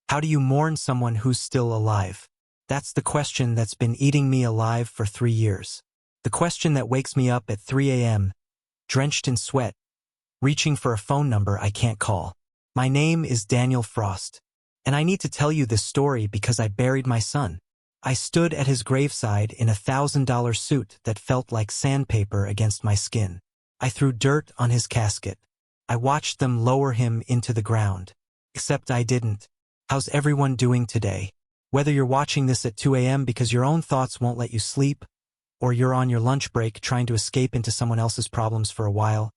How do you mourn someone who's still alive? That's the question that's been eating me alive for 3 years. The question that wakes me up at 3 a.m., drenched in sweat, reaching for a phone number I can't call. My name is Daniel Frost, and I need to tell you this story because I buried my son. I stood at his graveside in a $1,000 suit that felt like sandpaper against my skin. I threw dirt on his casket. I watched them lower him into the ground. Except I didn't. How's everyone doing today? Whether you're watching this at 2 a.m. because your own thoughts won't let you sleep, or you're on your lunch break trying to escape into someone else's problems for a while,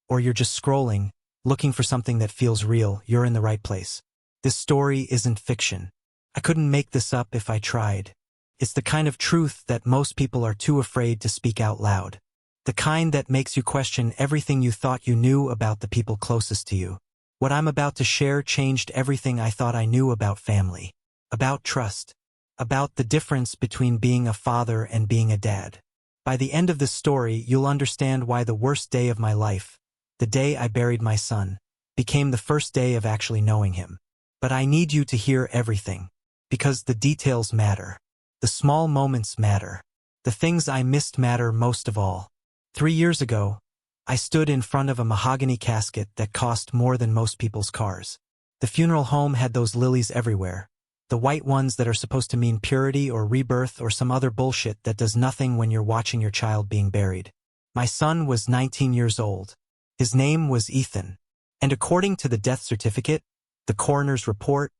or you're just scrolling, looking for something that feels real, you're in the right place. This story isn't fiction. I couldn't make this up if I tried. It's the kind of truth that most people are too afraid to speak out loud. The kind that makes you question everything you thought you knew about the people closest to you. What I'm about to share changed everything I thought I knew about family, about trust, about the difference between being a father and being a dad. By the end of this story, you'll understand why the worst day of my life, the day I buried my son, became the first day of actually knowing him. But I need you to hear everything, because the details matter. The small moments matter. The things I missed matter most of all. 3 years ago, I stood in front of a mahogany casket that cost more than most people's cars. The funeral home had those lilies everywhere, the white ones that are supposed to mean purity or rebirth or some other bullshit that does nothing when you're watching your child being buried. My son was 19 years old. His name was Ethan. And according to the death certificate, the coroner's report,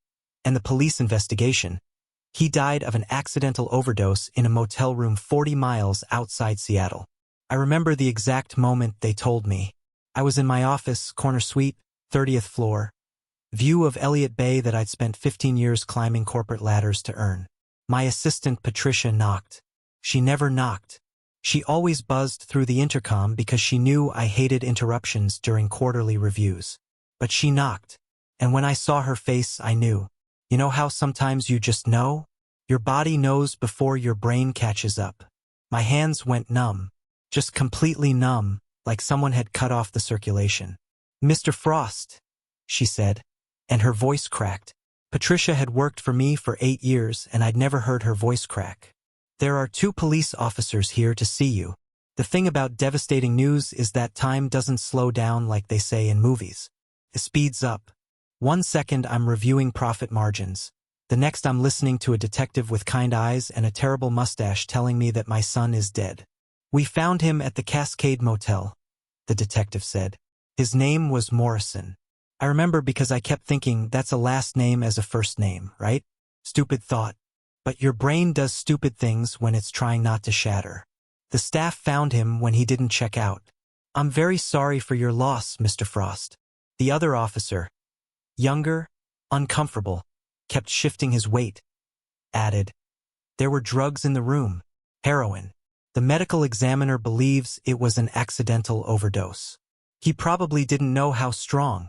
and the police investigation, he died of an accidental overdose in a motel room 40 miles outside Seattle. I remember the exact moment they told me. I was in my office, corner suite, 30th floor, view of Elliott Bay that I'd spent 15 years climbing corporate ladders to earn. My assistant Patricia knocked. She never knocked. She always buzzed through the intercom because she knew I hated interruptions during quarterly reviews. But she knocked, and when I saw her face, I knew. You know how sometimes you just know? Your body knows before your brain catches up. My hands went numb. Just completely numb, like someone had cut off the circulation. "Mr. Frost," she said, and her voice cracked. Patricia had worked for me for 8 years, and I'd never heard her voice crack. "There are 2 police officers here to see you. The thing about devastating news is that time doesn't slow down like they say in movies. It speeds up. 1 second I'm reviewing profit margins. The next I'm listening to a detective with kind eyes and a terrible mustache telling me that my son is dead. We found him at the Cascade Motel," the detective said. "His name was Morrison." I remember because I kept thinking that's a last name as a first name, right? Stupid thought. But your brain does stupid things when it's trying not to shatter. The staff found him when he didn't check out. "I'm very sorry for your loss, Mr. Frost." The other officer, younger, uncomfortable, kept shifting his weight, added, "There were drugs in the room. Heroin. The medical examiner believes it was an accidental overdose. He probably didn't know how strong."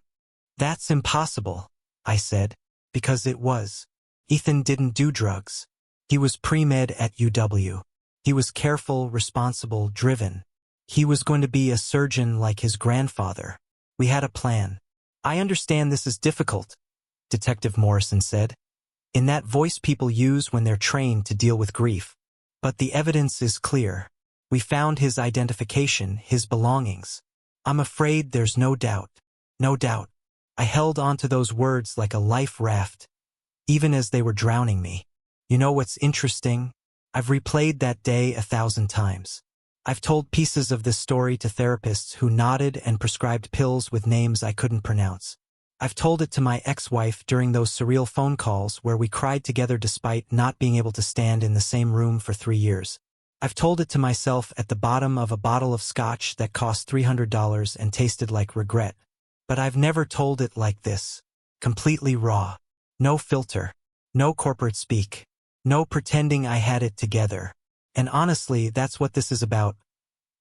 "That's impossible," I said, "because it was. Ethan didn't do drugs. He was pre-med at UW. He was careful, responsible, driven. He was going to be a surgeon like his grandfather. We had a plan." "I understand this is difficult," Detective Morrison said, in that voice people use when they're trained to deal with grief. "But the evidence is clear. We found his identification, his belongings. I'm afraid there's no doubt. No doubt." I held on to those words like a life raft, even as they were drowning me. You know what's interesting? I've replayed that day 1,000 times. I've told pieces of this story to therapists who nodded and prescribed pills with names I couldn't pronounce. I've told it to my ex-wife during those surreal phone calls where we cried together despite not being able to stand in the same room for 3 years. I've told it to myself at the bottom of a bottle of scotch that cost $300 and tasted like regret. But I've never told it like this. Completely raw. No filter. No corporate speak. No pretending I had it together. And honestly, that's what this is about.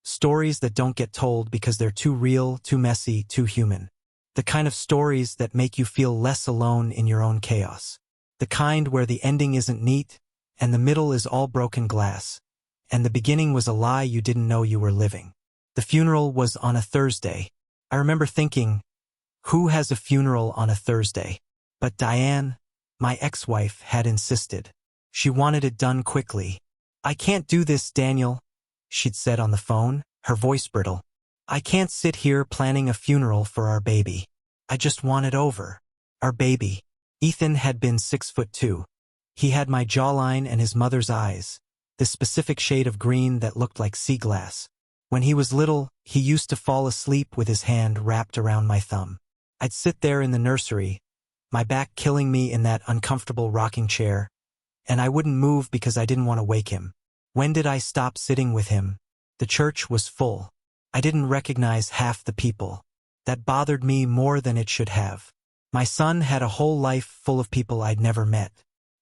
Stories that don't get told because they're too real, too messy, too human. The kind of stories that make you feel less alone in your own chaos. The kind where the ending isn't neat, and the middle is all broken glass, and the beginning was a lie you didn't know you were living. The funeral was on a Thursday. I remember thinking, who has a funeral on a Thursday? But Diane, My ex-wife had insisted. She wanted it done quickly. "I can't do this, Daniel," she'd said on the phone, her voice brittle. "I can't sit here planning a funeral for our baby. I just want it over." Our baby. Ethan had been 6'2". He had my jawline and his mother's eyes, this specific shade of green that looked like sea glass. When he was little, he used to fall asleep with his hand wrapped around my thumb. I'd sit there in the nursery, my back killing me in that uncomfortable rocking chair, and I wouldn't move because I didn't want to wake him. When did I stop sitting with him? The church was full. I didn't recognize half the people. That bothered me more than it should have. My son had a whole life full of people I'd never met.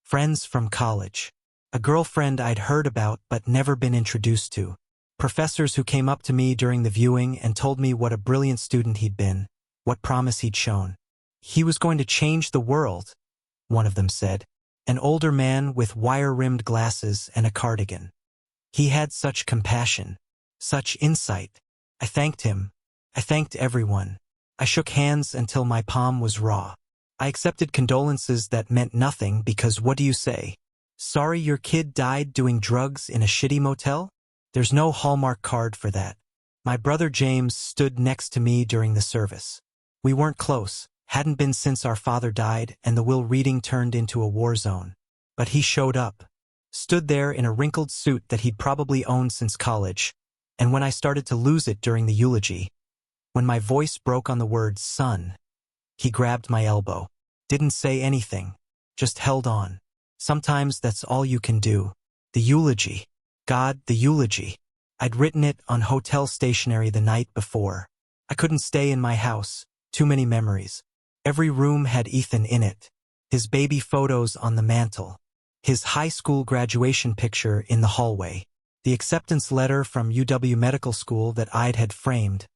Friends from college. A girlfriend I'd heard about but never been introduced to. Professors who came up to me during the viewing and told me what a brilliant student he'd been, what promise he'd shown. He was going to change the world, one of them said. An older man with wire-rimmed glasses and a cardigan. He had such compassion, such insight. I thanked him. I thanked everyone. I shook hands until my palm was raw. I accepted condolences that meant nothing because what do you say? Sorry your kid died doing drugs in a shitty motel? There's no Hallmark card for that. My brother James stood next to me during the service. We weren't close, hadn't been since our father died and the will reading turned into a war zone. But he showed up. Stood there in a wrinkled suit that he'd probably owned since college, and when I started to lose it during the eulogy, when my voice broke on the word son, he grabbed my elbow. Didn't say anything, just held on. Sometimes that's all you can do. The eulogy. God, the eulogy. I'd written it on hotel stationery the night before. I couldn't stay in my house, too many memories. Every room had Ethan in it. His baby photos on the mantle. His high school graduation picture in the hallway. The acceptance letter from UW Medical School that I'd had framed,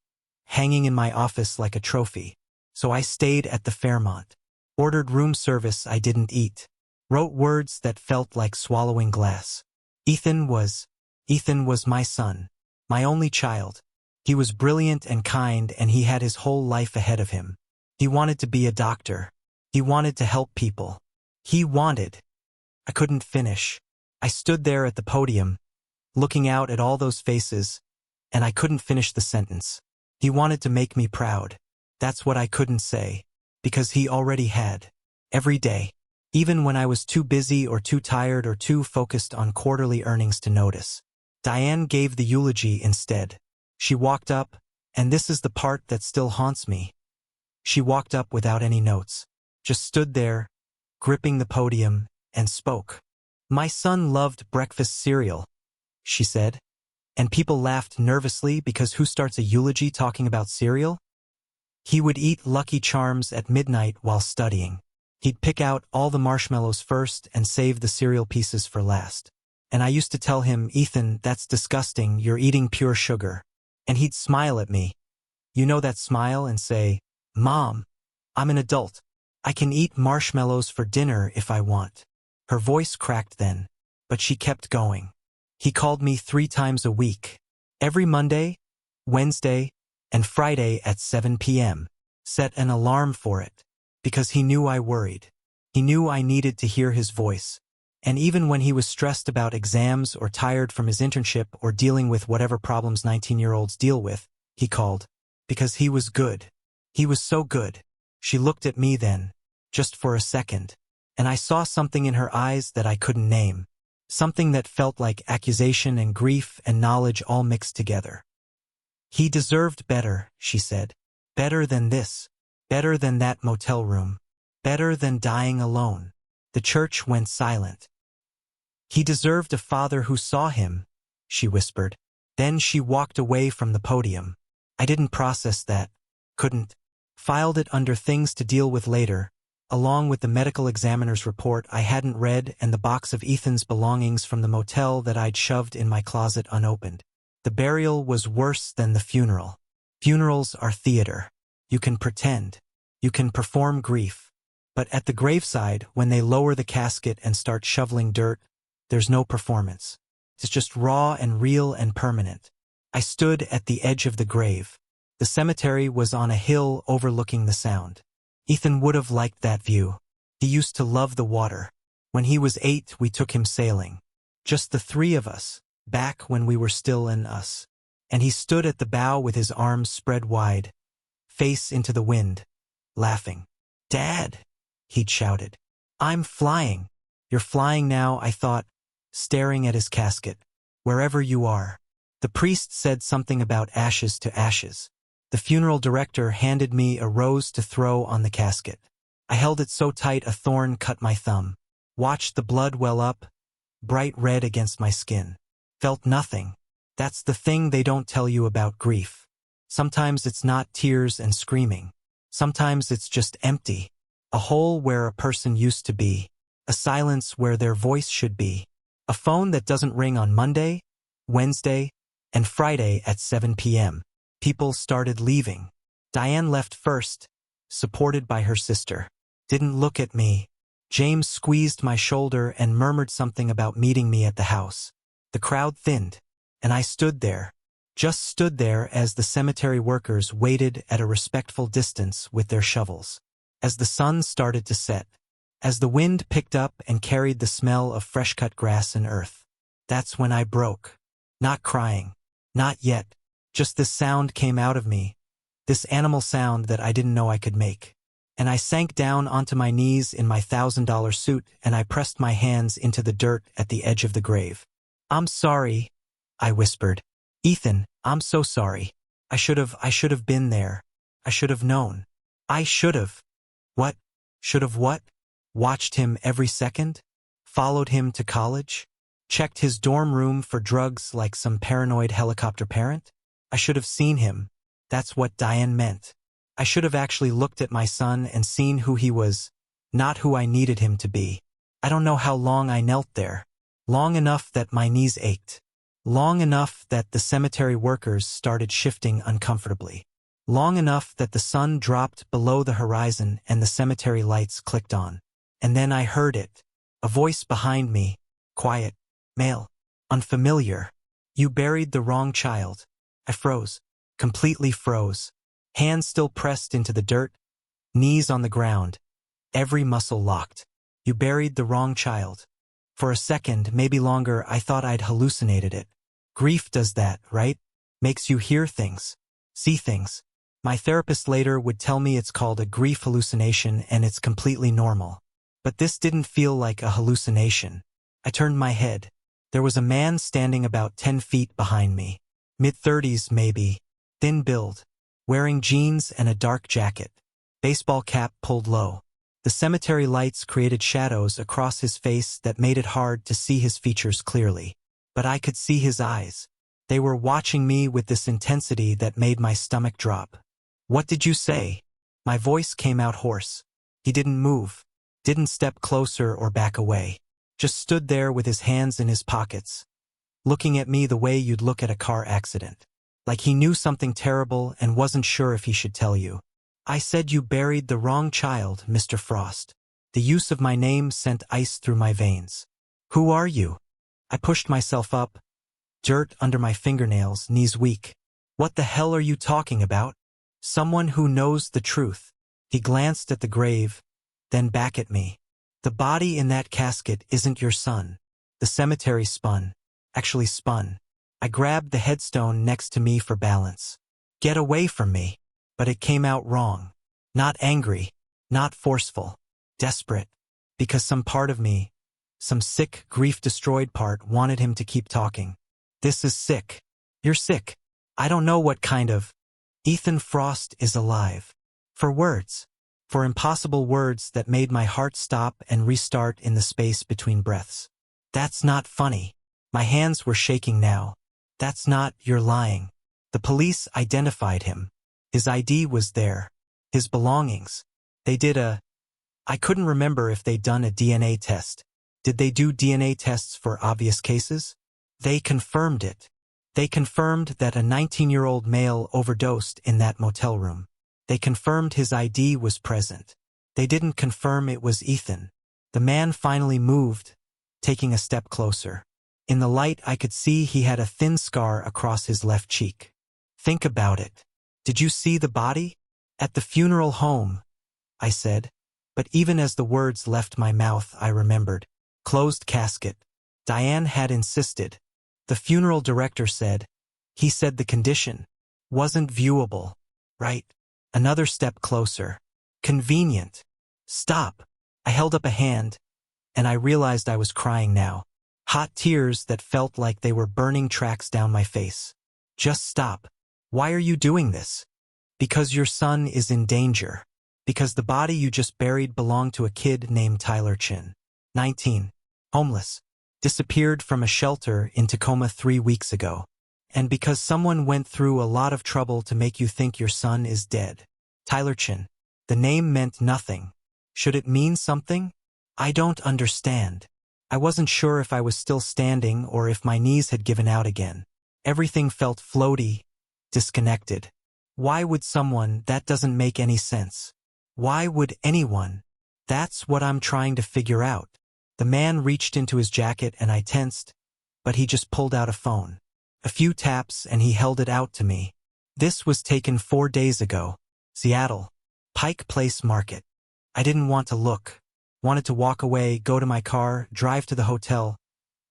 hanging in my office like a trophy. So I stayed at the Fairmont. Ordered room service I didn't eat. Wrote words that felt like swallowing glass. Ethan was my son. My only child. He was brilliant and kind and he had his whole life ahead of him. He wanted to be a doctor. He wanted to help people. I couldn't finish. I stood there at the podium, looking out at all those faces, and I couldn't finish the sentence. He wanted to make me proud. That's what I couldn't say, because he already had. Every day. Even when I was too busy or too tired or too focused on quarterly earnings to notice. Diane gave the eulogy instead. She walked up, and this is the part that still haunts me. She walked up without any notes, just stood there, gripping the podium, and spoke. "My son loved breakfast cereal," she said. And people laughed nervously because who starts a eulogy talking about cereal? He would eat Lucky Charms at midnight while studying. He'd pick out all the marshmallows first and save the cereal pieces for last. And I used to tell him, "Ethan, that's disgusting, you're eating pure sugar." And he'd smile at me. You know that smile, and say, "Mom, I'm an adult. I can eat marshmallows for dinner if I want." Her voice cracked then, but she kept going. He called me 3 times a week. Every Monday, Wednesday, and Friday at 7 p.m. Set an alarm for it. Because he knew I worried. He knew I needed to hear his voice. And even when he was stressed about exams or tired from his internship or dealing with whatever problems 19-year-olds deal with, he called. Because he was good. He was so good. She looked at me then, just for a second. And I saw something in her eyes that I couldn't name. Something that felt like accusation and grief and knowledge all mixed together. "He deserved better," she said. "Better than this. Better than that motel room. Better than dying alone." The church went silent. "He deserved a father who saw him," she whispered. Then she walked away from the podium. I didn't process that. Couldn't. Filed it under things to deal with later, along with the medical examiner's report I hadn't read and the box of Ethan's belongings from the motel that I'd shoved in my closet unopened. The burial was worse than the funeral. Funerals are theater. You can pretend. You can perform grief. But at the graveside, when they lower the casket and start shoveling dirt, there's no performance. It's just raw and real and permanent. I stood at the edge of the grave. The cemetery was on a hill overlooking the Sound. Ethan would have liked that view. He used to love the water. When he was 8, we took him sailing. Just the three of us, back when we were still in us. And he stood at the bow with his arms spread wide, face into the wind, laughing. "Dad!" he'd shouted. "I'm flying." "You're flying now," I thought, staring at his casket. "Wherever you are." The priest said something about ashes to ashes. The funeral director handed me a rose to throw on the casket. I held it so tight a thorn cut my thumb. Watched the blood well up, bright red against my skin. Felt nothing. That's the thing they don't tell you about grief. Sometimes it's not tears and screaming. Sometimes it's just empty. A hole where a person used to be. A silence where their voice should be. A phone that doesn't ring on Monday, Wednesday, and Friday at 7 p.m. People started leaving. Diane left first, supported by her sister. Didn't look at me. James squeezed my shoulder and murmured something about meeting me at the house. The crowd thinned, and I stood there. Just stood there as the cemetery workers waited at a respectful distance with their shovels. As the sun started to set. As the wind picked up and carried the smell of fresh-cut grass and earth. That's when I broke. Not crying. Not yet. Just this sound came out of me. This animal sound that I didn't know I could make. And I sank down onto my knees in my $1,000 suit and I pressed my hands into the dirt at the edge of the grave. "I'm sorry," I whispered. "Ethan, I'm so sorry. I should have been there. I should have known. I should have." "What? Should have what?" "Watched him every second? Followed him to college? Checked his dorm room for drugs like some paranoid helicopter parent? I should have seen him." That's what Diane meant. I should have actually looked at my son and seen who he was, not who I needed him to be. I don't know how long I knelt there. Long enough that my knees ached. Long enough that the cemetery workers started shifting uncomfortably. Long enough that the sun dropped below the horizon and the cemetery lights clicked on. And then I heard it. A voice behind me. Quiet. Male. Unfamiliar. "You buried the wrong child." I froze. Completely froze. Hands still pressed into the dirt. Knees on the ground. Every muscle locked. "You buried the wrong child." For a second, maybe longer, I thought I'd hallucinated it. Grief does that, right? Makes you hear things. See things. My therapist later would tell me it's called a grief hallucination and it's completely normal. But this didn't feel like a hallucination. I turned my head. There was a man standing about 10 feet behind me. Mid-30s maybe. Thin build. Wearing jeans and a dark jacket. Baseball cap pulled low. The cemetery lights created shadows across his face that made it hard to see his features clearly. But I could see his eyes. They were watching me with this intensity that made my stomach drop. "What did you say?" My voice came out hoarse. He didn't move. Didn't step closer or back away. Just stood there with his hands in his pockets. Looking at me the way you'd look at a car accident. Like he knew something terrible and wasn't sure if he should tell you. "I said you buried the wrong child, Mr. Frost." The use of my name sent ice through my veins. "Who are you?" I pushed myself up. Dirt under my fingernails, knees weak. "What the hell are you talking about?" "Someone who knows the truth." He glanced at the grave, then back at me. "The body in that casket isn't your son." The cemetery spun. Actually spun. I grabbed the headstone next to me for balance. "Get away from me." But it came out wrong. Not angry. Not forceful. Desperate. Because some part of me, some sick, grief-destroyed part, wanted him to keep talking. "This is sick. You're sick. I don't know what kind of—" Ethan Frost is alive. For words. For impossible words that made my heart stop and restart in the space between breaths. "That's not funny." My hands were shaking now. "That's not, you're lying." The police identified him. His ID was there. His belongings. They did I couldn't remember if they'd done a DNA test. Did they do DNA tests for obvious cases? They confirmed it. They confirmed that a 19-year-old male overdosed in that motel room. They confirmed his ID was present. They didn't confirm it was Ethan. The man finally moved, taking a step closer. In the light I could see he had a thin scar across his left cheek. "Think about it. Did you see the body?" "At the funeral home," I said. But even as the words left my mouth, I remembered. Closed casket. Diane had insisted. The funeral director said. He said the condition wasn't viewable. Right? Another step closer. Convenient. Stop. I held up a hand, and I realized I was crying now. Hot tears that felt like they were burning tracks down my face. Just stop. Why are you doing this? Because your son is in danger. Because the body you just buried belonged to a kid named Tyler Chin. 19. Homeless. Disappeared from a shelter in Tacoma 3 weeks ago. And because someone went through a lot of trouble to make you think your son is dead. Tyler Chin. The name meant nothing. Should it mean something? I don't understand. I wasn't sure if I was still standing or if my knees had given out again. Everything felt floaty, disconnected. Why would someone? That doesn't make any sense. Why would anyone? That's what I'm trying to figure out. The man reached into his jacket and I tensed, but he just pulled out a phone. A few taps and he held it out to me. This was taken 4 days ago. Seattle. Pike Place Market. I didn't want to look. Wanted to walk away, go to my car, drive to the hotel,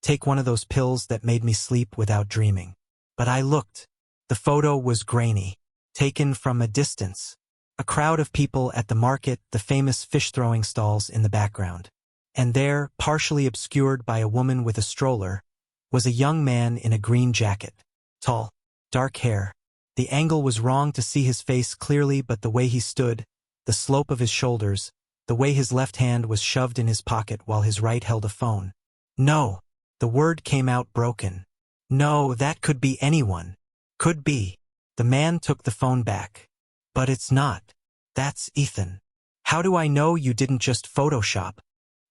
take one of those pills that made me sleep without dreaming. But I looked. The photo was grainy, taken from a distance. A crowd of people at the market, the famous fish-throwing stalls in the background. And there, partially obscured by a woman with a stroller, was a young man in a green jacket. Tall, dark hair. The angle was wrong to see his face clearly, but the way he stood, the slope of his shoulders, the way his left hand was shoved in his pocket while his right held a phone. No. The word came out broken. No, that could be anyone. Could be. The man took the phone back. But it's not. That's Ethan. How do I know you didn't just Photoshop?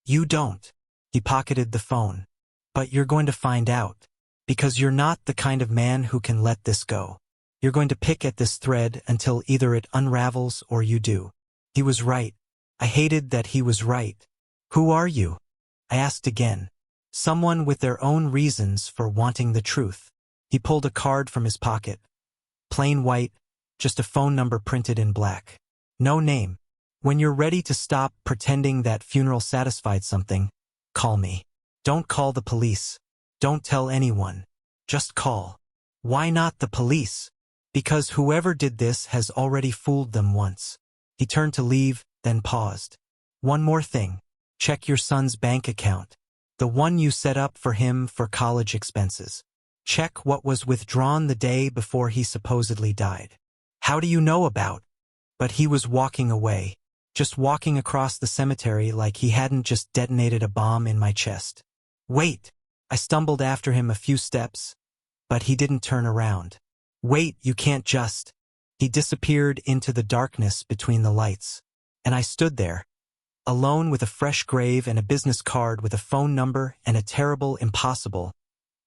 You don't. He pocketed the phone. But you're going to find out. Because you're not the kind of man who can let this go. You're going to pick at this thread until either it unravels or you do. He was right. I hated that he was right. Who are you? I asked again. Someone with their own reasons for wanting the truth. He pulled a card from his pocket. Plain white, just a phone number printed in black. No name. When you're ready to stop pretending that funeral satisfied something, call me. Don't call the police. Don't tell anyone. Just call. Why not the police? Because whoever did this has already fooled them once. He turned to leave, then paused. One more thing. Check your son's bank account. The one you set up for him for college expenses. Check what was withdrawn the day before he supposedly died. How do you know about? But he was walking away. Just walking across the cemetery like he hadn't just detonated a bomb in my chest. Wait! I stumbled after him a few steps, but he didn't turn around. Wait, you can't just... He disappeared into the darkness between the lights. And I stood there, alone with a fresh grave and a business card with a phone number and a terrible, impossible,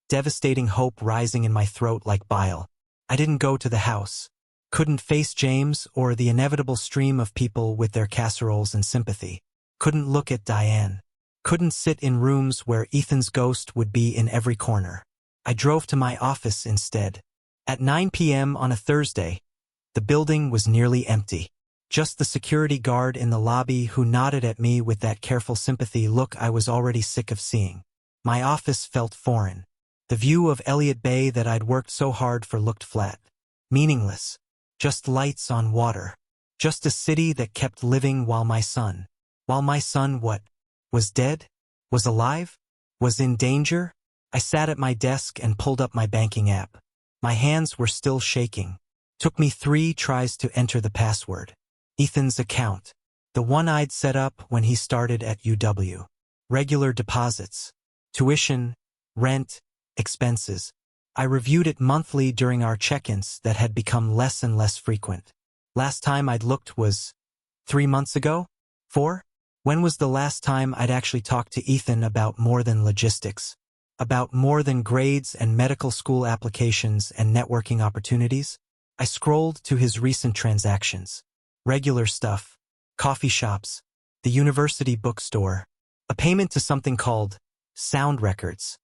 devastating hope rising in my throat like bile. I didn't go to the house. Couldn't face James or the inevitable stream of people with their casseroles and sympathy. Couldn't look at Diane. Couldn't sit in rooms where Ethan's ghost would be in every corner. I drove to my office instead. At 9 p.m. on a Thursday, the building was nearly empty. Just the security guard in the lobby who nodded at me with that careful sympathy look I was already sick of seeing. My office felt foreign. The view of Elliott Bay that I'd worked so hard for looked flat. Meaningless. Just lights on water. Just a city that kept living while my son what? Was dead? Was alive? Was in danger? I sat at my desk and pulled up my banking app. My hands were still shaking. Took me 3 tries to enter the password. Ethan's account. The one I'd set up when he started at UW. Regular deposits. Tuition, rent, expenses. I reviewed it monthly during our check-ins that had become less and less frequent. Last time I'd looked was 3 months ago? 4? When was the last time I'd actually talked to Ethan about more than logistics? About more than grades and medical school applications and networking opportunities? I scrolled to his recent transactions. Regular stuff. Coffee shops. The university bookstore. A payment to something called Sound Records.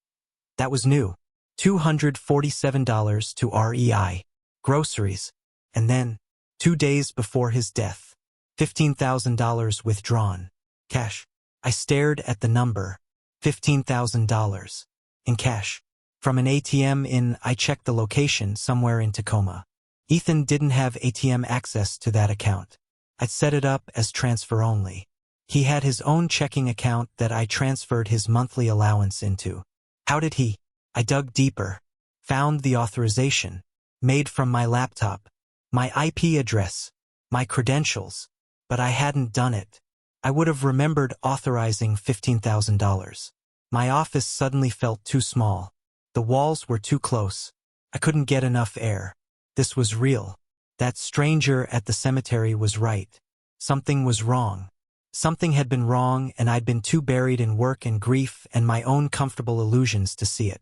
That was new. $247 to REI. Groceries. And then, 2 days before his death, $15,000 withdrawn. Cash. I stared at the number. $15,000. In cash. From an ATM I checked the location somewhere in Tacoma. Ethan didn't have ATM access to that account. I'd set it up as transfer only. He had his own checking account that I transferred his monthly allowance into. How did he? I dug deeper. Found the authorization. Made from my laptop. My IP address. My credentials. But I hadn't done it. I would have remembered authorizing $15,000. My office suddenly felt too small. The walls were too close. I couldn't get enough air. This was real. That stranger at the cemetery was right. Something was wrong. Something had been wrong, and I'd been too buried in work and grief and my own comfortable illusions to see it.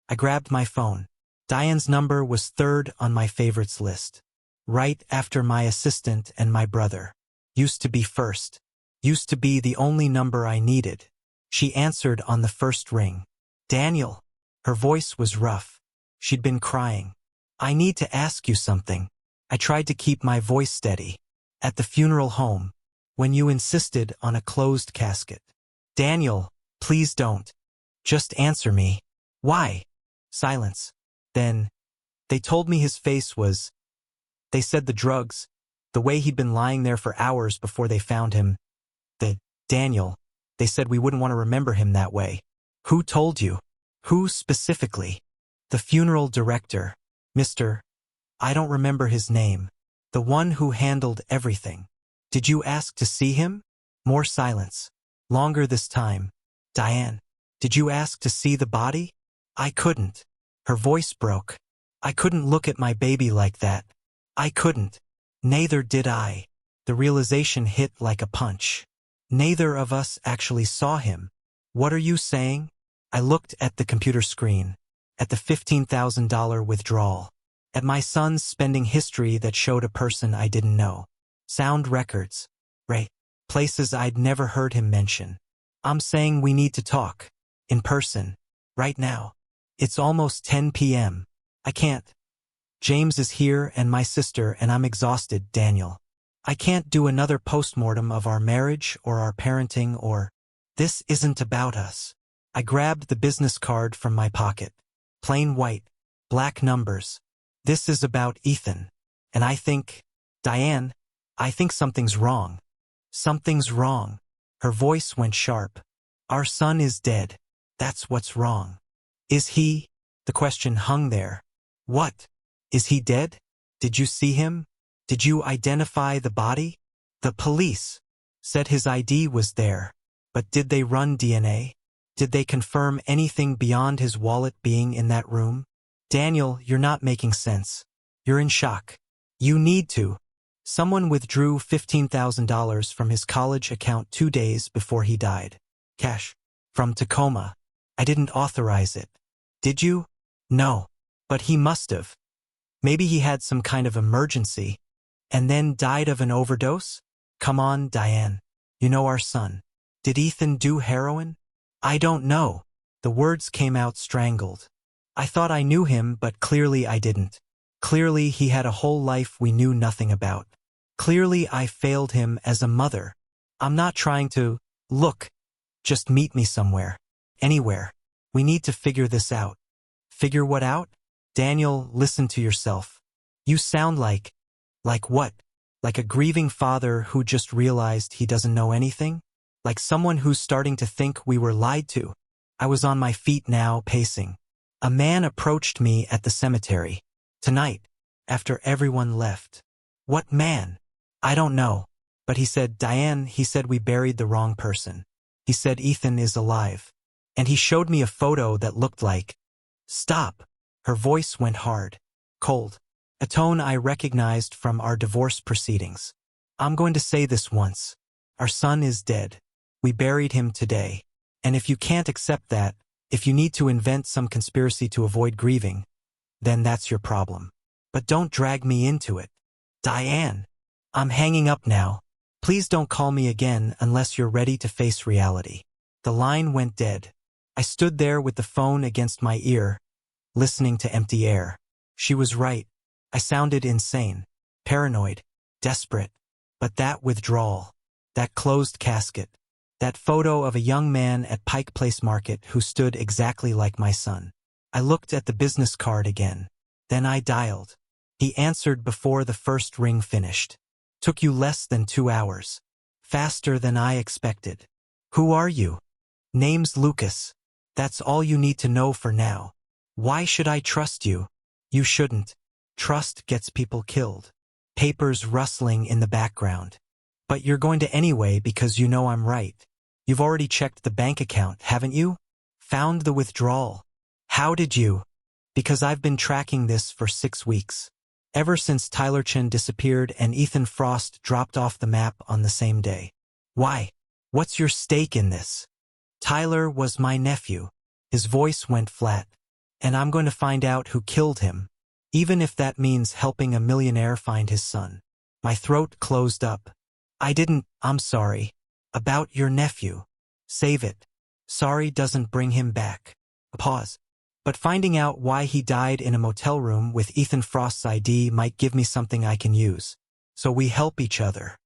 I grabbed my phone. Diane's number was third on my favorites list. Right after my assistant and my brother. Used to be first. Used to be the only number I needed. She answered on the first ring. Daniel. Her voice was rough. She'd been crying. I need to ask you something. I tried to keep my voice steady. At the funeral home, when you insisted on a closed casket. Daniel, please don't. Just answer me. Why? Silence. Then, they told me his face was... They said the drugs, the way he'd been lying there for hours before they found him. Daniel, they said we wouldn't want to remember him that way. Who told you? Who specifically? The funeral director, Mr. I don't remember his name. The one who handled everything. Did you ask to see him? More silence. Longer this time. Diane, did you ask to see the body? I couldn't. Her voice broke. I couldn't look at my baby like that. I couldn't. Neither did I. The realization hit like a punch. Neither of us actually saw him. What are you saying? I looked at the computer screen. At the $15,000 withdrawal. At my son's spending history that showed a person I didn't know. Sound records. Right. Places I'd never heard him mention. I'm saying we need to talk. In person. Right now. It's almost 10 p.m. I can't. James is here and my sister and I'm exhausted, Daniel. I can't do another postmortem of our marriage or our parenting or... This isn't about us. I grabbed the business card from my pocket. Plain white. Black numbers. This is about Ethan. And I think... Diane, I think something's wrong. Something's wrong. Her voice went sharp. Our son is dead. That's what's wrong. Is he? The question hung there. What? Is he dead? Did you see him? Did you identify the body? The police said his ID was there. But did they run DNA? Did they confirm anything beyond his wallet being in that room? Daniel, you're not making sense. You're in shock. You need to. Someone withdrew $15,000 from his college account 2 days before he died. Cash. From Tacoma. I didn't authorize it. Did you? No. But he must have. Maybe he had some kind of emergency. And then died of an overdose? Come on, Diane. You know our son. Did Ethan do heroin? I don't know. The words came out strangled. I thought I knew him, but clearly I didn't. Clearly he had a whole life we knew nothing about. Clearly I failed him as a mother. I'm not trying to... Look. Just meet me somewhere. Anywhere. We need to figure this out. Figure what out? Daniel, listen to yourself. You sound like... Like what? Like a grieving father who just realized he doesn't know anything? Like someone who's starting to think we were lied to? I was on my feet now, pacing. A man approached me at the cemetery. Tonight. After everyone left. What man? I don't know. But he said, Diane, he said we buried the wrong person. He said Ethan is alive. And he showed me a photo that looked like... Stop. Her voice went hard. Cold. A tone I recognized from our divorce proceedings. I'm going to say this once. Our son is dead. We buried him today. And if you can't accept that, if you need to invent some conspiracy to avoid grieving, then that's your problem. But don't drag me into it. Diane. I'm hanging up now. Please don't call me again unless you're ready to face reality. The line went dead. I stood there with the phone against my ear, listening to empty air. She was right. I sounded insane, paranoid, desperate. But that withdrawal, that closed casket, That photo of a young man at Pike Place Market who stood exactly like my son. I looked at the business card again. Then I dialed. He answered before the first ring finished. Took you less than 2 hours. Faster than I expected. Who are you? Name's Lucas. That's all you need to know for now. Why should I trust you? You shouldn't. Trust gets people killed. Papers rustling in the background. But you're going to anyway because you know I'm right. You've already checked the bank account, haven't you? Found the withdrawal. How did you? Because I've been tracking this for 6 weeks. Ever since Tyler Chin disappeared and Ethan Frost dropped off the map on the same day. Why? What's your stake in this? Tyler was my nephew. His voice went flat. And I'm going to find out who killed him. Even if that means helping a millionaire find his son. My throat closed up. I'm sorry. About your nephew. Save it. Sorry doesn't bring him back. A pause. But finding out why he died in a motel room with Ethan Frost's ID might give me something I can use. So we help each other.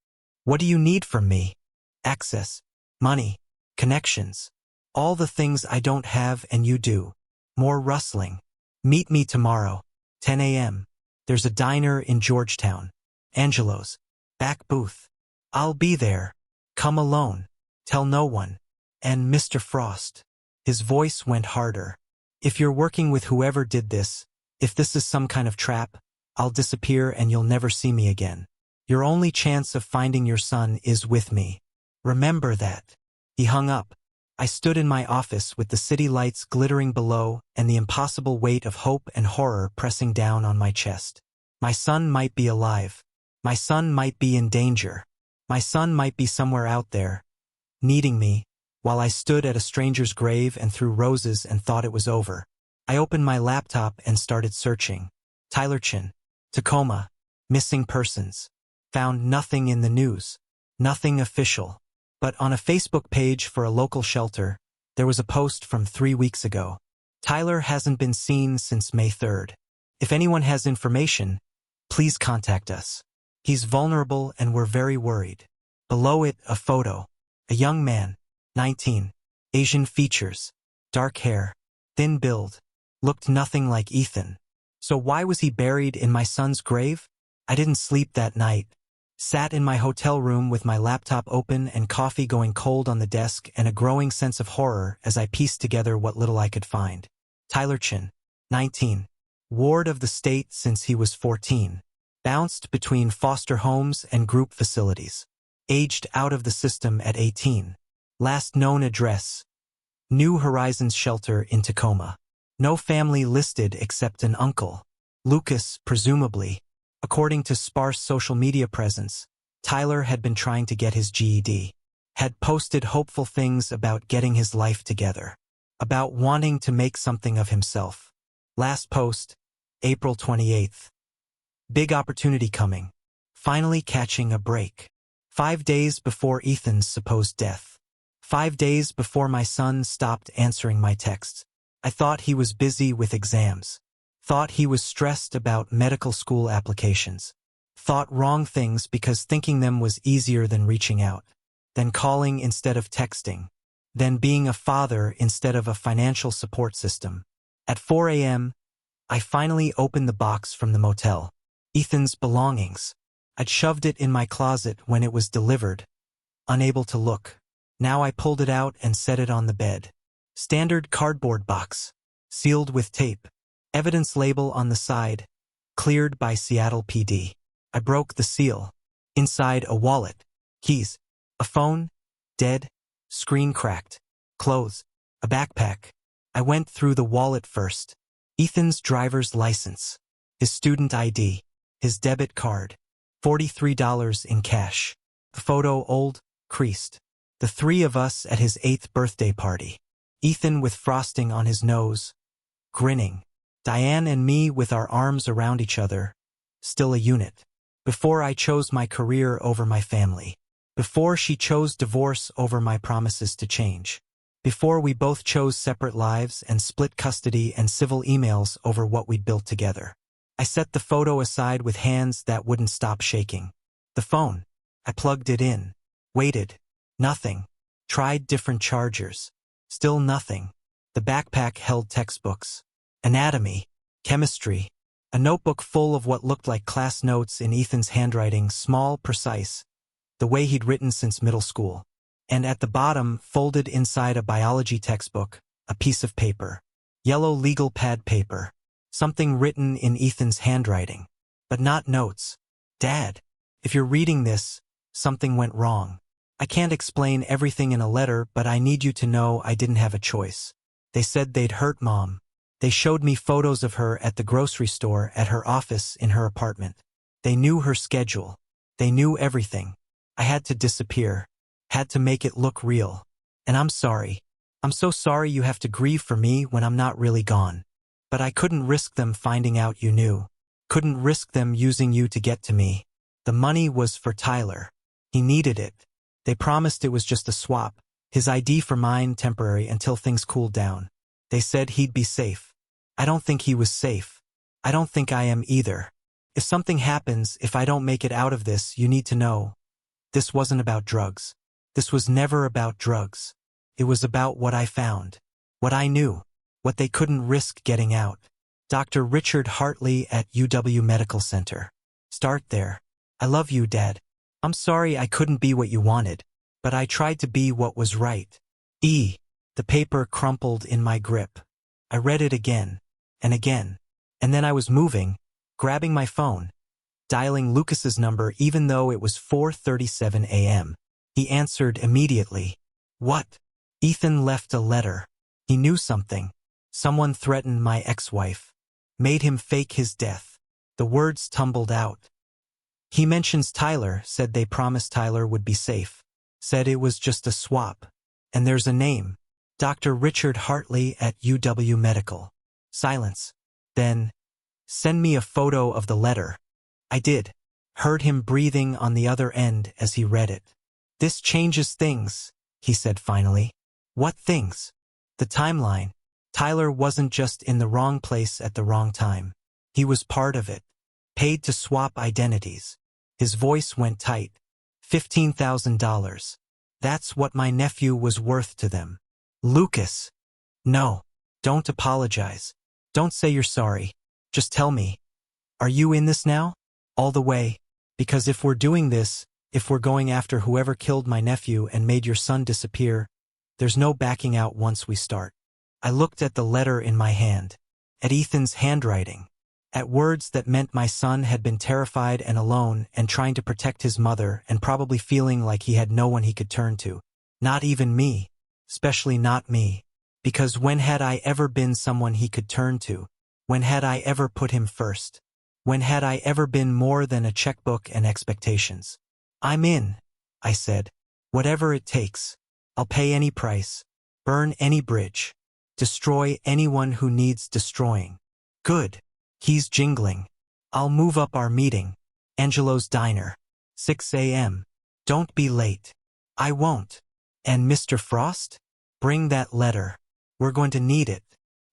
What do you need from me? Access. Money. Connections. All the things I don't have and you do. More rustling. Meet me tomorrow. 10 a.m. There's a diner in Georgetown. Angelo's. Back booth. I'll be there. Come alone. Tell no one. And Mr. Frost. His voice went harder. If you're working with whoever did this, if this is some kind of trap, I'll disappear and you'll never see me again. Your only chance of finding your son is with me. Remember that. He hung up. I stood in my office with the city lights glittering below and the impossible weight of hope and horror pressing down on my chest. My son might be alive. My son might be in danger. My son might be somewhere out there, needing me, while I stood at a stranger's grave and threw roses and thought it was over. I opened my laptop and started searching. Tyler Chin. Tacoma. Missing persons. Found nothing in the news. Nothing official. But on a Facebook page for a local shelter, there was a post from 3 weeks ago. Tyler hasn't been seen since May 3rd. If anyone has information, please contact us. He's vulnerable and we're very worried. Below it, a photo. A young man, 19. Asian features. Dark hair. Thin build. Looked nothing like Ethan. So why was he buried in my son's grave? I didn't sleep that night. Sat in my hotel room with my laptop open and coffee going cold on the desk and a growing sense of horror as I pieced together what little I could find. Tyler Chin, 19. Ward of the state since he was 14. Bounced between foster homes and group facilities. Aged out of the system at 18. Last known address. New Horizons shelter in Tacoma. No family listed except an uncle. Lucas, presumably. According to sparse social media presence, Tyler had been trying to get his GED. Had posted hopeful things about getting his life together. About wanting to make something of himself. Last post, April 28th. Big opportunity coming. Finally catching a break. 5 days before Ethan's supposed death. 5 days before my son stopped answering my texts. I thought he was busy with exams. Thought he was stressed about medical school applications. Thought wrong things because thinking them was easier than reaching out. Then calling instead of texting. Then being a father instead of a financial support system. At 4 a.m., I finally opened the box from the motel. Ethan's belongings. I'd shoved it in my closet when it was delivered. Unable to look. Now I pulled it out and set it on the bed. Standard cardboard box. Sealed with tape. Evidence label on the side. Cleared by Seattle PD. I broke the seal. Inside a wallet. Keys. A phone. Dead. Screen cracked. Clothes. A backpack. I went through the wallet first. Ethan's driver's license. His student ID. His debit card. $43 in cash. The photo old, creased. The three of us at his 8th birthday party. Ethan with frosting on his nose. Grinning. Diane and me with our arms around each other. Still a unit. Before I chose my career over my family. Before she chose divorce over my promises to change. Before we both chose separate lives and split custody and civil emails over what we'd built together. I set the photo aside with hands that wouldn't stop shaking. The phone. I plugged it in. Waited. Nothing. Tried different chargers. Still nothing. The backpack held textbooks. Anatomy. Chemistry. A notebook full of what looked like class notes in Ethan's handwriting, small, precise, the way he'd written since middle school. And at the bottom, folded inside a biology textbook, a piece of paper. Yellow legal pad paper. Something written in Ethan's handwriting. But not notes. Dad, if you're reading this, something went wrong. I can't explain everything in a letter, but I need you to know I didn't have a choice. They said they'd hurt Mom. They showed me photos of her at the grocery store, at her office, in her apartment. They knew her schedule. They knew everything. I had to disappear. Had to make it look real. And I'm sorry. I'm so sorry you have to grieve for me when I'm not really gone. But I couldn't risk them finding out you knew. Couldn't risk them using you to get to me. The money was for Tyler. He needed it. They promised it was just a swap, his ID for mine, temporary until things cooled down. They said he'd be safe. I don't think he was safe. I don't think I am either. If something happens, if I don't make it out of this, you need to know. This wasn't about drugs. This was never about drugs. It was about what I found. What I knew. What they couldn't risk getting out. Dr. Richard Hartley at UW Medical Center. Start there. I love you, Dad. I'm sorry I couldn't be what you wanted, but I tried to be what was right. The paper crumpled in my grip. I read it again, and again, and then I was moving, grabbing my phone, dialing Lucas's number even though it was 4:37 a.m. He answered immediately. What? Ethan left a letter. He knew something. Someone threatened my ex-wife. Made him fake his death. The words tumbled out. He mentions Tyler, said they promised Tyler would be safe. Said it was just a swap. And there's a name. Dr. Richard Hartley at UW Medical. Silence. Then, send me a photo of the letter. I did. Heard him breathing on the other end as he read it. This changes things, he said finally. What things? The timeline. Tyler wasn't just in the wrong place at the wrong time. He was part of it. Paid to swap identities. His voice went tight. $15,000. That's what my nephew was worth to them. Lucas. No. Don't apologize. Don't say you're sorry. Just tell me. Are you in this now? All the way? Because if we're doing this, if we're going after whoever killed my nephew and made your son disappear, there's no backing out once we start. I looked at the letter in my hand. At Ethan's handwriting. At words that meant my son had been terrified and alone and trying to protect his mother and probably feeling like he had no one he could turn to. Not even me. Especially not me. Because when had I ever been someone he could turn to? When had I ever put him first? When had I ever been more than a checkbook and expectations? I'm in, I said. Whatever it takes. I'll pay any price. Burn any bridge. Destroy anyone who needs destroying. Good. Keys jingling. I'll move up our meeting. Angelo's Diner. 6 a.m. Don't be late. I won't. And Mr. Frost? Bring that letter. We're going to need it.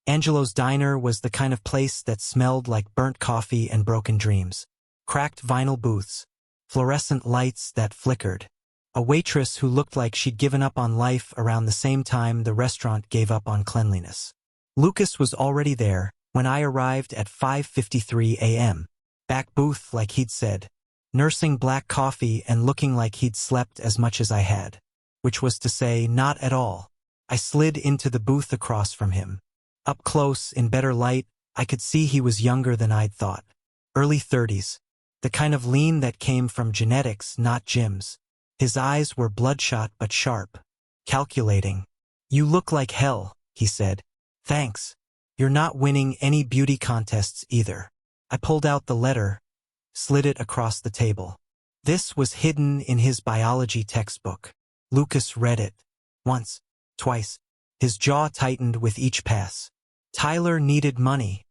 Angelo's Diner was the kind of place that smelled like burnt coffee and broken dreams. Cracked vinyl booths. Fluorescent lights that flickered. A waitress who looked like she'd given up on life around the same time the restaurant gave up on cleanliness. Lucas was already there when I arrived at 5:53 a.m. Back booth like he'd said. Nursing black coffee and looking like he'd slept as much as I had. Which was to say, not at all. I slid into the booth across from him. Up close, in better light, I could see he was younger than I'd thought. Early 30s. The kind of lean that came from genetics, not gyms. His eyes were bloodshot but sharp. Calculating. You look like hell, he said. Thanks. You're not winning any beauty contests either. I pulled out the letter, slid it across the table. This was hidden in his biology textbook. Lucas read it. Once. Twice. His jaw tightened with each pass. Tyler needed money,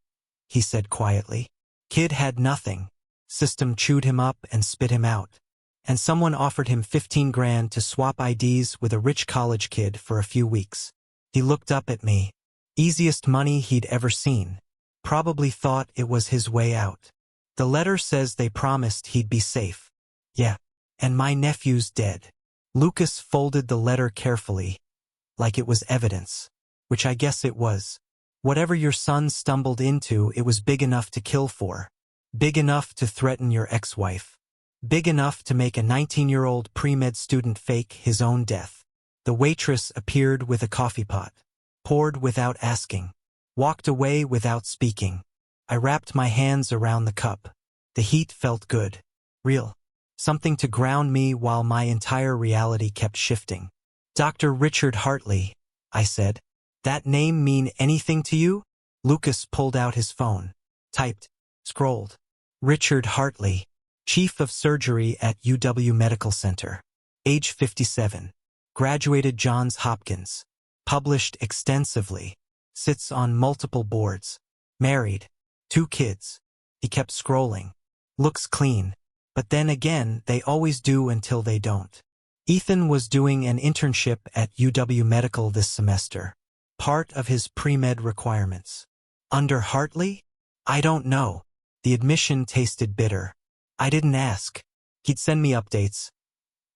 he said quietly. Kid had nothing. System chewed him up and spit him out. And someone offered him 15 grand to swap IDs with a rich college kid for a few weeks. He looked up at me. Easiest money he'd ever seen. Probably thought it was his way out. The letter says they promised he'd be safe. Yeah. And my nephew's dead. Lucas folded the letter carefully, like it was evidence, which I guess it was. Whatever your son stumbled into, it was big enough to kill for. Big enough to threaten your ex-wife. Big enough to make a 19-year-old pre-med student fake his own death. The waitress appeared with a coffee pot. Poured without asking. Walked away without speaking. I wrapped my hands around the cup. The heat felt good. Real. Something to ground me while my entire reality kept shifting. Dr. Richard Hartley, I said. That name mean anything to you? Lucas pulled out his phone. Typed. Scrolled. Richard Hartley, Chief of Surgery at UW Medical Center. Age 57. Graduated Johns Hopkins. Published extensively. Sits on multiple boards. Married. 2 kids. He kept scrolling. Looks clean. But then again, they always do until they don't. Ethan was doing an internship at UW Medical this semester. Part of his pre-med requirements. Under Hartley? I don't know. The admission tasted bitter. I didn't ask. He'd send me updates.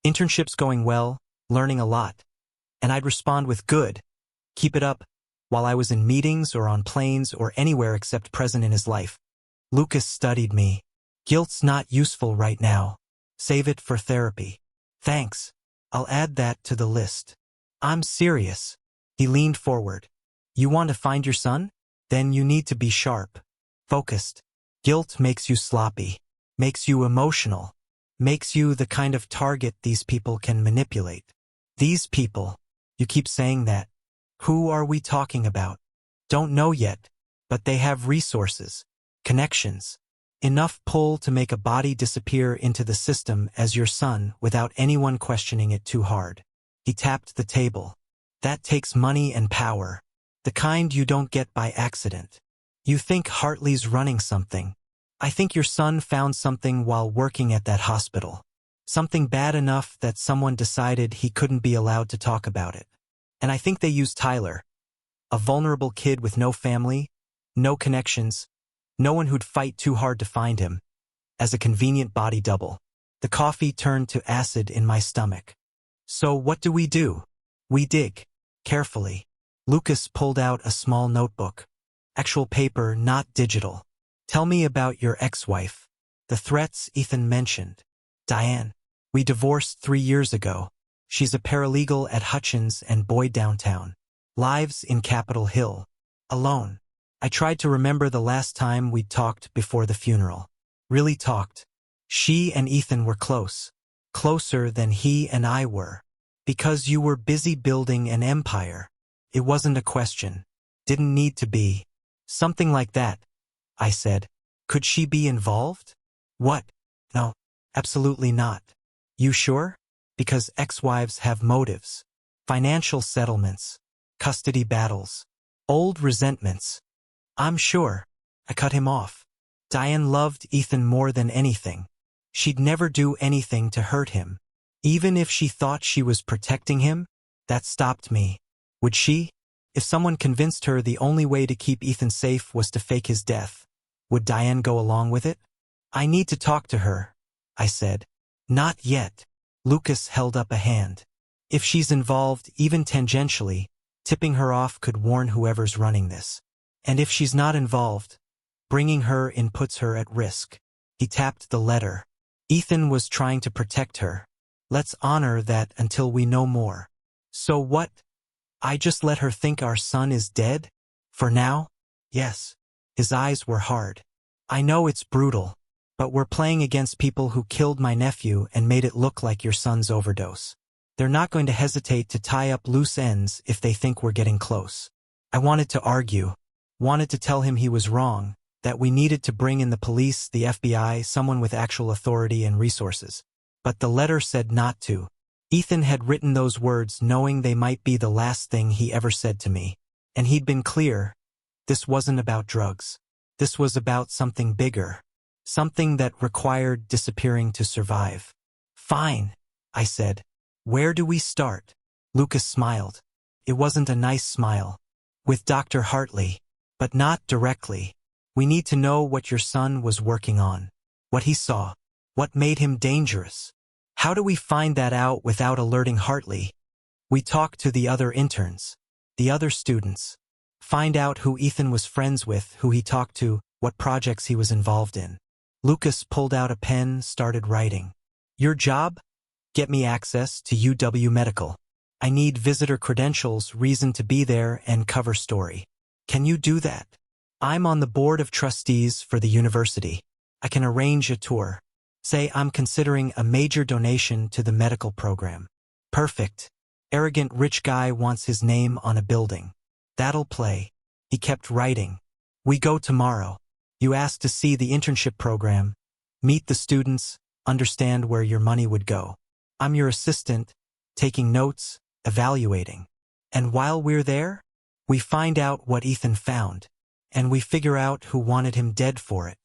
Internship's going well, learning a lot. And I'd respond with good. Keep it up. While I was in meetings or on planes or anywhere except present in his life. Lucas studied me. Guilt's not useful right now. Save it for therapy. Thanks. I'll add that to the list. I'm serious. He leaned forward. You want to find your son? Then you need to be sharp. Focused. Guilt makes you sloppy. Makes you emotional. Makes you the kind of target these people can manipulate. These people. You keep saying that. Who are we talking about? Don't know yet. But they have resources. Connections. Enough pull to make a body disappear into the system as your son without anyone questioning it too hard. He tapped the table. That takes money and power. The kind you don't get by accident. You think Hartley's running something. I think your son found something while working at that hospital. Something bad enough that someone decided he couldn't be allowed to talk about it. And I think they used Tyler. A vulnerable kid with no family, no connections, no one who'd fight too hard to find him, as a convenient body double. The coffee turned to acid in my stomach. So what do? We dig. Carefully. Lucas pulled out a small notebook. Actual paper, not digital. Tell me about your ex-wife. The threats Ethan mentioned. Diane. We divorced 3 years ago. She's a paralegal at Hutchins and Boyd downtown. Lives in Capitol Hill. Alone. I tried to remember the last time we'd talked before the funeral. Really talked. She and Ethan were close. Closer than he and I were. Because you were busy building an empire. It wasn't a question. Didn't need to be. Something like that. I said. Could she be involved? What? No. Absolutely not. You sure? Because ex-wives have motives. Financial settlements. Custody battles. Old resentments. I'm sure. I cut him off. Diane loved Ethan more than anything. She'd never do anything to hurt him. Even if she thought she was protecting him, that stopped me. Would she? If someone convinced her the only way to keep Ethan safe was to fake his death, would Diane go along with it? I need to talk to her, I said. Not yet. Lucas held up a hand. If she's involved, even tangentially, tipping her off could warn whoever's running this. And if she's not involved, bringing her in puts her at risk. He tapped the letter. Ethan was trying to protect her. Let's honor that until we know more. So what? I just let her think our son is dead? For now? Yes. His eyes were hard. I know it's brutal, but we're playing against people who killed my nephew and made it look like your son's overdose. They're not going to hesitate to tie up loose ends if they think we're getting close. I wanted to argue. Wanted to tell him he was wrong, that we needed to bring in the police, the FBI, someone with actual authority and resources. But the letter said not to. Ethan had written those words knowing they might be the last thing he ever said to me. And he'd been clear. This wasn't about drugs. This was about something bigger. Something that required disappearing to survive. Fine, I said. Where do we start? Lucas smiled. It wasn't a nice smile. With Dr. Hartley. But not directly. We need to know what your son was working on. What he saw. What made him dangerous. How do we find that out without alerting Hartley? We talk to the other interns, the other students. Find out who Ethan was friends with, who he talked to, what projects he was involved in. Lucas pulled out a pen, started writing. Your job? Get me access to UW Medical. I need visitor credentials, reason to be there, and cover story. Can you do that? I'm on the board of trustees for the university. I can arrange a tour. Say I'm considering a major donation to the medical program. Perfect. Arrogant rich guy wants his name on a building. That'll play. He kept writing. We go tomorrow. You asked to see the internship program, meet the students, understand where your money would go. I'm your assistant, taking notes, evaluating. And while we're there, we find out what Ethan found, and we figure out who wanted him dead for it.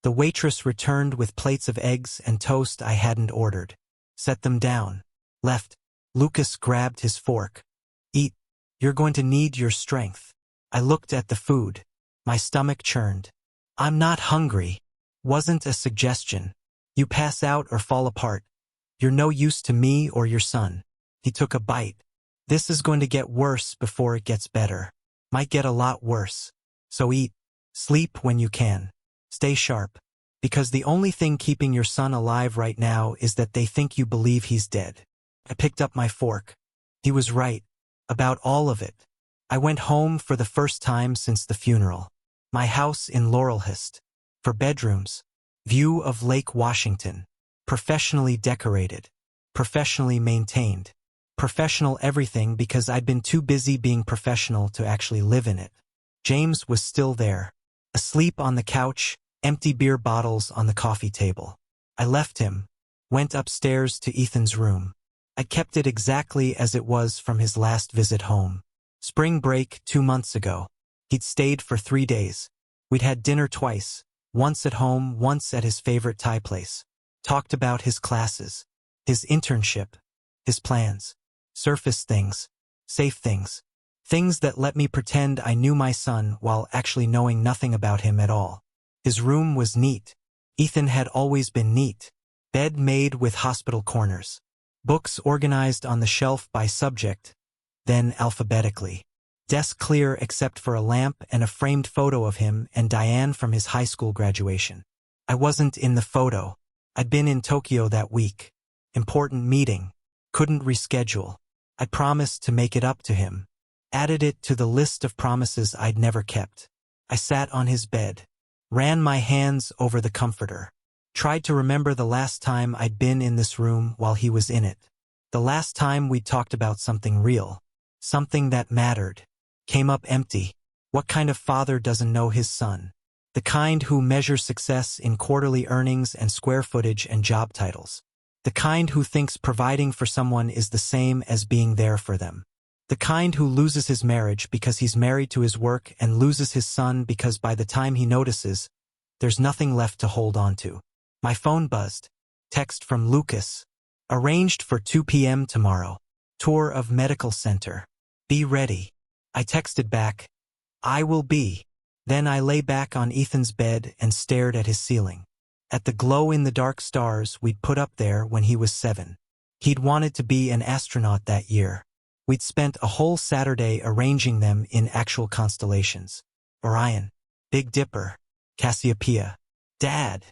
The waitress returned with plates of eggs and toast I hadn't ordered. Set them down. Left. Lucas grabbed his fork. Eat. You're going to need your strength. I looked at the food. My stomach churned. I'm not hungry. Wasn't a suggestion. You pass out or fall apart. You're no use to me or your son. He took a bite. This is going to get worse before it gets better. Might get a lot worse. So eat. Sleep when you can. Stay sharp. Because the only thing keeping your son alive right now is that they think you believe he's dead. I picked up my fork. He was right. About all of it. I went home for the first time since the funeral. My house in Laurelhurst. For bedrooms. View of Lake Washington. Professionally decorated. Professionally maintained. Professional everything because I'd been too busy being professional to actually live in it. James was still there. Asleep on the couch, empty beer bottles on the coffee table. I left him. Went upstairs to Ethan's room. I kept it exactly as it was from his last visit home. Spring break 2 months ago. He'd stayed for 3 days. We'd had dinner twice, once at home, once at his favorite Thai place. Talked about his classes, his internship, his plans, surface things, safe things, things that let me pretend I knew my son while actually knowing nothing about him at all. His room was neat. Ethan had always been neat. Bed made with hospital corners. Books organized on the shelf by subject, then alphabetically. Desk clear except for a lamp and a framed photo of him and Diane from his high school graduation. I wasn't in the photo. I'd been in Tokyo that week. Important meeting. Couldn't reschedule. I promised to make it up to him. Added it to the list of promises I'd never kept. I sat on his bed. Ran my hands over the comforter. Tried to remember the last time I'd been in this room while he was in it. The last time we'd talked about something real. Something that mattered. Came up empty. What kind of father doesn't know his son? The kind who measures success in quarterly earnings and square footage and job titles. The kind who thinks providing for someone is the same as being there for them. The kind who loses his marriage because he's married to his work and loses his son because by the time he notices, there's nothing left to hold on to. My phone buzzed. Text from Lucas. Arranged for 2 p.m. tomorrow. Tour of medical center. Be ready. I texted back. I will be. Then I lay back on Ethan's bed and stared at his ceiling. At the glow-in-the-dark stars we'd put up there when he was 7. He'd wanted to be an astronaut that year. We'd spent a whole Saturday arranging them in actual constellations. Orion, Big Dipper, Cassiopeia. Dad,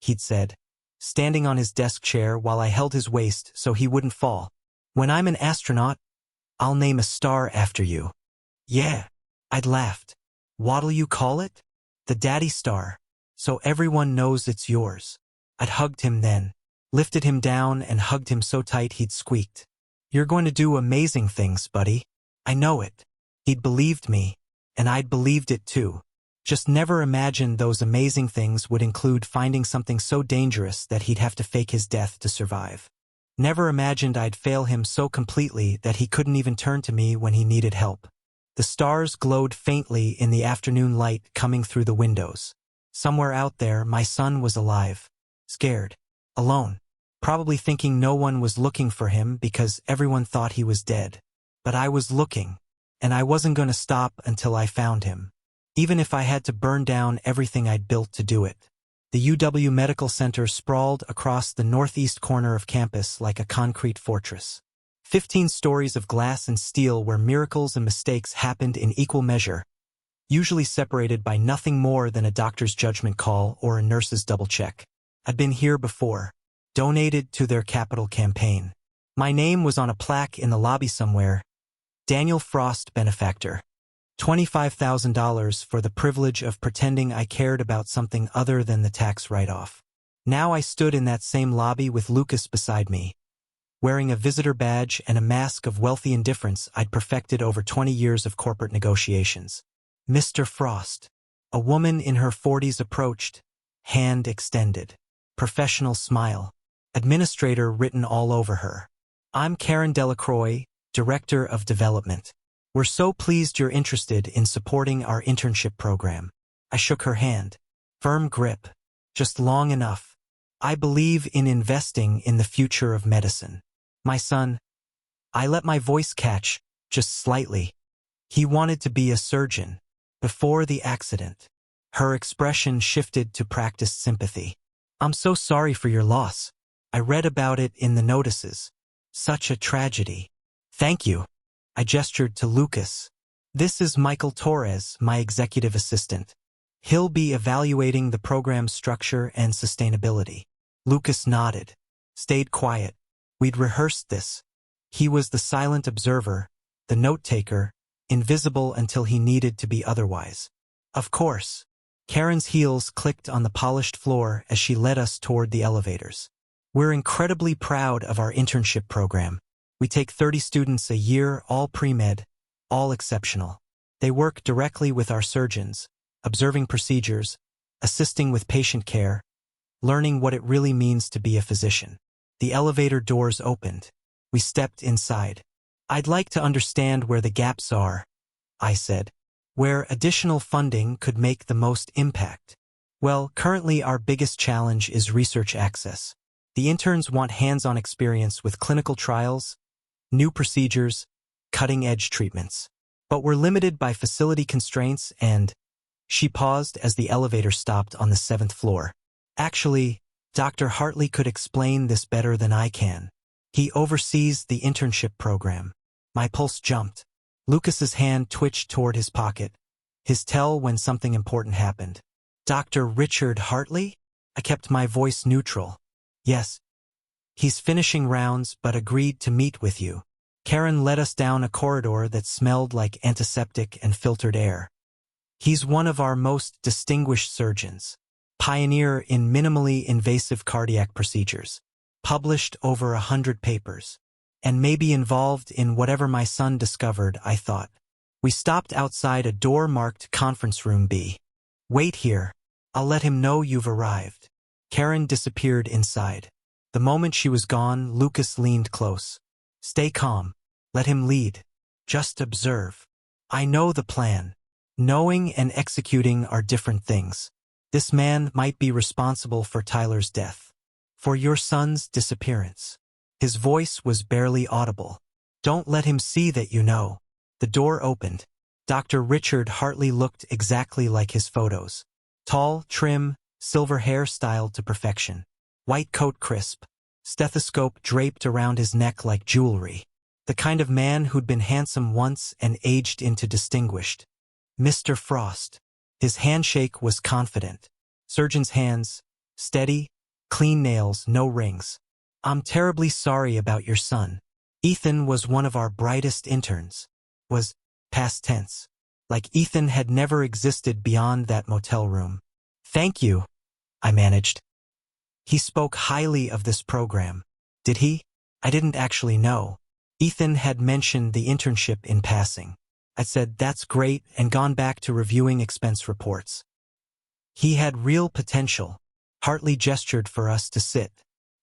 he'd said, standing on his desk chair while I held his waist so he wouldn't fall. When I'm an astronaut, I'll name a star after you. Yeah, I'd laughed. What'll you call it? The Daddy Star. So everyone knows it's yours. I'd hugged him then, lifted him down and hugged him so tight he'd squeaked. You're going to do amazing things, buddy. I know it. He'd believed me, and I'd believed it too. Just never imagined those amazing things would include finding something so dangerous that he'd have to fake his death to survive. Never imagined I'd fail him so completely that he couldn't even turn to me when he needed help. The stars glowed faintly in the afternoon light coming through the windows. Somewhere out there, my son was alive. Scared. Alone. Probably thinking no one was looking for him because everyone thought he was dead. But I was looking, and I wasn't going to stop until I found him. Even if I had to burn down everything I'd built to do it. The UW Medical Center sprawled across the northeast corner of campus like a concrete fortress. 15 stories of glass and steel where miracles and mistakes happened in equal measure, usually separated by nothing more than a doctor's judgment call or a nurse's double check. I'd been here before, donated to their capital campaign. My name was on a plaque in the lobby somewhere. Daniel Frost, benefactor. $25,000 for the privilege of pretending I cared about something other than the tax write-off. Now I stood in that same lobby with Lucas beside me, wearing a visitor badge and a mask of wealthy indifference I'd perfected over 20 years of corporate negotiations. Mr. Frost. A woman in her 40s approached, hand extended. Professional smile. Administrator written all over her. I'm Karen Delacroix, Director of Development. We're so pleased you're interested in supporting our internship program. I shook her hand. Firm grip. Just long enough. I believe in investing in the future of medicine. My son. I let my voice catch, just slightly. He wanted to be a surgeon. Before the accident. Her expression shifted to practiced sympathy. I'm so sorry for your loss. I read about it in the notices. Such a tragedy. Thank you. I gestured to Lucas. This is Michael Torres, my executive assistant. He'll be evaluating the program's structure and sustainability. Lucas nodded. Stayed quiet. We'd rehearsed this. He was the silent observer, the note-taker, invisible until he needed to be otherwise. Of course. Karen's heels clicked on the polished floor as she led us toward the elevators. We're incredibly proud of our internship program. We take 30 students a year, all pre-med, all exceptional. They work directly with our surgeons, observing procedures, assisting with patient care, learning what it really means to be a physician. The elevator doors opened. We stepped inside. I'd like to understand where the gaps are, I said. Where additional funding could make the most impact. Well, currently our biggest challenge is research access. The interns want hands-on experience with clinical trials, new procedures, cutting-edge treatments. But we're limited by facility constraints and... She paused as the elevator stopped on the 7th floor. Actually, Dr. Hartley could explain this better than I can. He oversees the internship program. My pulse jumped. Lucas's hand twitched toward his pocket, his tell when something important happened. Dr. Richard Hartley? I kept my voice neutral. Yes. He's finishing rounds but agreed to meet with you. Karen led us down a corridor that smelled like antiseptic and filtered air. He's one of our most distinguished surgeons. Pioneer in minimally invasive cardiac procedures. Published over 100 papers. And maybe involved in whatever my son discovered, I thought. We stopped outside a door marked Conference Room B. Wait here. I'll let him know you've arrived. Karen disappeared inside. The moment she was gone, Lucas leaned close. Stay calm. Let him lead. Just observe. I know the plan. Knowing and executing are different things. This man might be responsible for Tyler's death. For your son's disappearance. His voice was barely audible. Don't let him see that you know. The door opened. Dr. Richard Hartley looked exactly like his photos. Tall, trim, silver hair styled to perfection. White coat crisp. Stethoscope draped around his neck like jewelry. The kind of man who'd been handsome once and aged into distinguished. Mr. Frost. His handshake was confident. Surgeon's hands, steady, clean nails, no rings. I'm terribly sorry about your son. Ethan was one of our brightest interns. Was past tense. Like Ethan had never existed beyond that motel room. Thank you, I managed. He spoke highly of this program. Did he? I didn't actually know. Ethan had mentioned the internship in passing. I said that's great and gone back to reviewing expense reports. He had real potential. Hartley gestured for us to sit.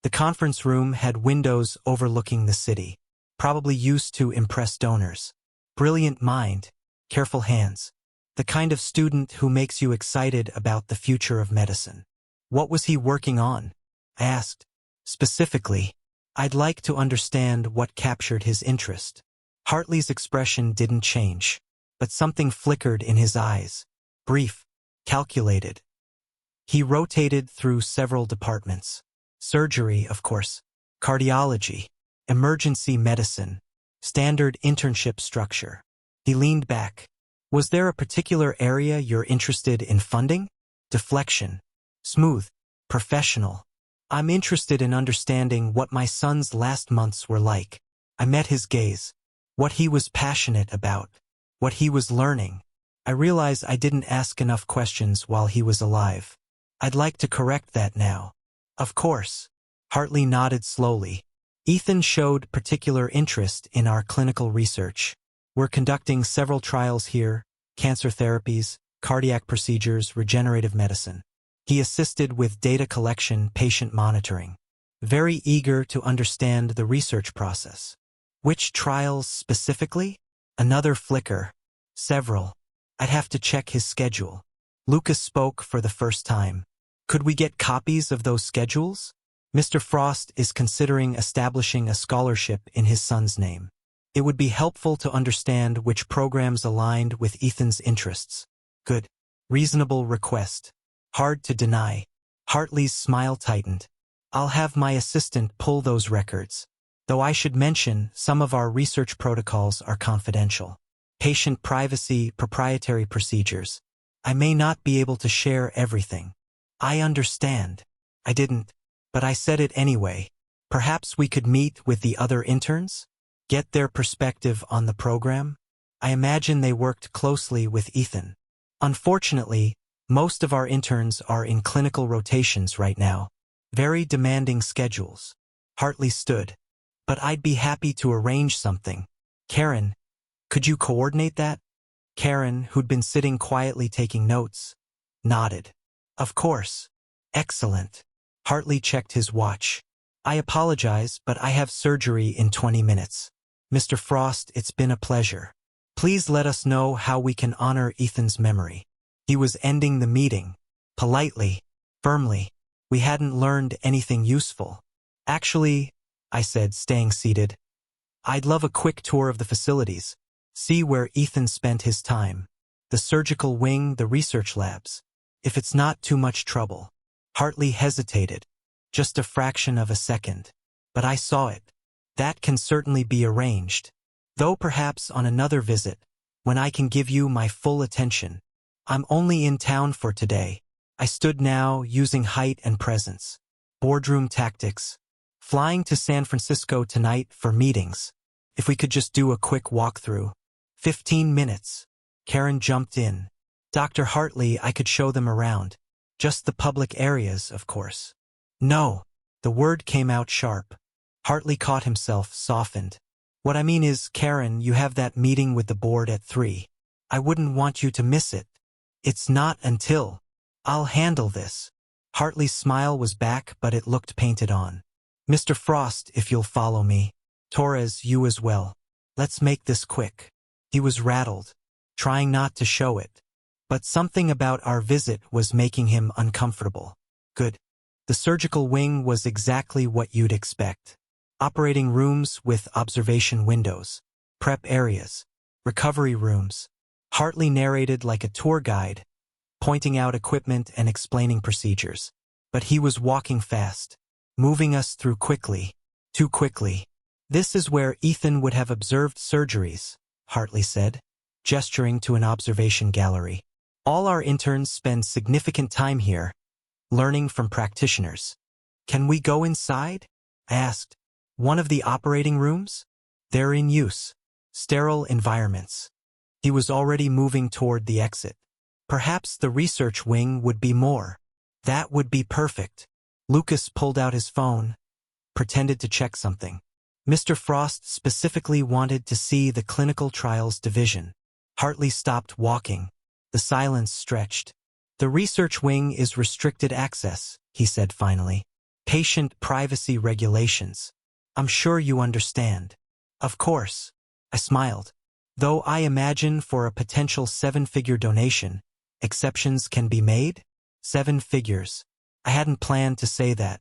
The conference room had windows overlooking the city, probably used to impress donors. Brilliant mind, careful hands. The kind of student who makes you excited about the future of medicine. What was he working on? I asked. Specifically, I'd like to understand what captured his interest. Hartley's expression didn't change, but something flickered in his eyes. Brief, calculated. He rotated through several departments. Surgery, of course, cardiology, emergency medicine, standard internship structure. He leaned back. Was there a particular area you're interested in funding? Deflection. Smooth. Professional. I'm interested in understanding what my son's last months were like. I met his gaze. What he was passionate about. What he was learning. I realize I didn't ask enough questions while he was alive. I'd like to correct that now. Of course. Hartley nodded slowly. Ethan showed particular interest in our clinical research. We're conducting several trials here, cancer therapies, cardiac procedures, regenerative medicine. He assisted with data collection, patient monitoring. Very eager to understand the research process. Which trials specifically? Another flicker. Several. I'd have to check his schedule. Lucas spoke for the first time. Could we get copies of those schedules? Mr. Frost is considering establishing a scholarship in his son's name. It would be helpful to understand which programs aligned with Ethan's interests. Good. Reasonable request. Hard to deny. Hartley's smile tightened. I'll have my assistant pull those records. Though I should mention, some of our research protocols are confidential. Patient privacy, proprietary procedures. I may not be able to share everything. I understand. I didn't, but I said it anyway. Perhaps we could meet with the other interns? Get their perspective on the program? I imagine they worked closely with Ethan. Unfortunately, most of our interns are in clinical rotations right now. Very demanding schedules. Hartley stood. But I'd be happy to arrange something. Karen, could you coordinate that? Karen, who'd been sitting quietly taking notes, nodded. Of course. Excellent. Hartley checked his watch. I apologize, but I have surgery in 20 minutes. Mr. Frost, it's been a pleasure. Please let us know how we can honor Ethan's memory. He was ending the meeting. Politely. Firmly. We hadn't learned anything useful. Actually, I said, staying seated, I'd love a quick tour of the facilities. See where Ethan spent his time. The surgical wing, the research labs. If it's not too much trouble. Hartley hesitated. Just a fraction of a second. But I saw it. That can certainly be arranged. Though perhaps on another visit, when I can give you my full attention. I'm only in town for today. I stood now, using height and presence. Boardroom tactics. Flying to San Francisco tonight for meetings. If we could just do a quick walkthrough. 15 minutes. Karen jumped in. Dr. Hartley, I could show them around. Just the public areas, of course. No. The word came out sharp. Hartley caught himself, softened. What I mean is, Karen, you have that meeting with the board at 3. I wouldn't want you to miss it. It's not until. I'll handle this. Hartley's smile was back, but it looked painted on. Mr. Frost, if you'll follow me. Torres, you as well. Let's make this quick. He was rattled, trying not to show it. But something about our visit was making him uncomfortable. Good. The surgical wing was exactly what you'd expect. Operating rooms with observation windows. Prep areas. Recovery rooms. Hartley narrated like a tour guide, pointing out equipment and explaining procedures. But he was walking fast, moving us through quickly. Too quickly. This is where Ethan would have observed surgeries, Hartley said, gesturing to an observation gallery. All our interns spend significant time here, learning from practitioners. Can we go inside? I asked. One of the operating rooms? They're in use. Sterile environments. He was already moving toward the exit. Perhaps the research wing would be more. That would be perfect. Lucas pulled out his phone, pretended to check something. Mr. Frost specifically wanted to see the clinical trials division. Hartley stopped walking. The silence stretched. The research wing is restricted access, he said finally. Patient privacy regulations. I'm sure you understand. Of course. I smiled. Though I imagine for a potential 7-figure donation, exceptions can be made? 7 figures. I hadn't planned to say that,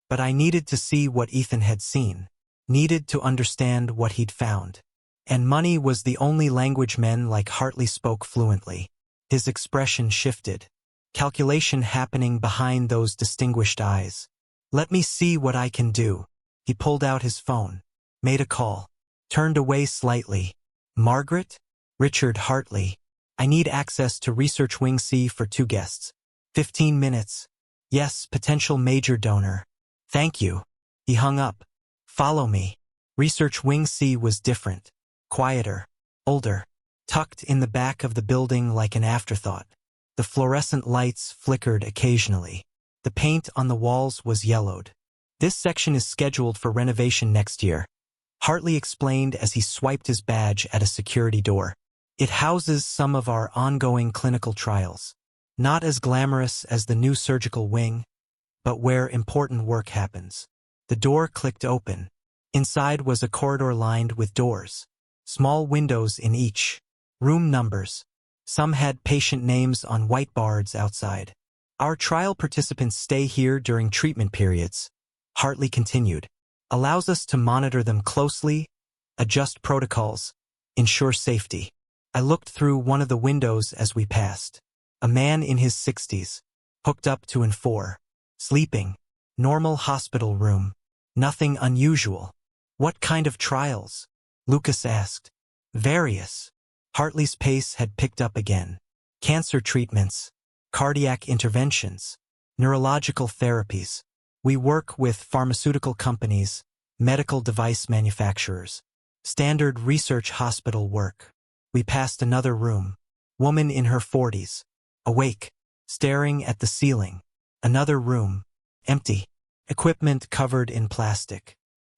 but I needed to see what Ethan had seen. Needed to understand what he'd found. And money was the only language men like Hartley spoke fluently. His expression shifted. calculation happening behind those distinguished eyes. Let me see what I can do. He pulled out his phone, made a call, turned away slightly. Margaret? Richard Hartley. I need access to Research Wing C for 2 guests. 15 minutes. Yes, potential major donor. Thank you. He hung up. Follow me. Research Wing C was different. Quieter. Older. Tucked in the back of the building like an afterthought. The fluorescent lights flickered occasionally. The paint on the walls was yellowed. This section is scheduled for renovation next year, Hartley explained as he swiped his badge at a security door. It houses some of our ongoing clinical trials. Not as glamorous as the new surgical wing, but where important work happens. The door clicked open. Inside was a corridor lined with doors. Small windows in each. Room numbers. Some had patient names on whiteboards outside. Our trial participants stay here during treatment periods, Hartley continued. Allows us to monitor them closely, adjust protocols, ensure safety. I looked through one of the windows as we passed. A man in his 60s, hooked up to N4, sleeping, normal hospital room, nothing unusual. What kind of trials? Lucas asked. Various. Hartley's pace had picked up again. Cancer treatments, cardiac interventions, neurological therapies. We work with pharmaceutical companies, medical device manufacturers, standard research hospital work. We passed another room. Woman in her 40s, awake, staring at the ceiling. Another room, empty, equipment covered in plastic.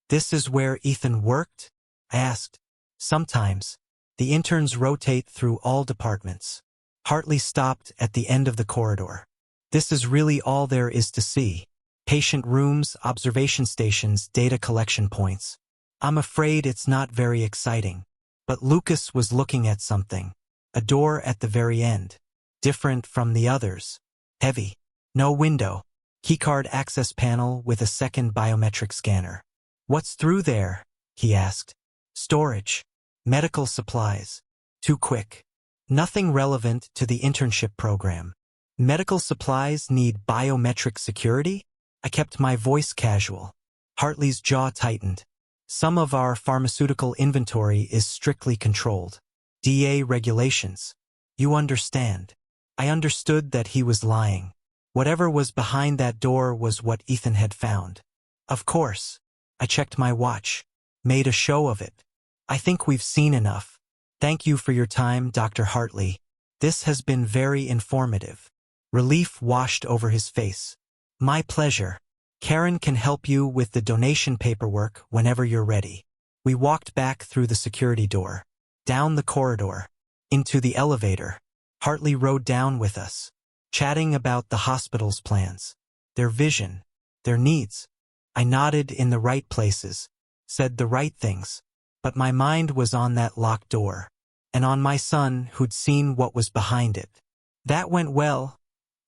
This is where Ethan worked? I asked. Sometimes. The interns rotate through all departments. Hartley stopped at the end of the corridor. This is really all there is to see. Patient rooms, observation stations, data collection points. I'm afraid it's not very exciting. But Lucas was looking at something. A door at the very end. Different from the others. Heavy. No window. Keycard access panel with a second biometric scanner. What's through there? He asked. Storage. Medical supplies. Too quick. Nothing relevant to the internship program. Medical supplies need biometric security? I kept my voice casual. Hartley's jaw tightened. Some of our pharmaceutical inventory is strictly controlled. DA regulations. You understand. I understood that he was lying. Whatever was behind that door was what Ethan had found. Of course. I checked my watch. Made a show of it. I think we've seen enough. Thank you for your time, Dr. Hartley. This has been very informative. Relief washed over his face. My pleasure. Karen can help you with the donation paperwork whenever you're ready. We walked back through the security door, down the corridor, into the elevator. Hartley rode down with us, chatting about the hospital's plans, their vision, their needs. I nodded in the right places, said the right things, but my mind was on that locked door, and on my son who'd seen what was behind it. That went well,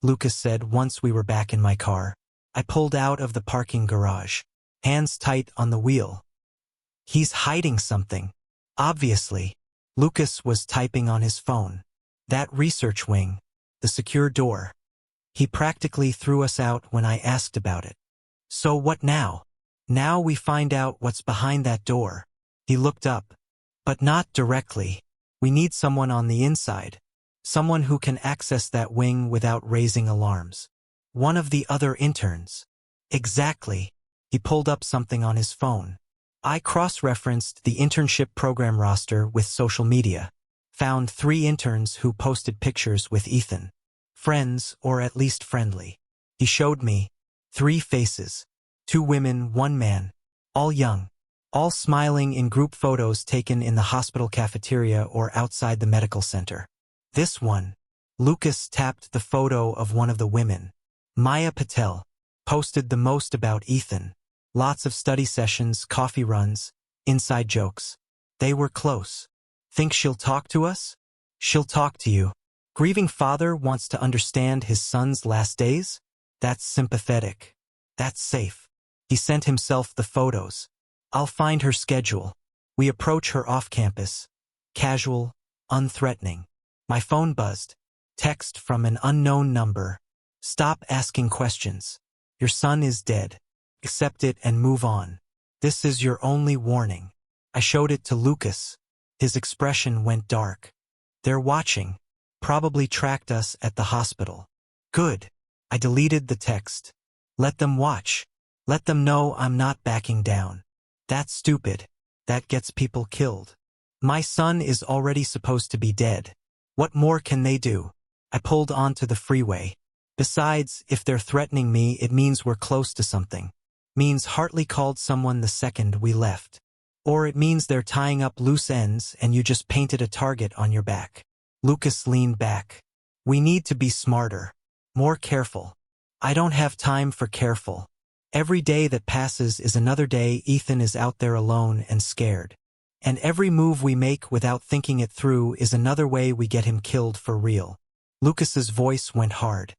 Lucas said once we were back in my car. I pulled out of the parking garage, hands tight on the wheel. He's hiding something. Obviously. Lucas was typing on his phone. That research wing, the secure door. He practically threw us out when I asked about it. So what now? Now we find out what's behind that door. He looked up. But not directly. We need someone on the inside. Someone who can access that wing without raising alarms. One of the other interns. Exactly. He pulled up something on his phone. I cross-referenced the internship program roster with social media. Found 3 interns who posted pictures with Ethan. Friends, or at least friendly. He showed me 3 faces. 2 women, 1 man. All young. All smiling in group photos taken in the hospital cafeteria or outside the medical center. This one. Lucas tapped the photo of one of the women. Maya Patel. Posted the most about Ethan. Lots of study sessions, coffee runs, inside jokes. They were close. Think she'll talk to us? She'll talk to you. Grieving father wants to understand his son's last days? That's sympathetic. That's safe. He sent himself the photos. I'll find her schedule. We approach her off campus. Casual, unthreatening. My phone buzzed. Text from an unknown number. Stop asking questions. Your son is dead. Accept it and move on. This is your only warning. I showed it to Lucas. His expression went dark. They're watching. Probably tracked us at the hospital. Good. I deleted the text. Let them watch. Let them know I'm not backing down. That's stupid. That gets people killed. My son is already supposed to be dead. What more can they do? I pulled onto the freeway. Besides, if they're threatening me, it means we're close to something. Means Hartley called someone the second we left. Or it means they're tying up loose ends and you just painted a target on your back. Lucas leaned back. We need to be smarter. More careful. I don't have time for careful. Every day that passes is another day Ethan is out there alone and scared. And every move we make without thinking it through is another way we get him killed for real. Lucas's voice went hard.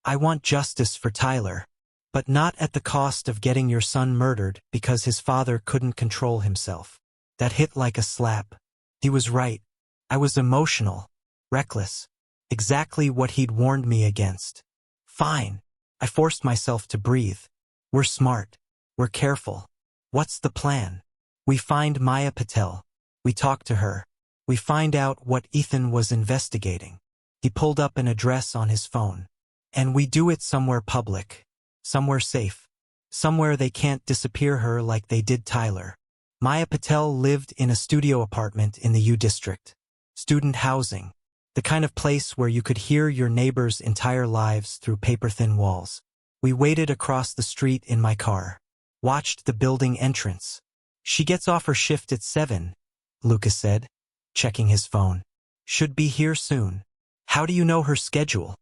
I want justice for Tyler. But not at the cost of getting your son murdered because his father couldn't control himself. That hit like a slap. He was right. I was emotional. Reckless. Exactly what he'd warned me against. Fine. I forced myself to breathe. We're smart. We're careful. What's the plan? We find Maya Patel. We talk to her. We find out what Ethan was investigating. He pulled up an address on his phone. And we do it somewhere public. Somewhere safe. Somewhere they can't disappear her like they did Tyler. Maya Patel lived in a studio apartment in the U District. Student housing. The kind of place where you could hear your neighbors' entire lives through paper-thin walls. We waited across the street in my car. Watched the building entrance. She gets off her shift at 7, Lucas said, checking his phone. Should be here soon. How do you know her schedule?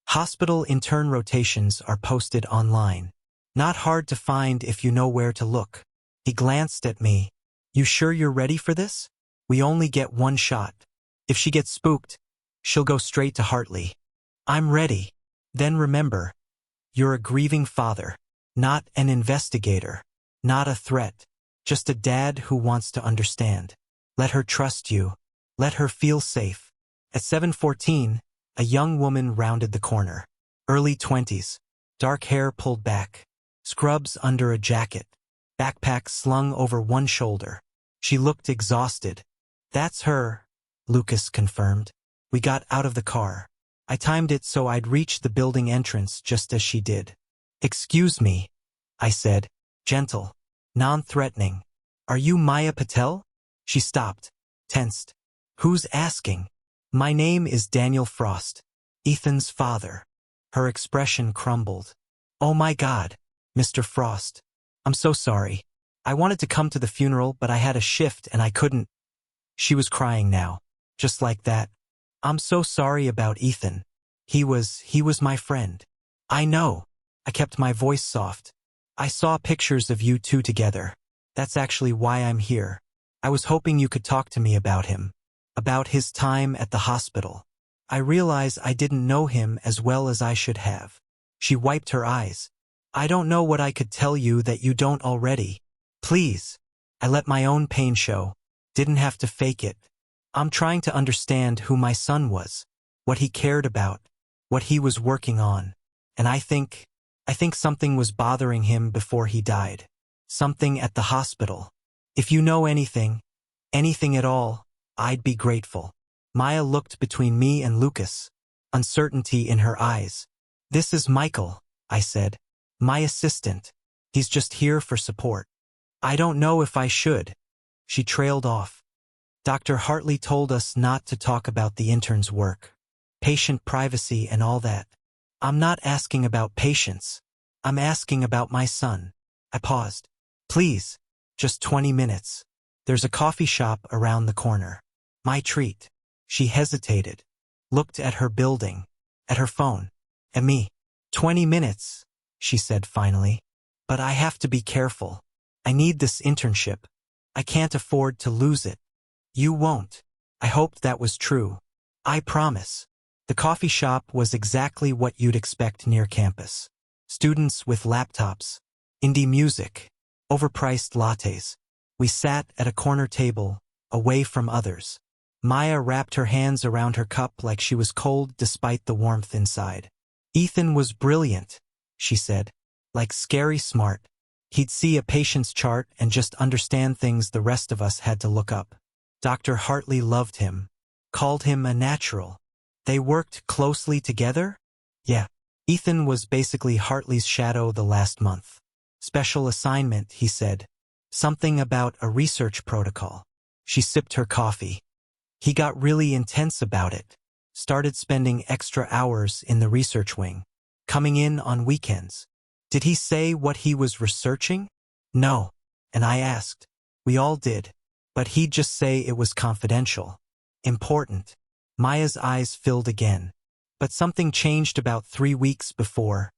Hospital intern rotations are posted online. Not hard to find if you know where to look. He glanced at me. You sure you're ready for this? We only get one shot. If she gets spooked, she'll go straight to Hartley. I'm ready. Then remember, you're a grieving father, not an investigator, not a threat, just a dad who wants to understand. Let her trust you. Let her feel safe. At 7:14, a young woman rounded the corner. Early 20s. Dark hair pulled back. Scrubs under a jacket. Backpack slung over one shoulder. She looked exhausted. That's her, Lucas confirmed. We got out of the car. I timed it so I'd reach the building entrance just as she did. Excuse me, I said, gentle, non-threatening. Are you Maya Patel? She stopped, tensed. Who's asking? My name is Daniel Frost, Ethan's father. Her expression crumbled. Oh my God, Mr. Frost. I'm so sorry. I wanted to come to the funeral, but I had a shift and I couldn't. She was crying now, just like that. I'm so sorry about Ethan. He was my friend. I know. I kept my voice soft. I saw pictures of you two together. That's actually why I'm here. I was hoping you could talk to me about him. About his time at the hospital. I realize I didn't know him as well as I should have. She wiped her eyes. I don't know what I could tell you that you don't already. Please. I let my own pain show. Didn't have to fake it. I'm trying to understand who my son was, what he cared about, what he was working on. And I think something was bothering him before he died. Something at the hospital. If you know anything at all, I'd be grateful. Maya looked between me and Lucas, uncertainty in her eyes. This is Michael, I said. My assistant. He's just here for support. I don't know if I should. She trailed off. Dr. Hartley told us not to talk about the intern's work. Patient privacy and all that. I'm not asking about patients. I'm asking about my son. I paused. Please. Just 20 minutes. There's a coffee shop around the corner. My treat. She hesitated. Looked at her building. At her phone. At me. 20 minutes, she said finally. But I have to be careful. I need this internship. I can't afford to lose it. You won't. I hoped that was true. I promise. The coffee shop was exactly what you'd expect near campus. Students with laptops. Indie music. Overpriced lattes. We sat at a corner table, away from others. Maya wrapped her hands around her cup like she was cold despite the warmth inside. Ethan was brilliant, she said. Like scary smart. He'd see a patient's chart and just understand things the rest of us had to look up. Dr. Hartley loved him. Called him a natural. They worked closely together? Yeah. Ethan was basically Hartley's shadow the last month. Special assignment, he said. Something about a research protocol. She sipped her coffee. He got really intense about it. Started spending extra hours in the research wing. Coming in on weekends. Did he say what he was researching? No. And I asked. We all did. But he'd just say it was confidential. Important. Maya's eyes filled again. But something changed about 3 weeks before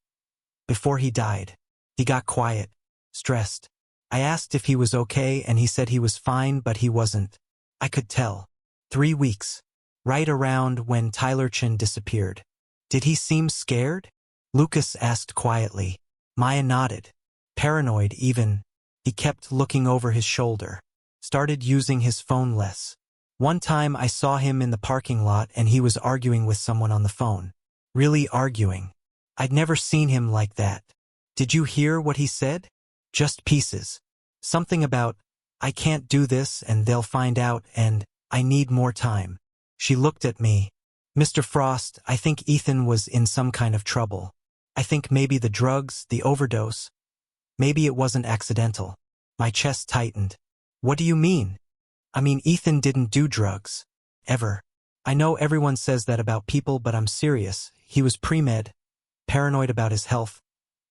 he died. He got quiet. Stressed. I asked if he was okay and he said he was fine but he wasn't. I could tell. 3 weeks. Right around when Tylerchin disappeared. Did he seem scared? Lucas asked quietly. Maya nodded. Paranoid even. He kept looking over his shoulder. Started using his phone less. One time I saw him in the parking lot and he was arguing with someone on the phone. Really arguing. I'd never seen him like that. Did you hear what he said? Just pieces. Something about, I can't do this and they'll find out and I need more time. She looked at me. Mr. Frost, I think Ethan was in some kind of trouble. I think maybe the drugs, the overdose. Maybe it wasn't accidental. My chest tightened. What do you mean? I mean, Ethan didn't do drugs. Ever. I know everyone says that about people, but I'm serious. He was pre-med, paranoid about his health.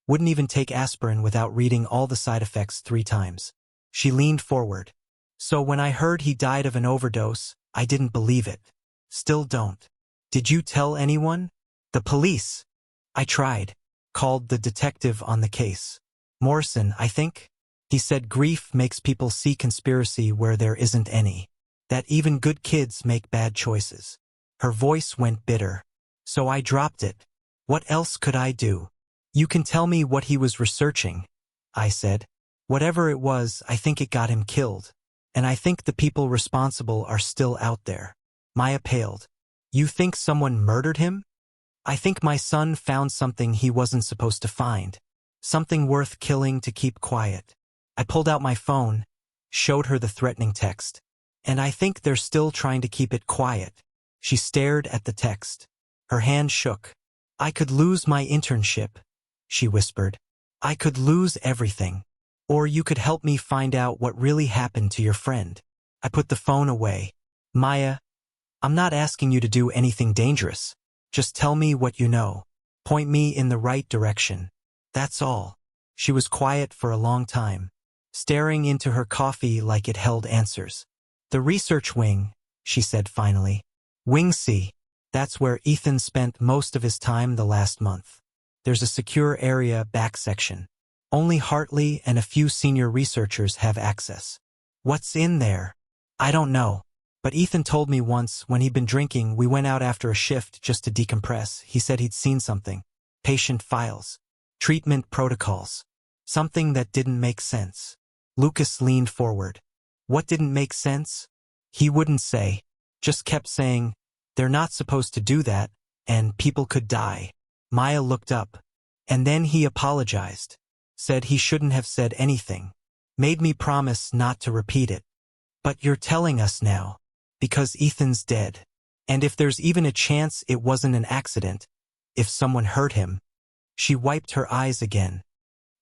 Wouldn't even take aspirin without reading all the side effects 3 times. She leaned forward. So when I heard he died of an overdose, I didn't believe it. Still don't. Did you tell anyone? The police. I tried. Called the detective on the case. Morrison, I think. He said grief makes people see conspiracy where there isn't any. That even good kids make bad choices. Her voice went bitter. So I dropped it. What else could I do? You can tell me what he was researching, I said. Whatever it was, I think it got him killed. And I think the people responsible are still out there. Maya paled. You think someone murdered him? I think my son found something he wasn't supposed to find. Something worth killing to keep quiet. I pulled out my phone, showed her the threatening text. And I think they're still trying to keep it quiet. She stared at the text. Her hand shook. I could lose my internship, she whispered. I could lose everything. Or you could help me find out what really happened to your friend. I put the phone away. Maya, I'm not asking you to do anything dangerous. Just tell me what you know. Point me in the right direction. That's all. She was quiet for a long time, staring into her coffee like it held answers. The research wing, she said finally. Wing C. That's where Ethan spent most of his time the last month. There's a secure area back section. Only Hartley and a few senior researchers have access. What's in there? I don't know. But Ethan told me once when he'd been drinking we went out after a shift just to decompress. He said he'd seen something. Patient files. Treatment protocols. Something that didn't make sense. Lucas leaned forward. What didn't make sense? He wouldn't say. Just kept saying, they're not supposed to do that, and people could die. Maya looked up. And then he apologized. Said he shouldn't have said anything. Made me promise not to repeat it. But you're telling us now. Because Ethan's dead. And if there's even a chance it wasn't an accident, if someone hurt him. She wiped her eyes again.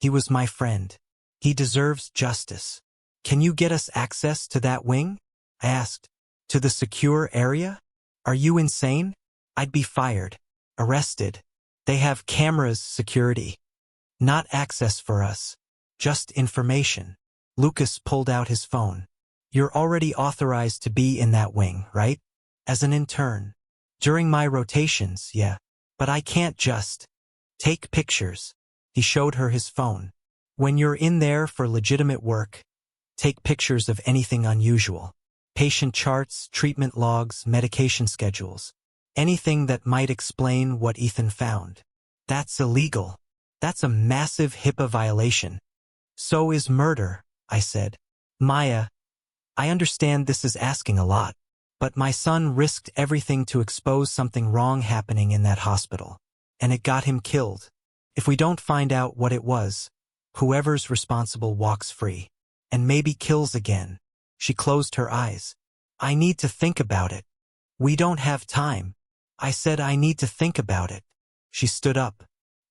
He was my friend. He deserves justice. Can you get us access to that wing? I asked. To the secure area? Are you insane? I'd be fired. Arrested. They have cameras, security. Not access for us. Just information. Lucas pulled out his phone. You're already authorized to be in that wing, right? As an intern. During my rotations, yeah. But I can't just take pictures. He showed her his phone. When you're in there for legitimate work, take pictures of anything unusual. Patient charts, treatment logs, medication schedules. Anything that might explain what Ethan found. That's illegal. That's a massive HIPAA violation. So is murder, I said. Maya, I understand this is asking a lot, But my son risked everything to expose something wrong happening in that hospital. And it got him killed. If we don't find out what it was, whoever's responsible walks free. And maybe kills again. She closed her eyes. I need to think about it. We don't have time. I said I need to think about it. She stood up.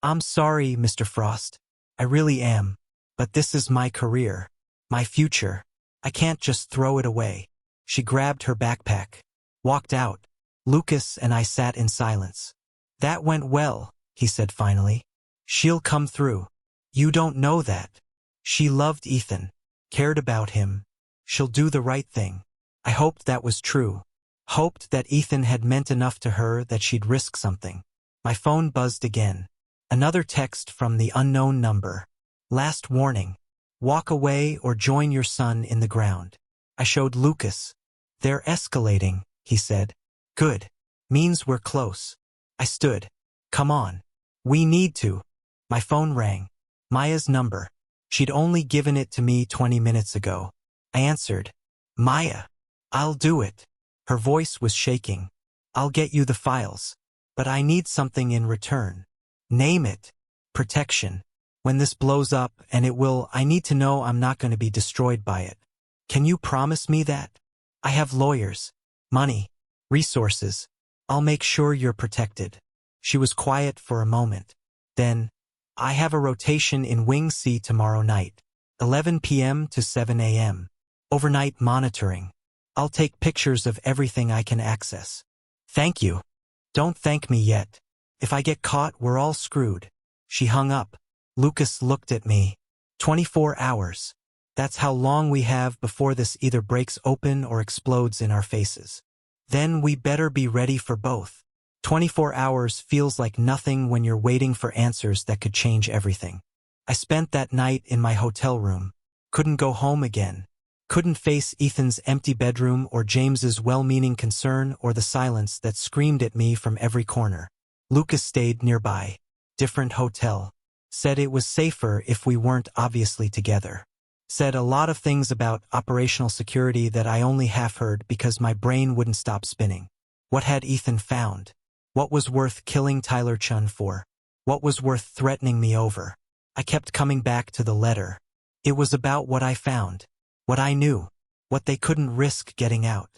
I'm sorry, Mr. Frost. I really am. But this is my career. My future. I can't just throw it away. She grabbed her backpack. Walked out. Lucas and I sat in silence. That went well, he said finally. She'll come through. You don't know that. She loved Ethan. Cared about him. She'll do the right thing. I hoped that was true. Hoped that Ethan had meant enough to her that she'd risk something. My phone buzzed again. Another text from the unknown number. Last warning. Walk away or join your son in the ground. I showed Lucas. They're escalating, he said. Good. Means we're close. I stood. Come on. We need to. My phone rang. Maya's number. She'd only given it to me 20 minutes ago. I answered. Maya. I'll do it. Her voice was shaking. I'll get you the files. But I need something in return. Name it. Protection. When this blows up, and it will, I need to know I'm not going to be destroyed by it. Can you promise me that? I have lawyers, money, resources. I'll make sure you're protected. She was quiet for a moment. Then, I have a rotation in Wing C tomorrow night, 11 p.m. to 7 a.m. Overnight monitoring. I'll take pictures of everything I can access. Thank you. Don't thank me yet. If I get caught, we're all screwed. She hung up. Lucas looked at me. 24 hours. That's how long we have before this either breaks open or explodes in our faces. Then we better be ready for both. 24 hours feels like nothing when you're waiting for answers that could change everything. I spent that night in my hotel room. Couldn't go home again. Couldn't face Ethan's empty bedroom or James's well-meaning concern or the silence that screamed at me from every corner. Lucas stayed nearby. Different hotel. Said it was safer if we weren't obviously together. Said a lot of things about operational security that I only half heard because my brain wouldn't stop spinning. What had Ethan found? What was worth killing Tyler Chun for? What was worth threatening me over? I kept coming back to the letter. It was about what I found. What I knew. What they couldn't risk getting out.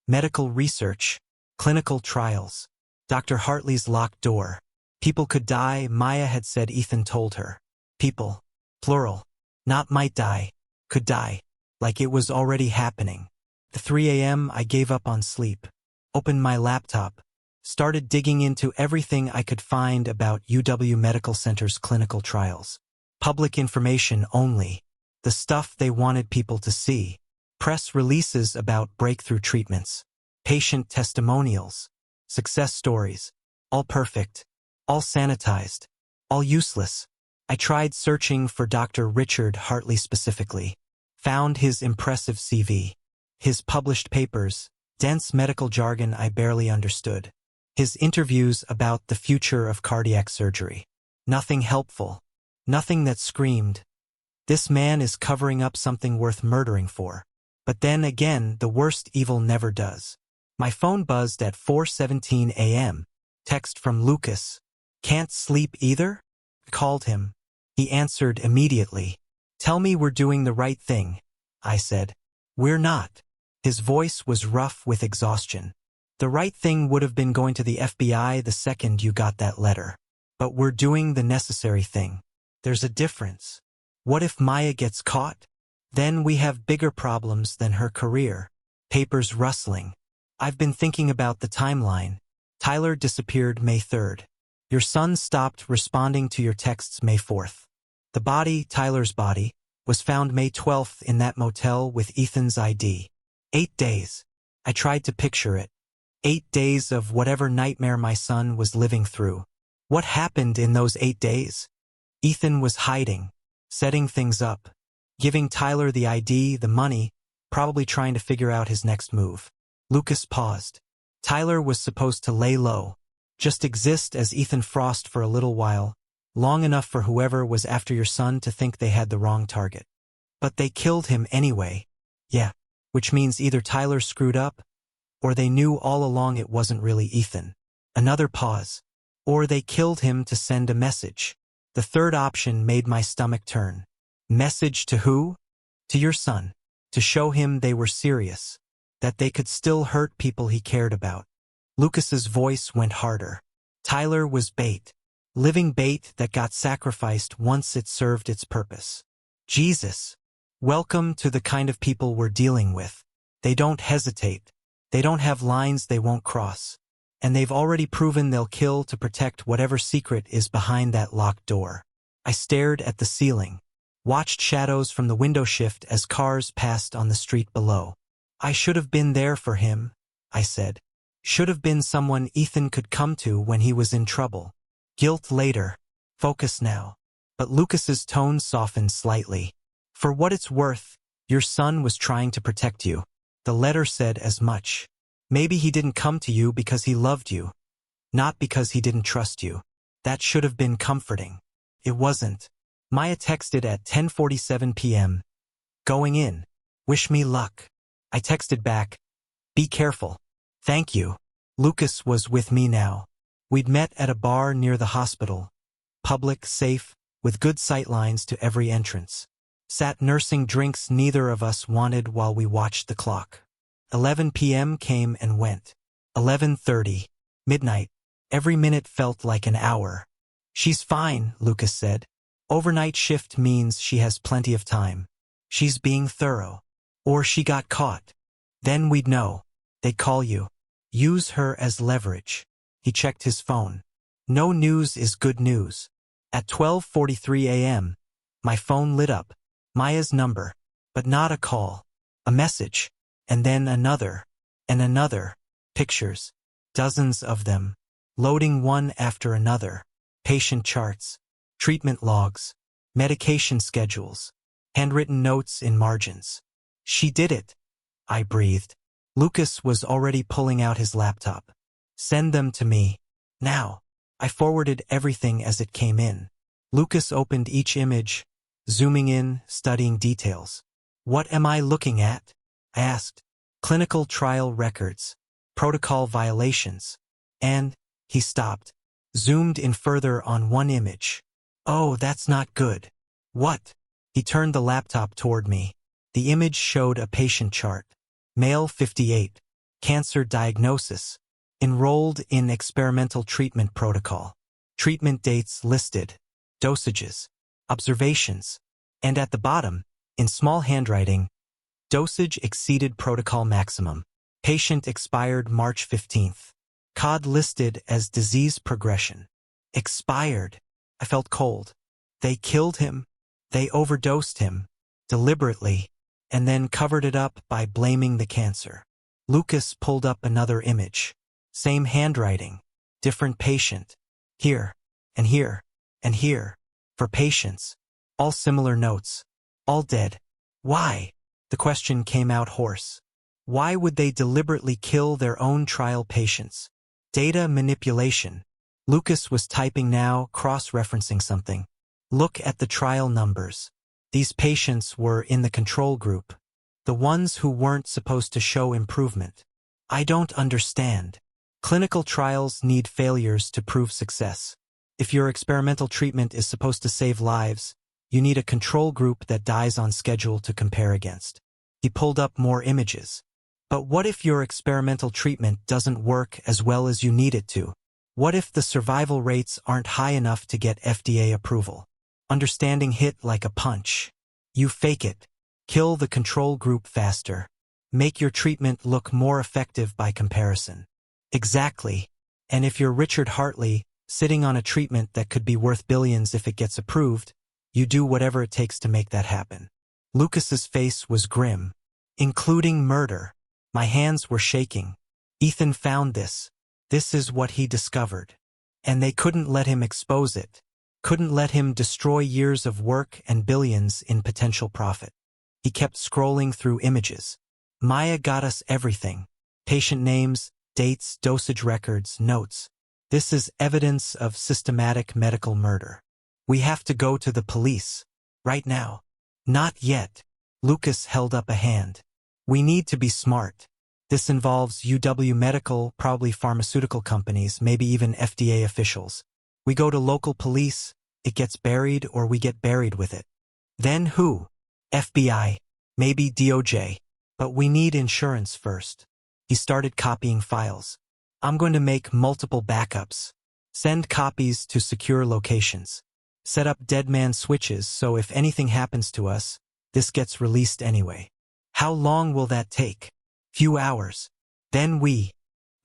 Medical research. Clinical trials. Dr. Hartley's locked door. People could die, Maya had said Ethan told her. People. Plural. Not might die. Could die. Like it was already happening. At 3 a.m. I gave up on sleep. Opened my laptop. Started digging into everything I could find about UW Medical Center's clinical trials. Public information only. The stuff they wanted people to see. Press releases about breakthrough treatments. Patient testimonials. Success stories. All perfect. All sanitized. All useless. I tried searching for Dr. Richard Hartley specifically. Found his impressive CV. His published papers, dense medical jargon I barely understood. His interviews about the future of cardiac surgery. Nothing helpful. Nothing that screamed, this man is covering up something worth murdering for. But then again, the worst evil never does. My phone buzzed at 4:17 a.m. Text from Lucas. Can't sleep either? I called him. He answered immediately. Tell me we're doing the right thing, I said. We're not. His voice was rough with exhaustion. The right thing would have been going to the FBI the second you got that letter. But we're doing the necessary thing. There's a difference. What if Maya gets caught? Then we have bigger problems than her career. Papers rustling. I've been thinking about the timeline. Tyler disappeared May 3rd. Your son stopped responding to your texts May 4th. The body, Tyler's body, was found May 12th in that motel with Ethan's ID. 8 days. I tried to picture it. 8 days of whatever nightmare my son was living through. What happened in those 8 days? Ethan was hiding, setting things up, giving Tyler the ID, the money, probably trying to figure out his next move. Lucas paused. Tyler was supposed to lay low, just exist as Ethan Frost for a little while, long enough for whoever was after your son to think they had the wrong target. But they killed him anyway. Yeah, which means either Tyler screwed up, Or they knew all along it wasn't really Ethan. Another pause. Or they killed him to send a message. The third option made my stomach turn. Message to who? To your son. To show him they were serious. That they could still hurt people he cared about. Lucas's voice went harder. Tyler was bait. Living bait that got sacrificed once it served its purpose. Jesus. Welcome to the kind of people we're dealing with. They don't hesitate. They don't have lines they won't cross. And they've already proven they'll kill to protect whatever secret is behind that locked door. I stared at the ceiling. Watched shadows from the window shift as cars passed on the street below. I should have been there for him, I said. Should have been someone Ethan could come to when he was in trouble. Guilt later. Focus now. But Lucas's tone softened slightly. For what it's worth, your son was trying to protect you. The letter said as much. Maybe he didn't come to you because he loved you. Not because he didn't trust you. That should have been comforting. It wasn't. Maya texted at 10:47 p.m. Going in. Wish me luck. I texted back. Be careful. Thank you. Lucas was with me now. We'd met at a bar near the hospital. Public, safe, with good sightlines to every entrance. Sat nursing drinks neither of us wanted while we watched the clock. 11 p.m. came and went. 11:30. Midnight. Every minute felt like an hour. She's fine, Lucas said. Overnight shift means she has plenty of time. She's being thorough. Or she got caught. Then we'd know. They'd call you. Use her as leverage. He checked his phone. No news is good news. At 12:43 a.m., my phone lit up. Maya's number. But not a call. A message. And then another. And another. Pictures. Dozens of them. Loading one after another. Patient charts. Treatment logs. Medication schedules. Handwritten notes in margins. She did it. I breathed. Lucas was already pulling out his laptop. Send them to me. Now. I forwarded everything as it came in. Lucas opened each image, zooming in, studying details. What am I looking at? I asked. Clinical trial records. Protocol violations. And, he stopped. Zoomed in further on one image. Oh, that's not good. What? He turned the laptop toward me. The image showed a patient chart. Male 58. Cancer diagnosis. Enrolled in experimental treatment protocol. Treatment dates listed. Dosages. Observations. And at the bottom, in small handwriting, dosage exceeded protocol maximum. Patient expired March 15th. COD listed as disease progression. Expired. I felt cold. They killed him. They overdosed him. Deliberately. And then covered it up by blaming the cancer. Lucas pulled up another image. Same handwriting. Different patient. Here. And here. And here. For patients. All similar notes. All dead. Why? The question came out hoarse. Why would they deliberately kill their own trial patients? Data manipulation. Lucas was typing now, cross-referencing something. Look at the trial numbers. These patients were in the control group. The ones who weren't supposed to show improvement. I don't understand. Clinical trials need failures to prove success. If your experimental treatment is supposed to save lives, you need a control group that dies on schedule to compare against. He pulled up more images. But what if your experimental treatment doesn't work as well as you need it to? What if the survival rates aren't high enough to get FDA approval? Understanding hit like a punch. You fake it. Kill the control group faster. Make your treatment look more effective by comparison. Exactly. And if you're Richard Hartley, sitting on a treatment that could be worth billions if it gets approved, you do whatever it takes to make that happen. Lucas's face was grim. Including murder. My hands were shaking. Ethan found this. This is what he discovered. And they couldn't let him expose it. Couldn't let him destroy years of work and billions in potential profit. He kept scrolling through images. Maya got us everything. Patient names, dates, dosage records, notes. This is evidence of systematic medical murder. We have to go to the police. Right now. Not yet. Lucas held up a hand. We need to be smart. This involves UW medical, probably pharmaceutical companies, maybe even FDA officials. We go to local police, it gets buried or we get buried with it. Then who? FBI, maybe DOJ. But we need insurance first. He started copying files. I'm going to make multiple backups. Send copies to secure locations. Set up deadman switches so if anything happens to us, this gets released anyway. How long will that take? Few hours. Then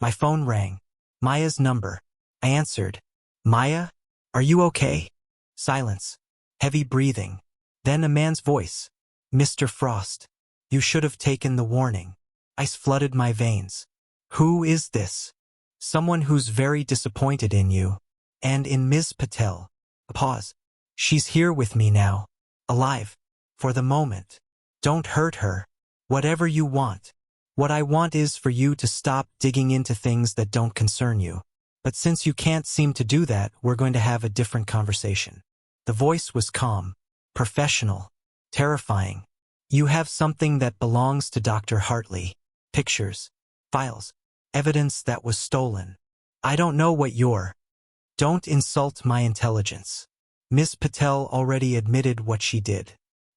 my phone rang. Maya's number. I answered. Maya? Are you okay? Silence. Heavy breathing. Then a man's voice. Mr. Frost. You should have taken the warning. Ice flooded my veins. Who is this? Someone who's very disappointed in you. And in Ms. Patel. A pause. She's here with me now. Alive. For the moment. Don't hurt her. Whatever you want. What I want is for you to stop digging into things that don't concern you. But since you can't seem to do that, we're going to have a different conversation. The voice was calm, professional, terrifying. You have something that belongs to Dr. Hartley. Pictures, files, evidence that was stolen. I don't know what you're. Don't insult my intelligence. Ms. Patel already admitted what she did.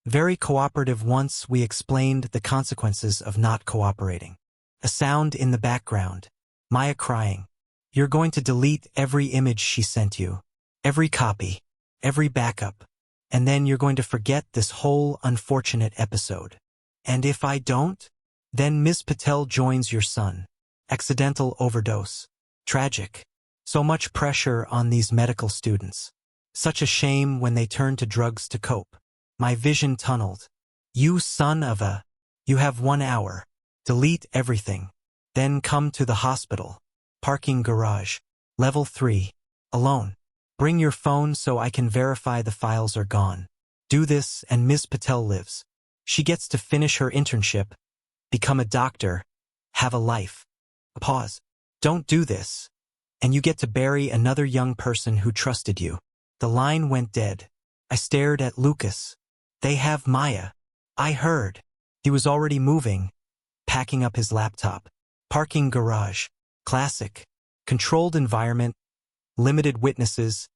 Very cooperative once we explained the consequences of not cooperating. A sound in the background. Maya crying. You're going to delete every image she sent you. Every copy. Every backup. And then you're going to forget this whole unfortunate episode. And if I don't? Then Ms. Patel joins your son. Accidental overdose. Tragic. So much pressure on these medical students. Such a shame when they turn to drugs to cope. My vision tunneled. You son of a. You have 1 hour. Delete everything. Then come to the hospital. Parking garage. Level 3. Alone. Bring your phone so I can verify the files are gone. Do this and Ms. Patel lives. She gets to finish her internship. Become a doctor. Have a life. A pause. Don't do this. And you get to bury another young person who trusted you. The line went dead. I stared at Lucas. They have Maya. I heard. He was already moving. Packing up his laptop. Parking garage. Classic. Controlled environment. Limited witnesses.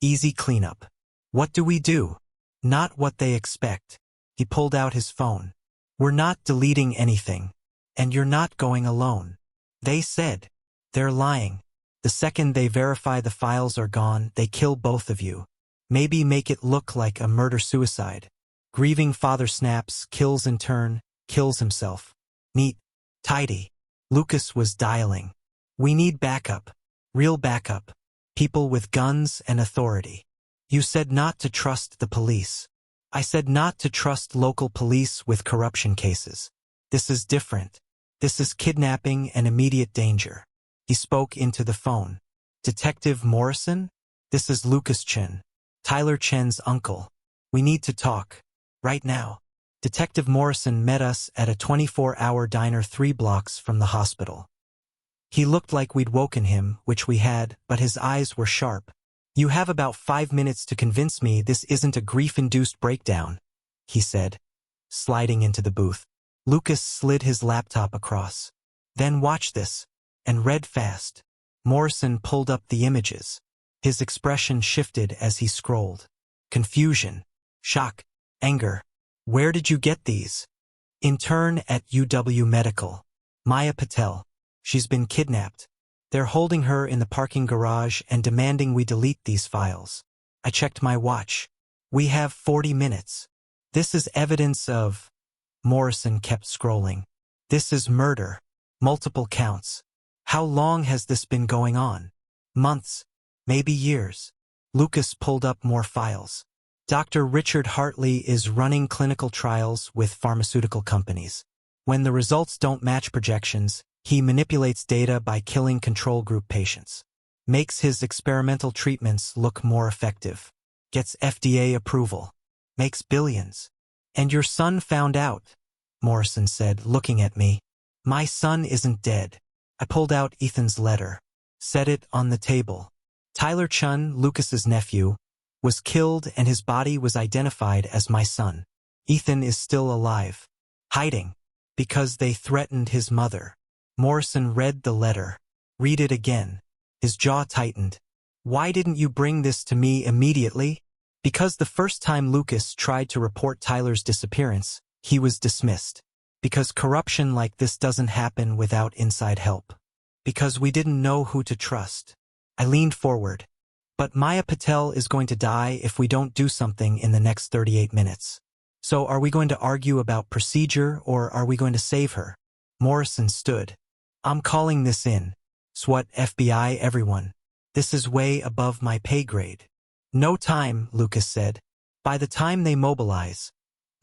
Easy cleanup. What do we do? Not what they expect. He pulled out his phone. We're not deleting anything. And you're not going alone. They said. They're lying. The second they verify the files are gone, they kill both of you. Maybe make it look like a murder-suicide. Grieving father snaps, kills in turn, kills himself. Neat. Tidy. Lucas was dialing. We need backup. Real backup. People with guns and authority. You said not to trust the police. I said not to trust local police with corruption cases. This is different. This is kidnapping and immediate danger. He spoke into the phone. Detective Morrison? This is Lucas Chen. Tyler Chen's uncle. We need to talk. Right now. Detective Morrison met us at a 24-hour diner 3 blocks from the hospital. He looked like we'd woken him, which we had, but his eyes were sharp. You have about 5 minutes to convince me this isn't a grief-induced breakdown, he said, sliding into the booth. Lucas slid his laptop across. Then watch this, and read fast. Morrison pulled up the images. His expression shifted as he scrolled. Confusion, shock, anger. Where did you get these? Intern at UW Medical. Maya Patel. She's been kidnapped. They're holding her in the parking garage and demanding we delete these files. I checked my watch. We have 40 minutes. This is evidence of... Morrison kept scrolling. This is murder. Multiple counts. How long has this been going on? Months. Maybe years. Lucas pulled up more files. Dr. Richard Hartley is running clinical trials with pharmaceutical companies. When the results don't match projections, he manipulates data by killing control group patients. Makes his experimental treatments look more effective. Gets FDA approval. Makes billions. And your son found out, Morrison said, looking at me. My son isn't dead. I pulled out Ethan's letter. Set it on the table. Tyler Chun, Lucas's nephew, was killed and his body was identified as my son. Ethan is still alive. Hiding. Because they threatened his mother. Morrison read the letter. Read it again. His jaw tightened. Why didn't you bring this to me immediately? Because the first time Lucas tried to report Tyler's disappearance, he was dismissed. Because corruption like this doesn't happen without inside help. Because we didn't know who to trust. I leaned forward. But Maya Patel is going to die if we don't do something in the next 38 minutes. So are we going to argue about procedure or are we going to save her? Morrison stood. I'm calling this in. SWAT, FBI, everyone. This is way above my pay grade. No time, Lucas said. By the time they mobilize,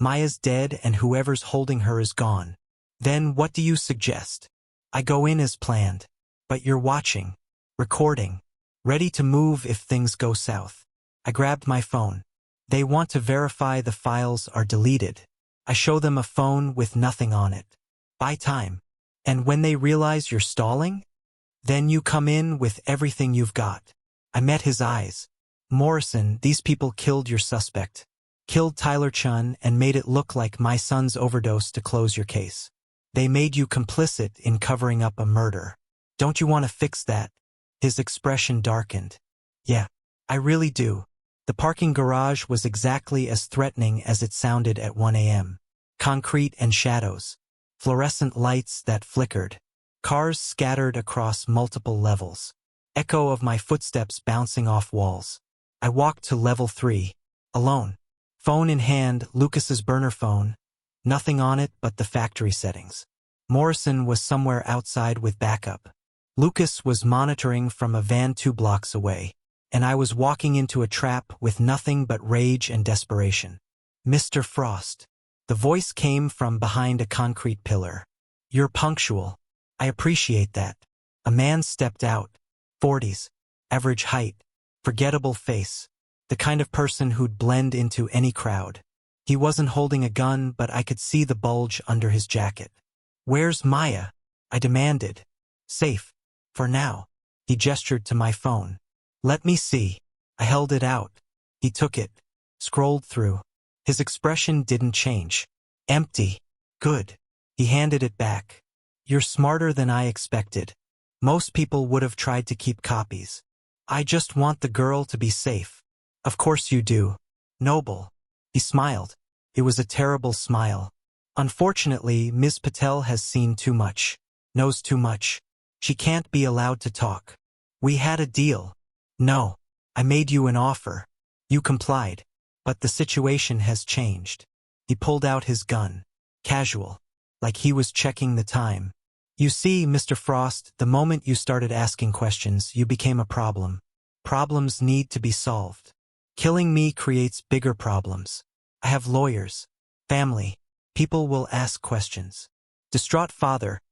Maya's dead and whoever's holding her is gone. Then what do you suggest? I go in as planned. But you're watching. Recording. Ready to move if things go south. I grabbed my phone. They want to verify the files are deleted. I show them a phone with nothing on it. Buy time. And when they realize you're stalling, then you come in with everything you've got. I met his eyes. Morrison, these people killed your suspect. Killed Tyler Chun and made it look like my son's overdose to close your case. They made you complicit in covering up a murder. Don't you want to fix that? His expression darkened. Yeah, I really do. The parking garage was exactly as threatening as it sounded at 1 a.m. Concrete and shadows. Fluorescent lights that flickered. Cars scattered across multiple levels. Echo of my footsteps bouncing off walls. I walked to level 3. Alone. Phone in hand, Lucas's burner phone. Nothing on it but the factory settings. Morrison was somewhere outside with backup. Lucas was monitoring from a van 2 blocks away, and I was walking into a trap with nothing but rage and desperation. Mr. Frost. The voice came from behind a concrete pillar. You're punctual. I appreciate that. A man stepped out. 40s. Average height. Forgettable face. The kind of person who'd blend into any crowd. He wasn't holding a gun, but I could see the bulge under his jacket. Where's Maya? I demanded. Safe. For now. He gestured to my phone. Let me see. I held it out. He took it. Scrolled through. His expression didn't change. Empty. Good. He handed it back. You're smarter than I expected. Most people would have tried to keep copies. I just want the girl to be safe. Of course you do. Noble. He smiled. It was a terrible smile. Unfortunately, Ms. Patel has seen too much. Knows too much. She can't be allowed to talk. We had a deal. No. I made you an offer. You complied. But the situation has changed. He pulled out his gun. Casual. Like he was checking the time. You see, Mr. Frost, the moment you started asking questions, you became a problem. Problems need to be solved. Killing me creates bigger problems. I have lawyers. Family. People will ask questions. Distraught father,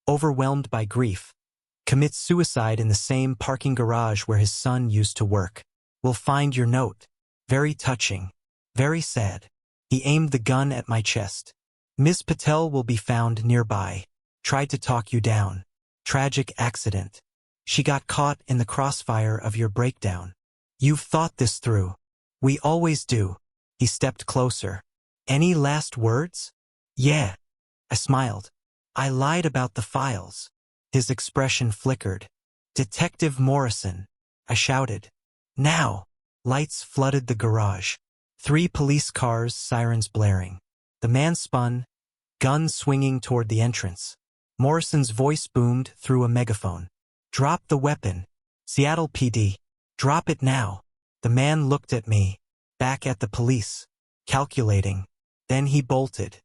overwhelmed by grief, commits suicide in the same parking garage where his son used to work. Will find your note. Very touching. Very sad. He aimed the gun at my chest. Ms. Patel will be found nearby. Tried to talk you down. Tragic accident. She got caught in the crossfire of your breakdown. You've thought this through. We always do. He stepped closer. Any last words? Yeah. I smiled. I lied about the files. His expression flickered. Detective Morrison. I shouted. Now. Lights flooded the garage. 3 police cars, sirens blaring. The man spun, gun swinging toward the entrance. Morrison's voice boomed through a megaphone. Drop the weapon. Seattle PD. Drop it now. The man looked at me, back at the police, calculating. Then he bolted.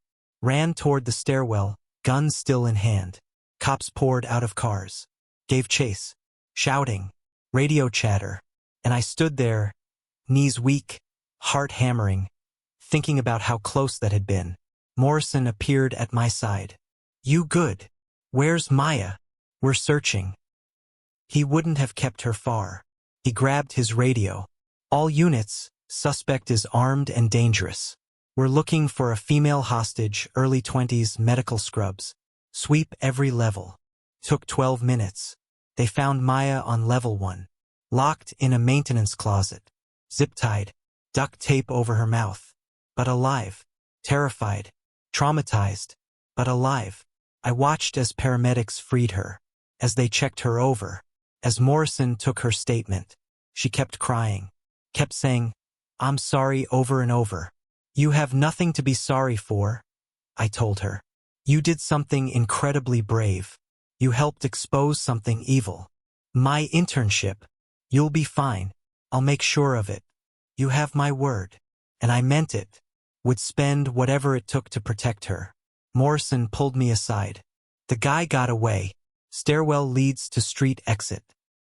Ran toward the stairwell, gun still in hand. Cops poured out of cars. Gave chase. Shouting. Radio chatter. And I stood there, knees weak, heart hammering, thinking about how close that had been. Morrison appeared at my side. You good? Where's Maya? We're searching. He wouldn't have kept her far. He grabbed his radio. All units, suspect is armed and dangerous. We're looking for a female hostage, early 20s, medical scrubs. Sweep every level. Took 12 minutes. They found Maya on level 1. Locked in a maintenance closet. Zip-tied. Duct tape over her mouth. But alive. Terrified. Traumatized. But alive. I watched as paramedics freed her, as they checked her over, as Morrison took her statement. She kept crying, kept saying, "I'm sorry," over and over. "You have nothing to be sorry for," I told her. "You did something incredibly brave. You helped expose something evil. My internship. You'll be fine. I'll make sure of it. You have my word." And I meant it. Would spend whatever it took to protect her. Morrison pulled me aside. "The guy got away. Stairwell leads to street exit.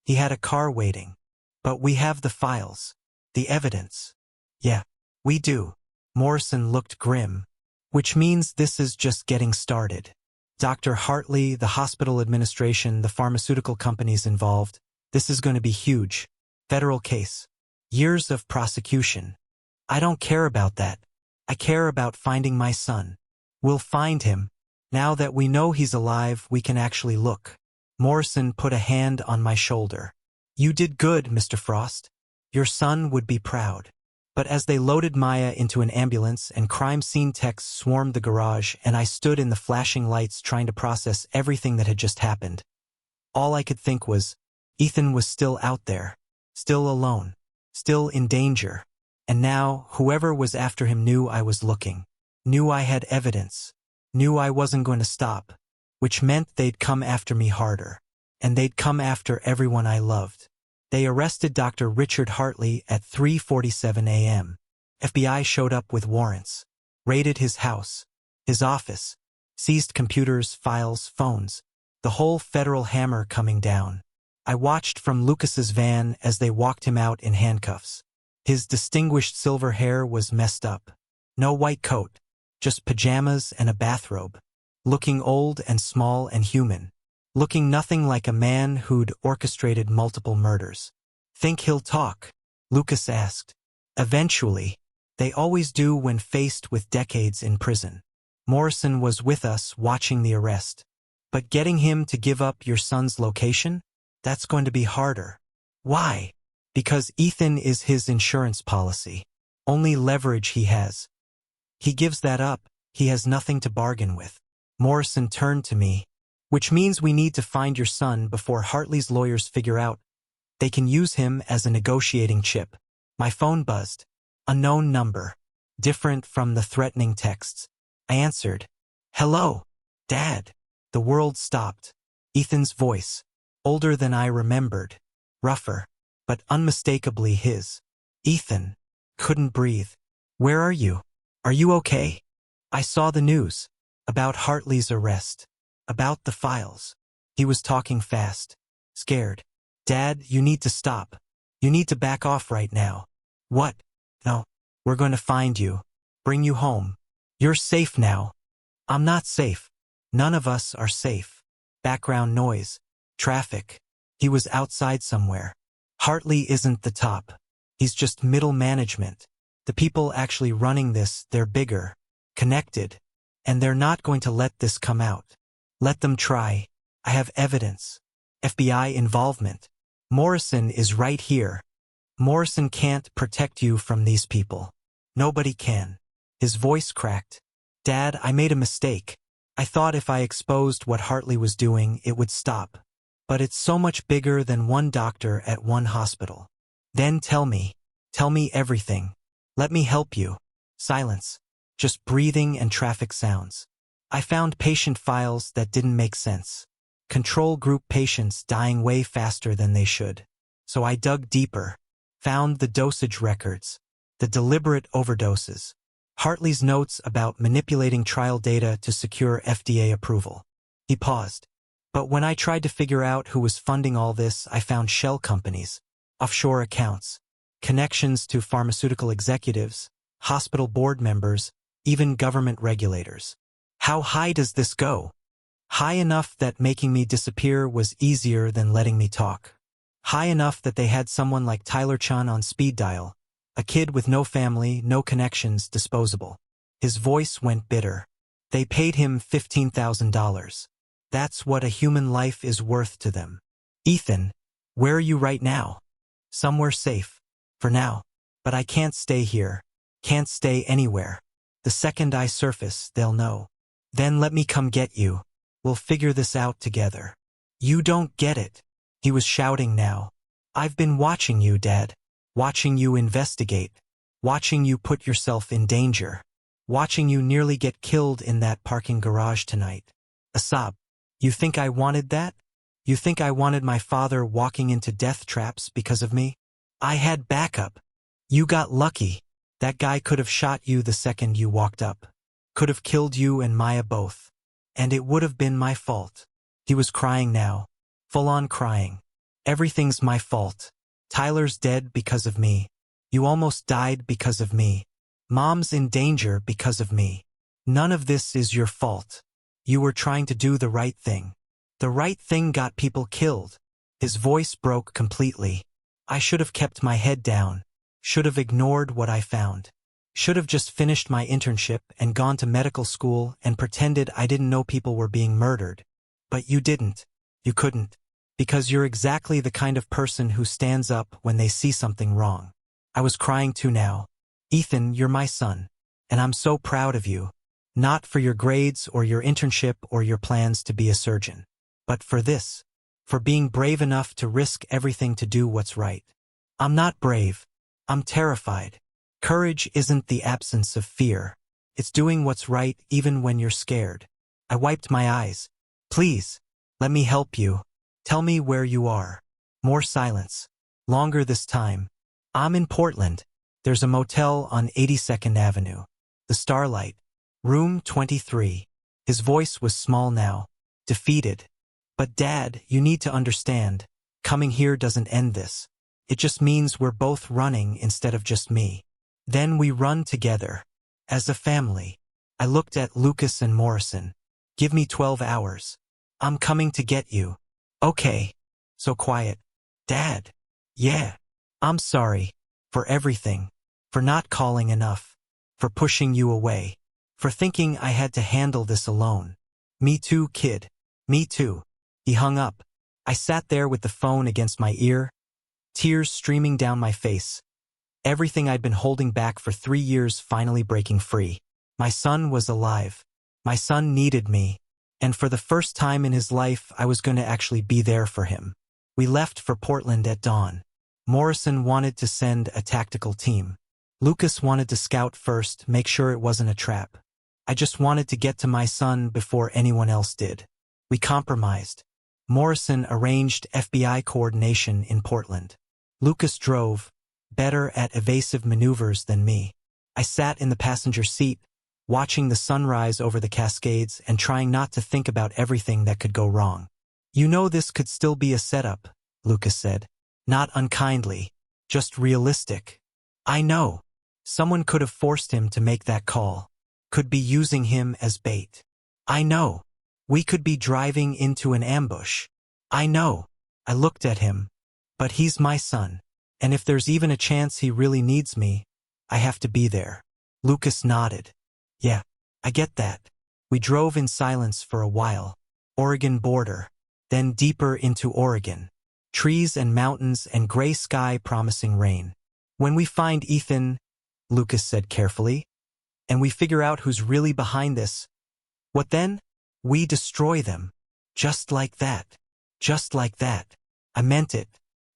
He had a car waiting. But we have the files. The evidence." "Yeah, we do." Morrison looked grim. "Which means this is just getting started. Dr. Hartley, the hospital administration, the pharmaceutical companies involved. This is going to be huge. Federal case. Years of prosecution. I don't care about that. I care about finding my son. We'll find him. Now that we know he's alive, we can actually look." Morrison put a hand on my shoulder. "You did good, Mr. Frost. Your son would be proud." But as they loaded Maya into an ambulance and crime scene techs swarmed the garage and I stood in the flashing lights trying to process everything that had just happened, all I could think was, Ethan was still out there, still alone, still in danger. And now, whoever was after him knew I was looking, knew I had evidence, knew I wasn't going to stop, which meant they'd come after me harder. And they'd come after everyone I loved. They arrested Dr. Richard Hartley at 3:47 a.m. FBI showed up with warrants, raided his house, his office, seized computers, files, phones, the whole federal hammer coming down. I watched from Lucas's van as they walked him out in handcuffs. His distinguished silver hair was messed up. No white coat, just pajamas and a bathrobe. Looking old and small and human. Looking nothing like a man who'd orchestrated multiple murders. "Think he'll talk?" Lucas asked. "Eventually. They always do when faced with decades in prison." Morrison was with us watching the arrest. "But getting him to give up your son's location? That's going to be harder." "Why?" "Because Ethan is his insurance policy. Only leverage he has. He gives that up, he has nothing to bargain with." Morrison turned to me. "Which means we need to find your son before Hartley's lawyers figure out they can use him as a negotiating chip." My phone buzzed. Unknown number. Different from the threatening texts. I answered. "Hello, Dad." The world stopped. Ethan's voice. Older than I remembered. Rougher, but unmistakably his. "Ethan." Couldn't breathe. "Where are you? Are you okay?" "I saw the news. About Hartley's arrest. About the files." He was talking fast. Scared. "Dad, you need to stop. You need to back off right now." "What?" "No. We're going to find you. Bring you home. You're safe now." "I'm not safe. None of us are safe." Background noise. Traffic. He was outside somewhere. Hartley isn't the top. He's just middle management. The people actually running this, they're bigger, connected, and they're not going to let this come out. Let them try. I have evidence. FBI involvement. Morrison is right here. Morrison can't protect you from these people. Nobody can. His voice cracked. "Dad, I made a mistake. I thought if I exposed what Hartley was doing, it would stop. But it's so much bigger than one doctor at one hospital. Then tell me everything. Let me help you." Silence. Just breathing and traffic sounds. I found patient files that didn't make sense. Control group patients dying way faster than they should. So I dug deeper. Found the dosage records. The deliberate overdoses. Hartley's notes about manipulating trial data to secure FDA approval. He paused. "But when I tried to figure out who was funding all this, I found shell companies, offshore accounts, connections to pharmaceutical executives, hospital board members, even government regulators." "How high does this go?" "High enough that making me disappear was easier than letting me talk. High enough that they had someone like Tyler Chun on speed dial, a kid with no family, no connections, disposable." His voice went bitter. "They paid him $15,000. That's what a human life is worth to them." "Ethan, where are you right now?" "Somewhere safe. For now. But I can't stay here. Can't stay anywhere. The second I surface, they'll know. Then let me come get you. We'll figure this out together. You don't get it. He was shouting now. I've been watching you, Dad. Watching you investigate. Watching you put yourself in danger. Watching you nearly get killed in that parking garage tonight. A sob. You think I wanted that? You think I wanted my father walking into death traps because of me? I had backup. You got lucky. That guy could have shot you the second you walked up. Could have killed you and Maya both. And it would have been my fault. He was crying now. Full on crying. Everything's my fault. Tyler's dead because of me. You almost died because of me. Mom's in danger because of me. None of this is your fault. You were trying to do the right thing. The right thing got people killed. His voice broke completely. I should have kept my head down. Should have ignored what I found. Should have just finished my internship and gone to medical school and pretended I didn't know people were being murdered. But you didn't. You couldn't. Because you're exactly the kind of person who stands up when they see something wrong. I was crying too now. Ethan, you're my son. And I'm so proud of you. Not for your grades or your internship or your plans to be a surgeon. But for this. For being brave enough to risk everything to do what's right. I'm not brave. I'm terrified. Courage isn't the absence of fear. It's doing what's right even when you're scared. I wiped my eyes. Please, let me help you. Tell me where you are. More silence. Longer this time. I'm in Portland. There's a motel on 82nd Avenue. The Starlight. Room 23. His voice was small now. Defeated. But Dad, you need to understand. Coming here doesn't end this. It just means we're both running instead of just me. Then we run together. As a family. I looked at Lucas and Morrison. Give me 12 hours. I'm coming to get you. Okay. So quiet. Dad. Yeah. I'm sorry. For everything. For not calling enough. For pushing you away. For thinking I had to handle this alone. Me too, kid. Me too. He hung up. I sat there with the phone against my ear. Tears streaming down my face. Everything I'd been holding back for 3 years finally breaking free. My son was alive. My son needed me. And for the first time in his life, I was going to actually be there for him. We left for Portland at dawn. Morrison wanted to send a tactical team. Lucas wanted to scout first, make sure it wasn't a trap. I just wanted to get to my son before anyone else did. We compromised. Morrison arranged FBI coordination in Portland. Lucas drove, better at evasive maneuvers than me. I sat in the passenger seat, watching the sunrise over the Cascades and trying not to think about everything that could go wrong. You know this could still be a setup, Lucas said. Not unkindly, just realistic. I know. Someone could have forced him to make that call. Could be using him as bait. I know. We could be driving into an ambush. I know. I looked at him. But he's my son. And if there's even a chance he really needs me, I have to be there. Lucas nodded. Yeah, I get that. We drove in silence for a while. Oregon border. Then deeper into Oregon. Trees and mountains and gray sky promising rain. When we find Ethan, Lucas said carefully, and we figure out who's really behind this, what then? We destroy them. Just like that. Just like that. I meant it.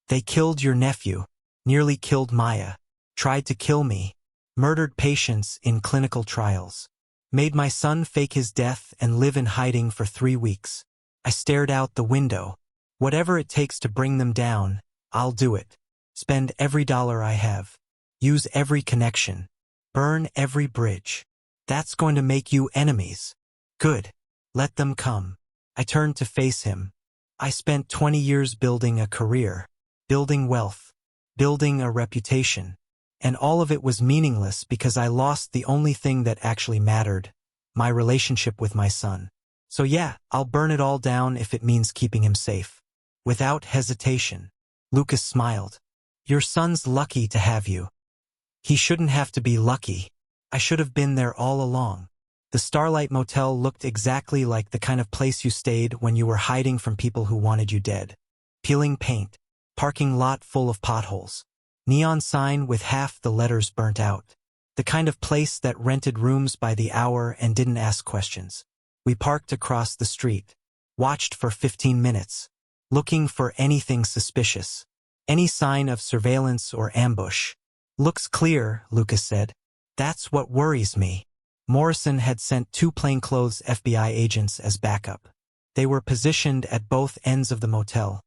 They killed your nephew. Nearly killed Maya. Tried to kill me. Murdered patients in clinical trials. Made my son fake his death and live in hiding for 3 weeks. I stared out the window. Whatever it takes to bring them down, I'll do it. Spend every dollar I have. Use every connection. Burn every bridge. That's going to make you enemies. Good. Let them come. I turned to face him. I spent 20 years building a career. Building wealth. Building a reputation. And all of it was meaningless because I lost the only thing that actually mattered. My relationship with my son. So yeah, I'll burn it all down if it means keeping him safe. Without hesitation. Lucas smiled. Your son's lucky to have you. He shouldn't have to be lucky. I should have been there all along. The Starlight Motel looked exactly like the kind of place you stayed when you were hiding from people who wanted you dead. Peeling paint. Parking lot full of potholes. Neon sign with half the letters burnt out. The kind of place that rented rooms by the hour and didn't ask questions. We parked across the street. Watched for 15 minutes. Looking for anything suspicious. Any sign of surveillance or ambush. Looks clear, Lucas said. That's what worries me. Morrison had sent 2 plainclothes FBI agents as backup. They were positioned at both ends of the motel,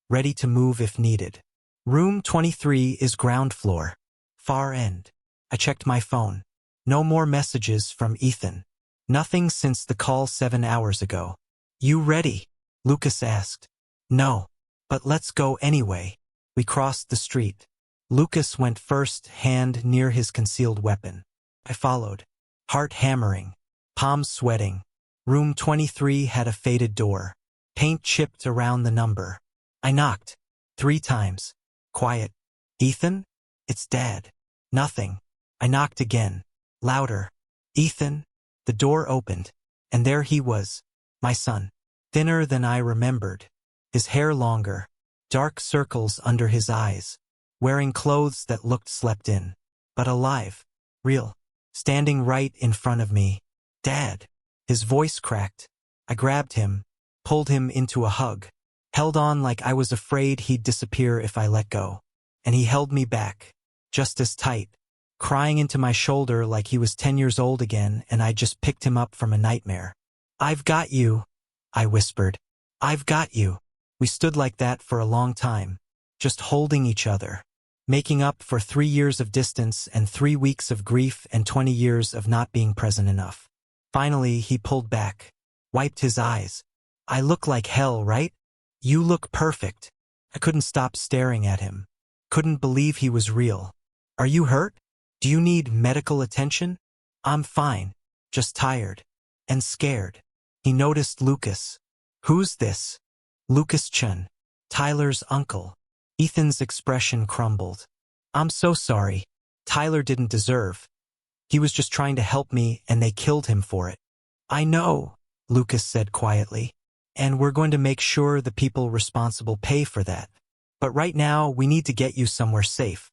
ready to move if needed. Room 23 is ground floor. Far end. I checked my phone. No more messages from Ethan. Nothing since the call 7 hours ago. You ready? Lucas asked. No. But let's go anyway. We crossed the street. Lucas went first, hand near his concealed weapon. I followed. Heart hammering. Palms sweating. Room 23 had a faded door. Paint chipped around the number. I knocked. 3 times. Quiet. Ethan? It's Dad. Nothing. I knocked again. Louder. Ethan? The door opened. And there he was. My son. Thinner than I remembered. His hair longer. Dark circles under his eyes. Wearing clothes that looked slept in. But alive. Real. Standing right in front of me. Dad. His voice cracked. I grabbed him. Pulled him into a hug. Held on like I was afraid he'd disappear if I let go. And he held me back. Just as tight. Crying into my shoulder like he was 10 years old again and I just picked him up from a nightmare. I've got you, I whispered. I've got you. We stood like that for a long time. Just holding each other. Making up for 3 years of distance and 3 weeks of grief and 20 years of not being present enough. Finally, he pulled back. Wiped his eyes. I look like hell, right? You look perfect. I couldn't stop staring at him. Couldn't believe he was real. Are you hurt? Do you need medical attention? I'm fine. Just tired. And scared. He noticed Lucas. Who's this? Lucas Chun. Tyler's uncle. Ethan's expression crumbled. I'm so sorry. Tyler didn't deserve. He was just trying to help me and they killed him for it. I know, Lucas said quietly. And we're going to make sure the people responsible pay for that. But right now, we need to get you somewhere safe.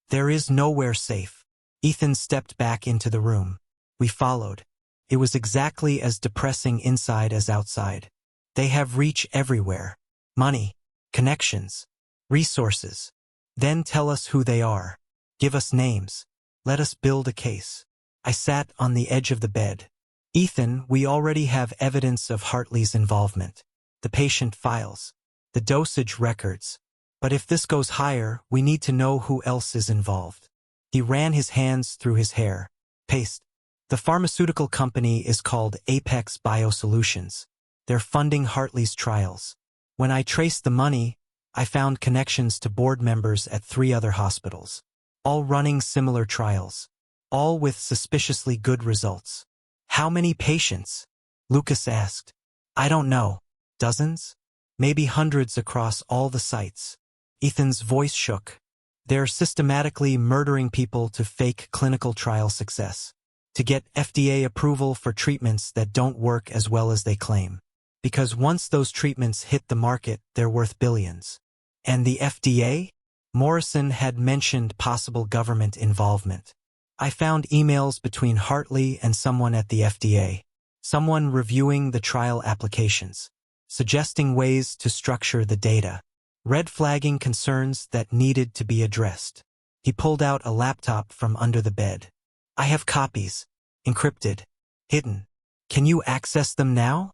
There is nowhere safe. Ethan stepped back into the room. We followed. It was exactly as depressing inside as outside. They have reach everywhere. Money, connections, resources. Then tell us who they are. Give us names. Let us build a case. I sat on the edge of the bed. Ethan, we already have evidence of Hartley's involvement. The patient files. The dosage records. But if this goes higher, we need to know who else is involved. He ran his hands through his hair. Paste. The pharmaceutical company is called Apex Biosolutions. They're funding Hartley's trials. When I traced the money, I found connections to board members at 3 other hospitals. All running similar trials. All with suspiciously good results. How many patients? Lucas asked. I don't know. Dozens? Maybe hundreds across all the sites. Ethan's voice shook. They're systematically murdering people to fake clinical trial success. To get FDA approval for treatments that don't work as well as they claim. Because once those treatments hit the market, they're worth billions. And the FDA? Morrison had mentioned possible government involvement. I found emails between Hartley and someone at the FDA. Someone reviewing the trial applications. Suggesting ways to structure the data. Red flagging concerns that needed to be addressed. He pulled out a laptop from under the bed. I have copies. Encrypted. Hidden. Can you access them now?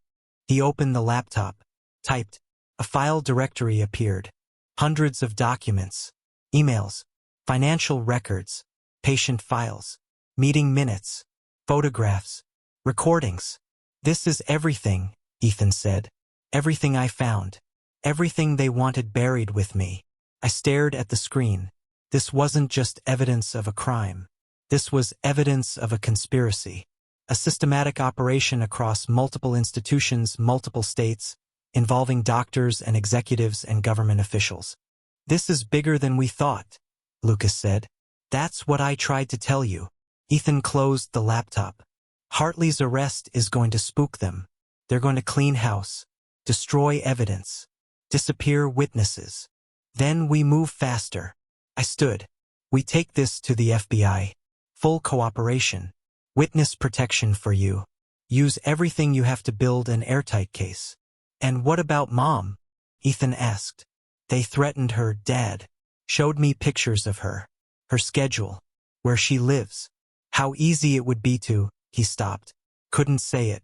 He opened the laptop. Typed. A file directory appeared. Hundreds of documents. Emails. Financial records. Patient files. Meeting minutes. Photographs. Recordings. This is everything, Ethan said. Everything I found. Everything they wanted buried with me. I stared at the screen. This wasn't just evidence of a crime. This was evidence of a conspiracy. A systematic operation across multiple institutions, multiple states, involving doctors and executives and government officials. This is bigger than we thought, Lucas said. That's what I tried to tell you. Ethan closed the laptop. Hartley's arrest is going to spook them. They're going to clean house, destroy evidence, disappear witnesses. Then we move faster. I stood. We take this to the FBI. Full cooperation. Witness protection for you. Use everything you have to build an airtight case. And what about Mom? Ethan asked. They threatened her, Dad. Showed me pictures of her. Her schedule. Where she lives. How easy it would be to, he stopped. Couldn't say it.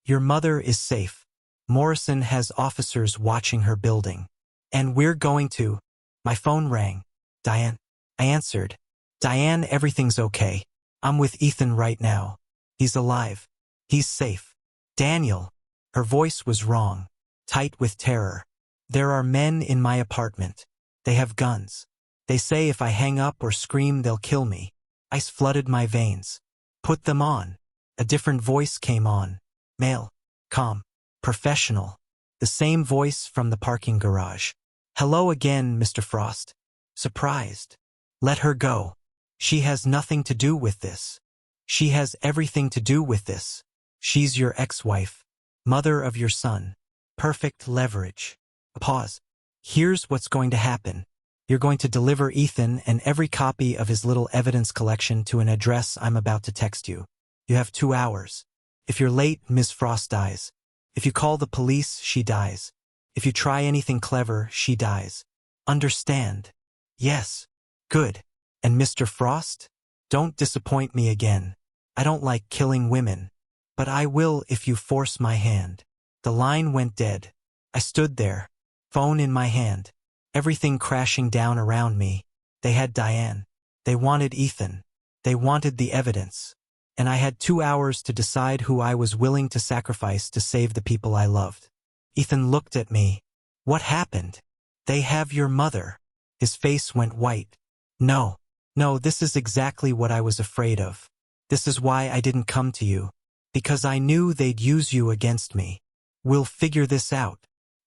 Your mother is safe. Morrison has officers watching her building. And we're going to. My phone rang. Diane. I answered. Diane, everything's okay. I'm with Ethan right now. He's alive. He's safe. Daniel. Her voice was wrong. Tight with terror. There are men in my apartment. They have guns. They say if I hang up or scream they'll kill me. Ice flooded my veins. Put them on. A different voice came on. Male. Calm. Professional. The same voice from the parking garage. Hello again, Mr. Frost. Surprised. Let her go. She has nothing to do with this. She has everything to do with this. She's your ex-wife. Mother of your son. Perfect leverage. Pause. Here's what's going to happen. You're going to deliver Ethan and every copy of his little evidence collection to an address I'm about to text you. You have 2 hours. If you're late, Ms. Frost dies. If you call the police, she dies. If you try anything clever, she dies. Understand? Yes. Good. And Mr. Frost? Don't disappoint me again. I don't like killing women. But I will if you force my hand. The line went dead. I stood there. Phone in my hand. Everything crashing down around me. They had Diane. They wanted Ethan. They wanted the evidence. And I had 2 hours to decide who I was willing to sacrifice to save the people I loved. Ethan looked at me. What happened? They have your mother. His face went white. No, this is exactly what I was afraid of. This is why I didn't come to you. Because I knew they'd use you against me. We'll figure this out.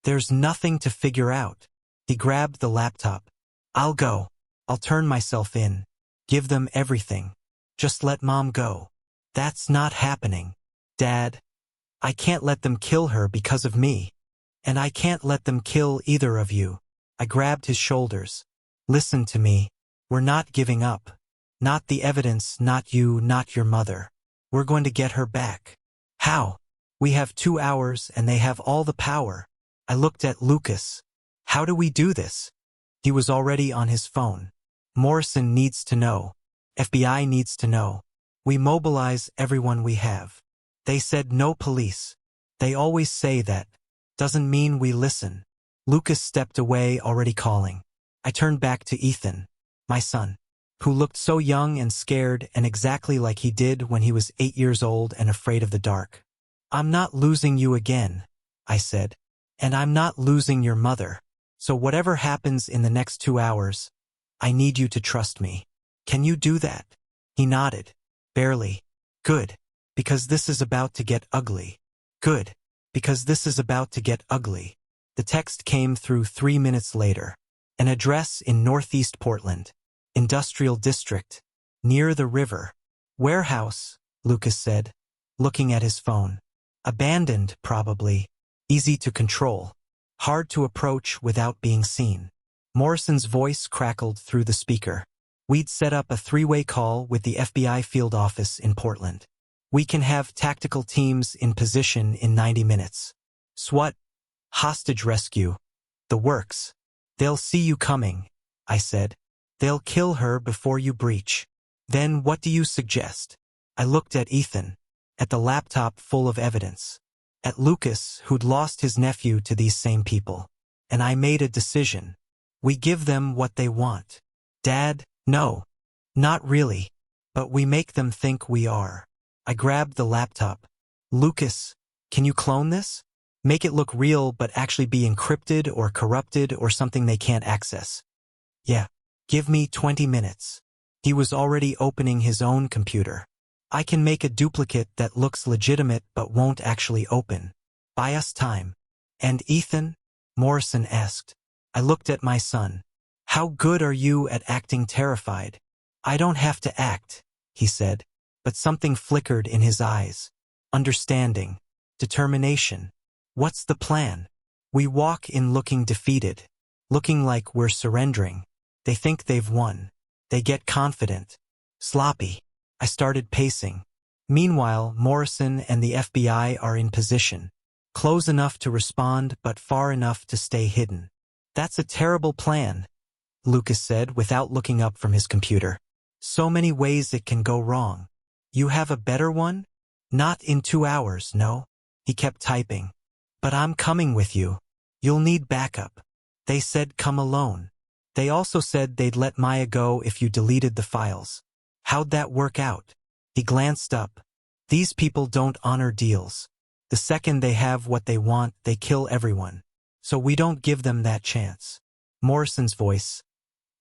There's nothing to figure out. He grabbed the laptop. I'll go. I'll turn myself in. Give them everything. Just let Mom go. That's not happening. Dad. I can't let them kill her because of me. And I can't let them kill either of you. I grabbed his shoulders. Listen to me. We're not giving up. Not the evidence, not you, not your mother. We're going to get her back. How? We have 2 hours and they have all the power. I looked at Lucas. How do we do this? He was already on his phone. Morrison needs to know. FBI needs to know. We mobilize everyone we have. They said no police. They always say that. Doesn't mean we listen. Lucas stepped away, already calling. I turned back to Ethan, my son, who looked so young and scared and exactly like he did when he was 8 years old and afraid of the dark. I'm not losing you again, I said. And I'm not losing your mother. So whatever happens in the next 2 hours, I need you to trust me. Can you do that? He nodded. Barely. Good. Because this is about to get ugly. Good. Because this is about to get ugly. The text came through 3 minutes later. An address in Northeast Portland. Industrial District. Near the river. Warehouse, Lucas said, looking at his phone. Abandoned, probably. Easy to control. Hard to approach without being seen. Morrison's voice crackled through the speaker. We'd set up a 3-way call with the FBI field office in Portland. We can have tactical teams in position in 90 minutes. SWAT. Hostage rescue. The works. They'll see you coming, I said. They'll kill her before you breach. Then what do you suggest? I looked at Ethan. At the laptop full of evidence. At Lucas, who'd lost his nephew to these same people. And I made a decision. We give them what they want. Dad, no. Not really. But we make them think we are. I grabbed the laptop. Lucas, can you clone this? Make it look real but actually be encrypted or corrupted or something they can't access. Yeah. Give me 20 minutes. He was already opening his own computer. I can make a duplicate that looks legitimate but won't actually open. Buy us time. And Ethan? Morrison asked. I looked at my son. How good are you at acting terrified? I don't have to act, he said. But something flickered in his eyes. Understanding. Determination. What's the plan? We walk in looking defeated. Looking like we're surrendering. They think they've won. They get confident. Sloppy. I started pacing. Meanwhile, Morrison and the FBI are in position. Close enough to respond, but far enough to stay hidden. That's a terrible plan, Lucas said without looking up from his computer. So many ways it can go wrong. You have a better one? Not in 2 hours, no. He kept typing. But I'm coming with you. You'll need backup. They said come alone. They also said they'd let Maya go if you deleted the files. How'd that work out? He glanced up. These people don't honor deals. The second they have what they want, they kill everyone. So we don't give them that chance. Morrison's voice.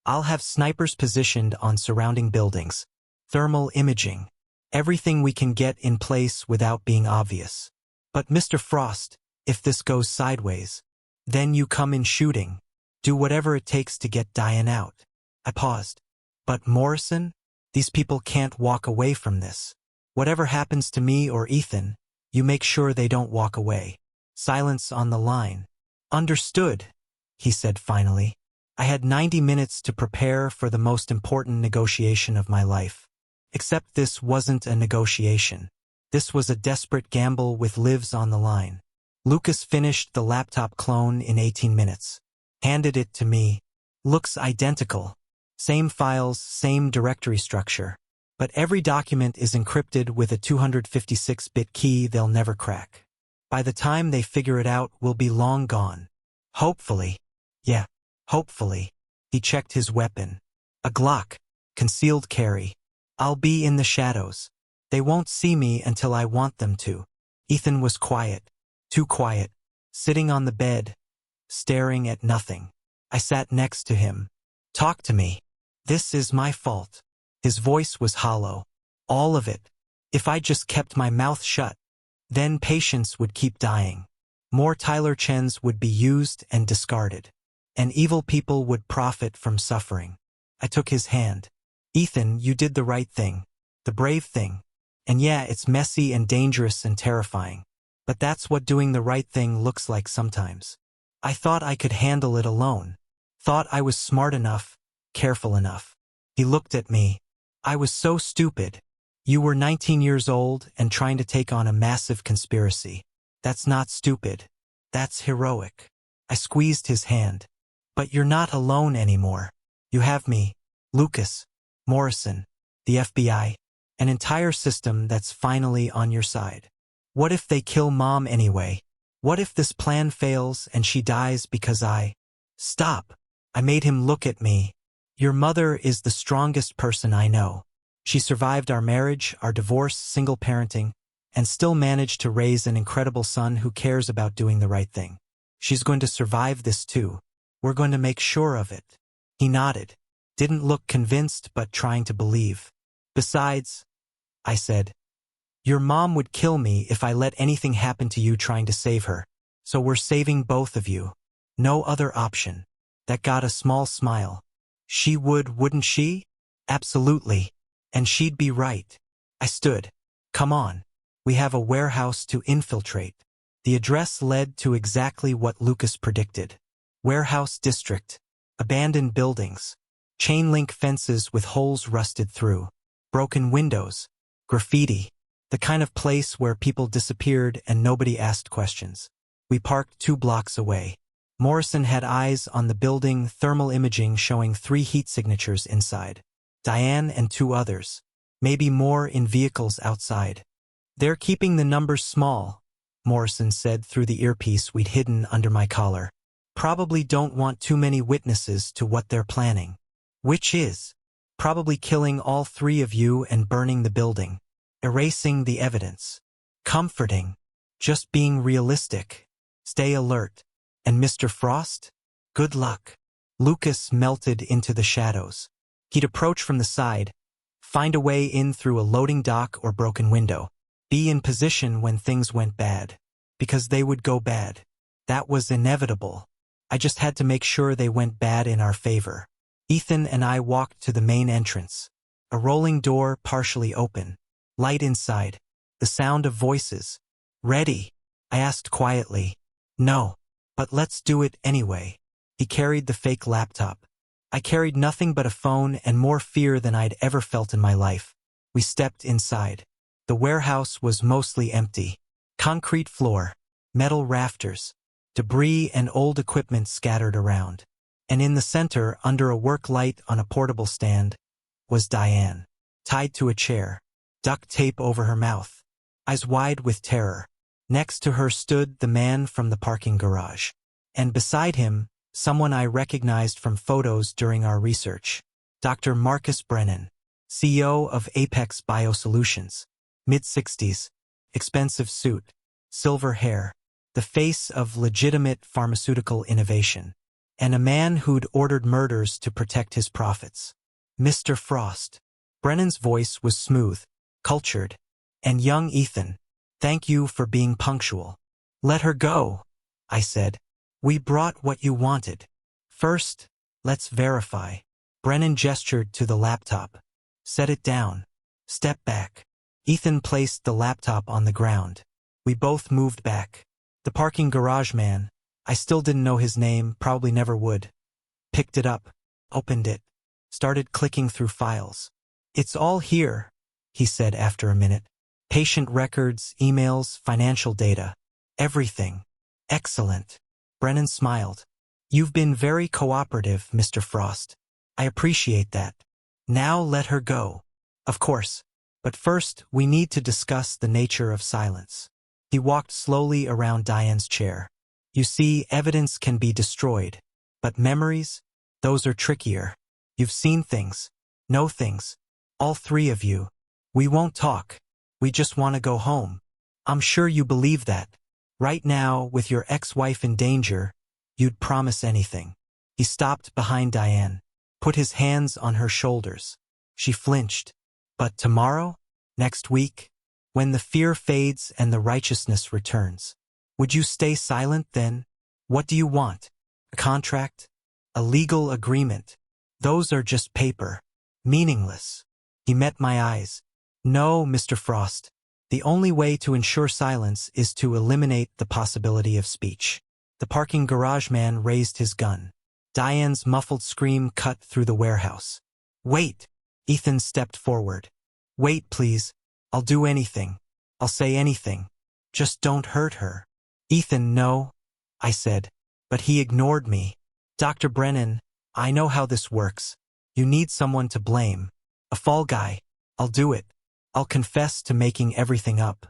I'll have snipers positioned on surrounding buildings. Thermal imaging. Everything we can get in place without being obvious. But Mr. Frost, if this goes sideways, then you come in shooting. Do whatever it takes to get Diane out. I paused. But Morrison? These people can't walk away from this. Whatever happens to me or Ethan, you make sure they don't walk away. Silence on the line. Understood, he said finally. I had 90 minutes to prepare for the most important negotiation of my life. Except this wasn't a negotiation. This was a desperate gamble with lives on the line. Lucas finished the laptop clone in 18 minutes. Handed it to me. Looks identical. Same files, same directory structure. But every document is encrypted with a 256-bit key they'll never crack. By the time they figure it out, we'll be long gone. Hopefully. Yeah, hopefully. He checked his weapon. A Glock. Concealed carry. I'll be in the shadows. They won't see me until I want them to. Ethan was quiet. Too quiet. Sitting on the bed. Staring at nothing. I sat next to him. Talk to me. This is my fault. His voice was hollow. All of it. If I just kept my mouth shut, then patients would keep dying. More Tyler Chens would be used and discarded. And evil people would profit from suffering. I took his hand. Ethan, you did the right thing. The brave thing. And yeah, it's messy and dangerous and terrifying. But that's what doing the right thing looks like sometimes. I thought I could handle it alone. Thought I was smart enough, careful enough. He looked at me. I was so stupid. You were 19 years old and trying to take on a massive conspiracy. That's not stupid. That's heroic. I squeezed his hand. But you're not alone anymore. You have me, Lucas, Morrison, the FBI, an entire system that's finally on your side. What if they kill Mom anyway? What if this plan fails and she dies because I... Stop. I made him look at me. Your mother is the strongest person I know. She survived our marriage, our divorce, single parenting, and still managed to raise an incredible son who cares about doing the right thing. She's going to survive this too. We're going to make sure of it. He nodded. Didn't look convinced, but trying to believe. Besides, I said, your mom would kill me if I let anything happen to you trying to save her. So we're saving both of you. No other option. That got a small smile. She would, wouldn't she? Absolutely. And she'd be right. I stood. Come on. We have a warehouse to infiltrate. The address led to exactly what Lucas predicted. Warehouse district. Abandoned buildings. Chain link fences with holes rusted through. Broken windows. Graffiti. The kind of place where people disappeared and nobody asked questions. We parked 2 blocks away. Morrison had eyes on the building, thermal imaging showing 3 heat signatures inside. Diane and 2 others. Maybe more in vehicles outside. They're keeping the numbers small, Morrison said through the earpiece we'd hidden under my collar. Probably don't want too many witnesses to what they're planning. Which is? Probably killing all 3 of you and burning the building. Erasing the evidence. Comforting. Just being realistic. Stay alert. And Mr. Frost? Good luck. Lucas melted into the shadows. He'd approach from the side, find a way in through a loading dock or broken window, be in position when things went bad. Because they would go bad. That was inevitable. I just had to make sure they went bad in our favor. Ethan and I walked to the main entrance. A rolling door partially open. Light inside. The sound of voices. Ready? I asked quietly. No. But let's do it anyway. He carried the fake laptop. I carried nothing but a phone and more fear than I'd ever felt in my life. We stepped inside. The warehouse was mostly empty. Concrete floor. metal rafters, debris and old equipment scattered around. And in the center, under a work light on a portable stand, was Diane, tied to a chair, duct tape over her mouth, eyes wide with terror. Next to her stood the man from the parking garage. And beside him, someone I recognized from photos during our research. Dr. Marcus Brennan, CEO of Apex Biosolutions, mid-60s, expensive suit, silver hair, the face of legitimate pharmaceutical innovation, and a man who'd ordered murders to protect his profits. Mr. Frost. Brennan's voice was smooth, cultured, and young Ethan, thank you for being punctual. Let her go, I said. We brought what you wanted. First, let's verify. Brennan gestured to the laptop. Set it down. Step back. Ethan placed the laptop on the ground. We both moved back. The parking garage man, I still didn't know his name, probably never would, picked it up, opened it, started clicking through files. It's all here, he said after a minute. Patient records, emails, financial data. Everything. Excellent. Brennan smiled. You've been very cooperative, Mr. Frost. I appreciate that. Now let her go. Of course. But first, we need to discuss the nature of silence. He walked slowly around Diane's chair. You see, evidence can be destroyed. But memories? Those are trickier. You've seen things. Know things. All three of you. We won't talk. We just want to go home. I'm sure you believe that. Right now, with your ex-wife in danger, you'd promise anything. He stopped behind Diane, put his hands on her shoulders. She flinched. But tomorrow? Next week? When the fear fades and the righteousness returns? Would you stay silent then? What do you want? A contract? A legal agreement? Those are just paper. Meaningless. He met my eyes. No, Mr. Frost. The only way to ensure silence is to eliminate the possibility of speech. The parking garage man raised his gun. Diane's muffled scream cut through the warehouse. Wait! Ethan stepped forward. Wait, please. I'll do anything. I'll say anything. Just don't hurt her. Ethan, no, I said. But he ignored me. Dr. Brennan, I know how this works. You need someone to blame. A fall guy. I'll do it. I'll confess to making everything up.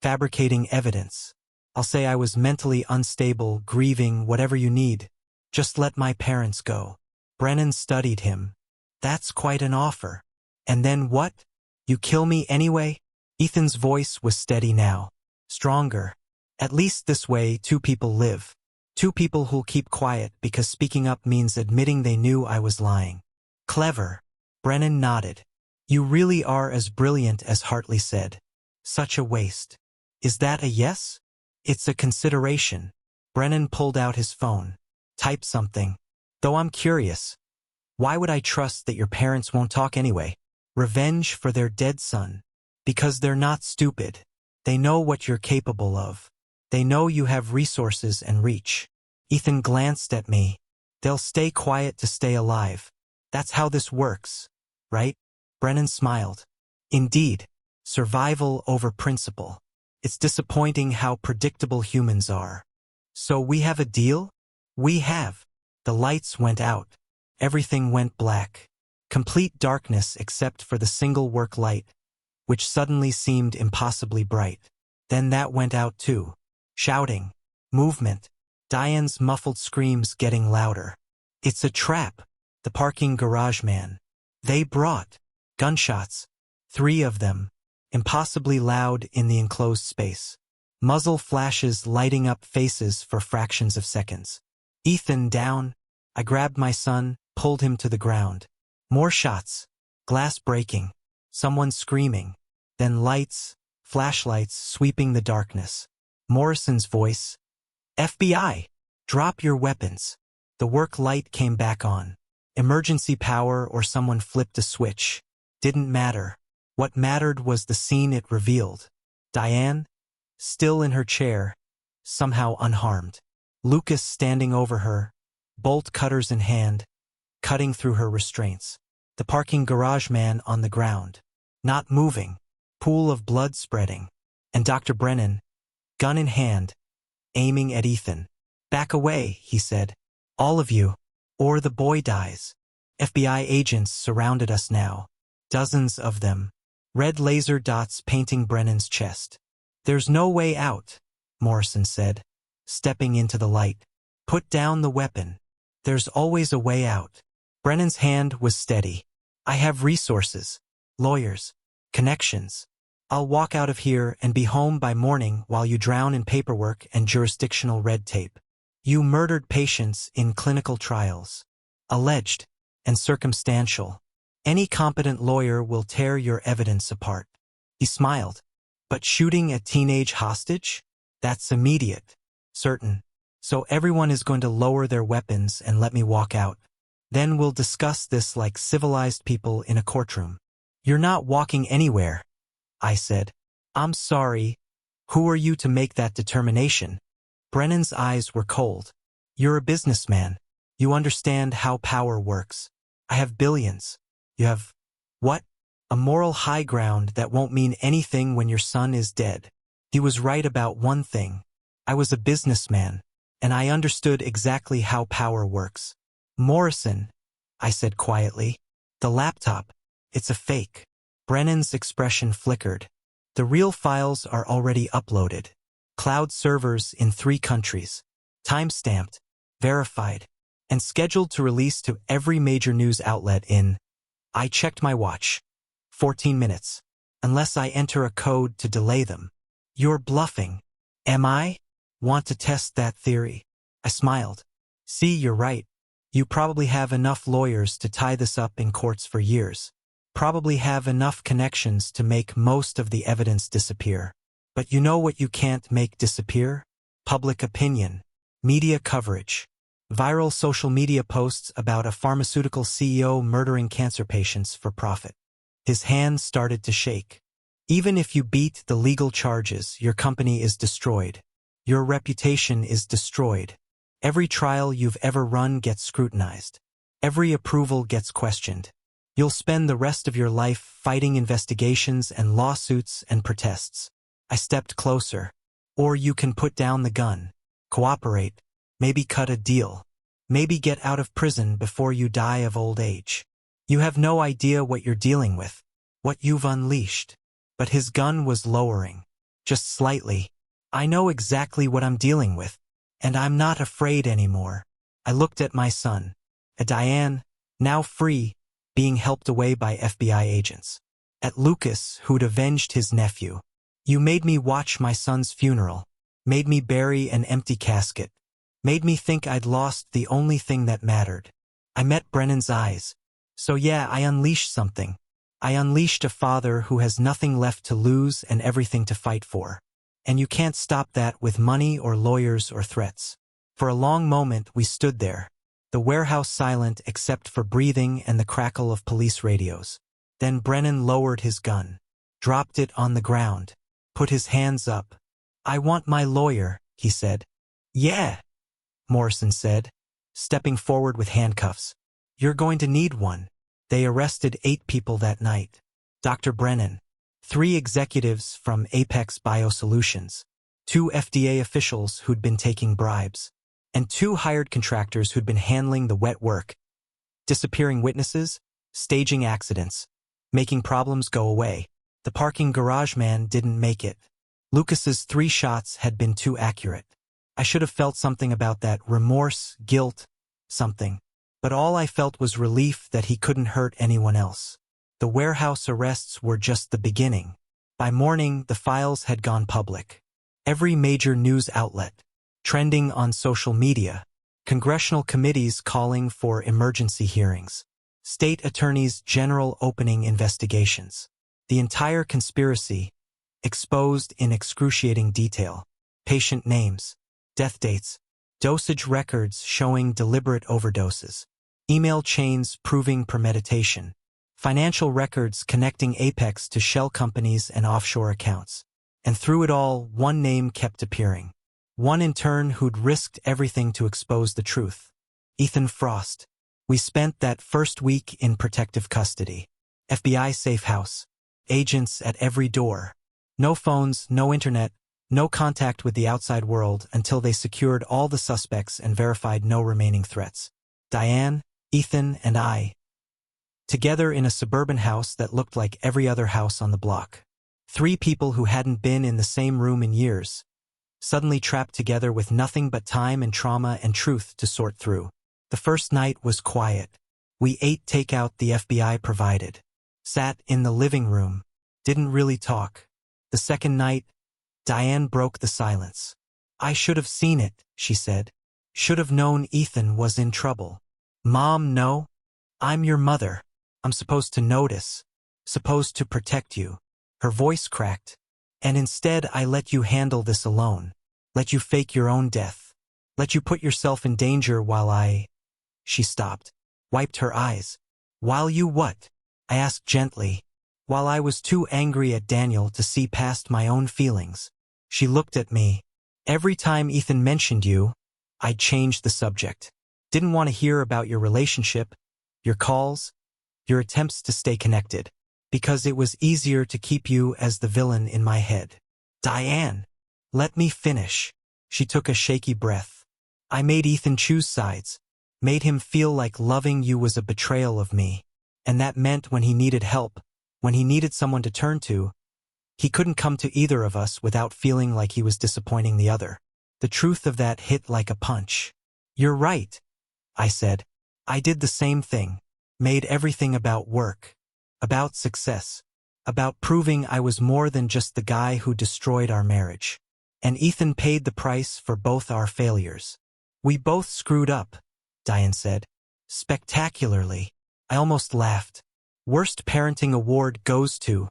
Fabricating evidence. I'll say I was mentally unstable, grieving, whatever you need. Just let my parents go. Brennan studied him. That's quite an offer. And then what? You kill me anyway? Ethan's voice was steady now. Stronger. At least this way, two people live. Two people who'll keep quiet because speaking up means admitting they knew I was lying. Clever. Brennan nodded. You really are as brilliant as Hartley said. Such a waste. Is that a yes? It's a consideration. Brennan pulled out his phone. Type something. Though I'm curious. Why would I trust that your parents won't talk anyway? Revenge for their dead son. Because they're not stupid. They know what you're capable of. They know you have resources and reach. Ethan glanced at me. They'll stay quiet to stay alive. That's how this works, right? Brennan smiled. Indeed. Survival over principle. It's disappointing how predictable humans are. So we have a deal? We have. The lights went out. Everything went black. Complete darkness except for the single work light, which suddenly seemed impossibly bright. Then that went out too. Shouting. Movement. Diane's muffled screams getting louder. It's a trap. The parking garage man. They brought. Gunshots. 3 of them. Impossibly loud in the enclosed space. Muzzle flashes lighting up faces for fractions of seconds. Ethan down. I grabbed my son, pulled him to the ground. More shots. Glass breaking. Someone screaming. Then lights, flashlights sweeping the darkness. Morrison's voice. FBI! Drop your weapons. The work light came back on. Emergency power or someone flipped a switch. Didn't matter. What mattered was the scene it revealed. Diane, still in her chair, somehow unharmed. Lucas standing over her, bolt cutters in hand, cutting through her restraints. The parking garage man on the ground, not moving, pool of blood spreading. And Dr. Brennan, gun in hand, aiming at Ethan. "Back away," he said. "All of you, or the boy dies." FBI agents surrounded us now. Dozens of them. Red laser dots painting Brennan's chest. "There's no way out," Morrison said, stepping into the light. "Put down the weapon. There's always a way out." Brennan's hand was steady. "I have resources, lawyers, connections. I'll walk out of here and be home by morning while you drown in paperwork and jurisdictional red tape. You murdered patients in clinical trials. Alleged and circumstantial. Any competent lawyer will tear your evidence apart." He smiled. "But shooting a teenage hostage? That's immediate. Certain. So everyone is going to lower their weapons and let me walk out. Then we'll discuss this like civilized people in a courtroom." "You're not walking anywhere," I said. "I'm sorry. Who are you to make that determination?" Brennan's eyes were cold. "You're a businessman. You understand how power works. I have billions. You have, what? A moral high ground that won't mean anything when your son is dead." He was right about one thing. I was a businessman, and I understood exactly how power works. "Morrison," I said quietly, "the laptop, it's a fake." Brennan's expression flickered. "The real files are already uploaded. Cloud servers in 3 countries. Time-stamped, verified, and scheduled to release to every major news outlet in—" I checked my watch. 14 minutes. "Unless I enter a code to delay them." "You're bluffing." "Am I? Want to test that theory?" I smiled. "See, you're right. You probably have enough lawyers to tie this up in courts for years. Probably have enough connections to make most of the evidence disappear. But you know what you can't make disappear? Public opinion. Media coverage. Viral social media posts about a pharmaceutical CEO murdering cancer patients for profit." His hands started to shake. "Even if you beat the legal charges, your company is destroyed. Your reputation is destroyed. Every trial you've ever run gets scrutinized. Every approval gets questioned. You'll spend the rest of your life fighting investigations and lawsuits and protests." I stepped closer. "Or you can put down the gun. Cooperate. Maybe cut a deal. Maybe get out of prison before you die of old age. You have no idea what you're dealing with, what you've unleashed." But his gun was lowering. Just slightly. "I know exactly what I'm dealing with, and I'm not afraid anymore." I looked at my son. At Diane, now free, being helped away by FBI agents. At Lucas, who'd avenged his nephew. "You made me watch my son's funeral. Made me bury an empty casket. Made me think I'd lost the only thing that mattered." I met Brennan's eyes. "So yeah, I unleashed something. I unleashed a father who has nothing left to lose and everything to fight for. And you can't stop that with money or lawyers or threats." For a long moment we stood there, the warehouse silent except for breathing and the crackle of police radios. Then Brennan lowered his gun, dropped it on the ground, put his hands up. "I want my lawyer," he said. "Yeah," Morrison said, stepping forward with handcuffs. "You're going to need one." They arrested 8 people that night. Dr. Brennan, 3 executives from Apex Biosolutions, 2 FDA officials who'd been taking bribes, and 2 hired contractors who'd been handling the wet work, disappearing witnesses, staging accidents, making problems go away. The parking garage man didn't make it. Lucas's 3 shots had been too accurate. I should have felt something about that, remorse, guilt, something. But all I felt was relief that he couldn't hurt anyone else. The warehouse arrests were just the beginning. By morning, the files had gone public. Every major news outlet, trending on social media, congressional committees calling for emergency hearings, state attorneys general opening investigations. The entire conspiracy, exposed in excruciating detail. Patient names, death dates, dosage records showing deliberate overdoses, email chains proving premeditation, financial records connecting Apex to shell companies and offshore accounts. And through it all, one name kept appearing. One in turn who'd risked everything to expose the truth. Ethan Frost. We spent that first week in protective custody. FBI safe house. Agents at every door. No phones, no internet, No contact with the outside world until they secured all the suspects and verified no remaining threats. Diane, Ethan, and I, together in a suburban house that looked like every other house on the block. 3 people who hadn't been in the same room in years, suddenly trapped together with nothing but time and trauma and truth to sort through. The first night was quiet. We ate takeout the FBI provided, sat in the living room, didn't really talk. The second night, Diane broke the silence. "I should have seen it," she said. "Should have known Ethan was in trouble." "Mom, no. I'm your mother. I'm supposed to notice, supposed to protect you." Her voice cracked. "And instead I let you handle this alone. Let you fake your own death. Let you put yourself in danger while I—" She stopped, wiped her eyes. "While you what?" I asked gently. "While I was too angry at Daniel to see past my own feelings." She looked at me. "Every time Ethan mentioned you, I'd change the subject. Didn't want to hear about your relationship, your calls, your attempts to stay connected, because it was easier to keep you as the villain in my head." "Diane, let me finish." She took a shaky breath. "I made Ethan choose sides, made him feel like loving you was a betrayal of me. And that meant when he needed help, when he needed someone to turn to, he couldn't come to either of us without feeling like he was disappointing the other. The truth of that hit like a punch." "You're right," I said. "I did the same thing. Made everything about work, about success, about proving I was more than just the guy who destroyed our marriage. And Ethan paid the price for both our failures." "We both screwed up," Diane said. "Spectacularly." I almost laughed. "Worst parenting award goes to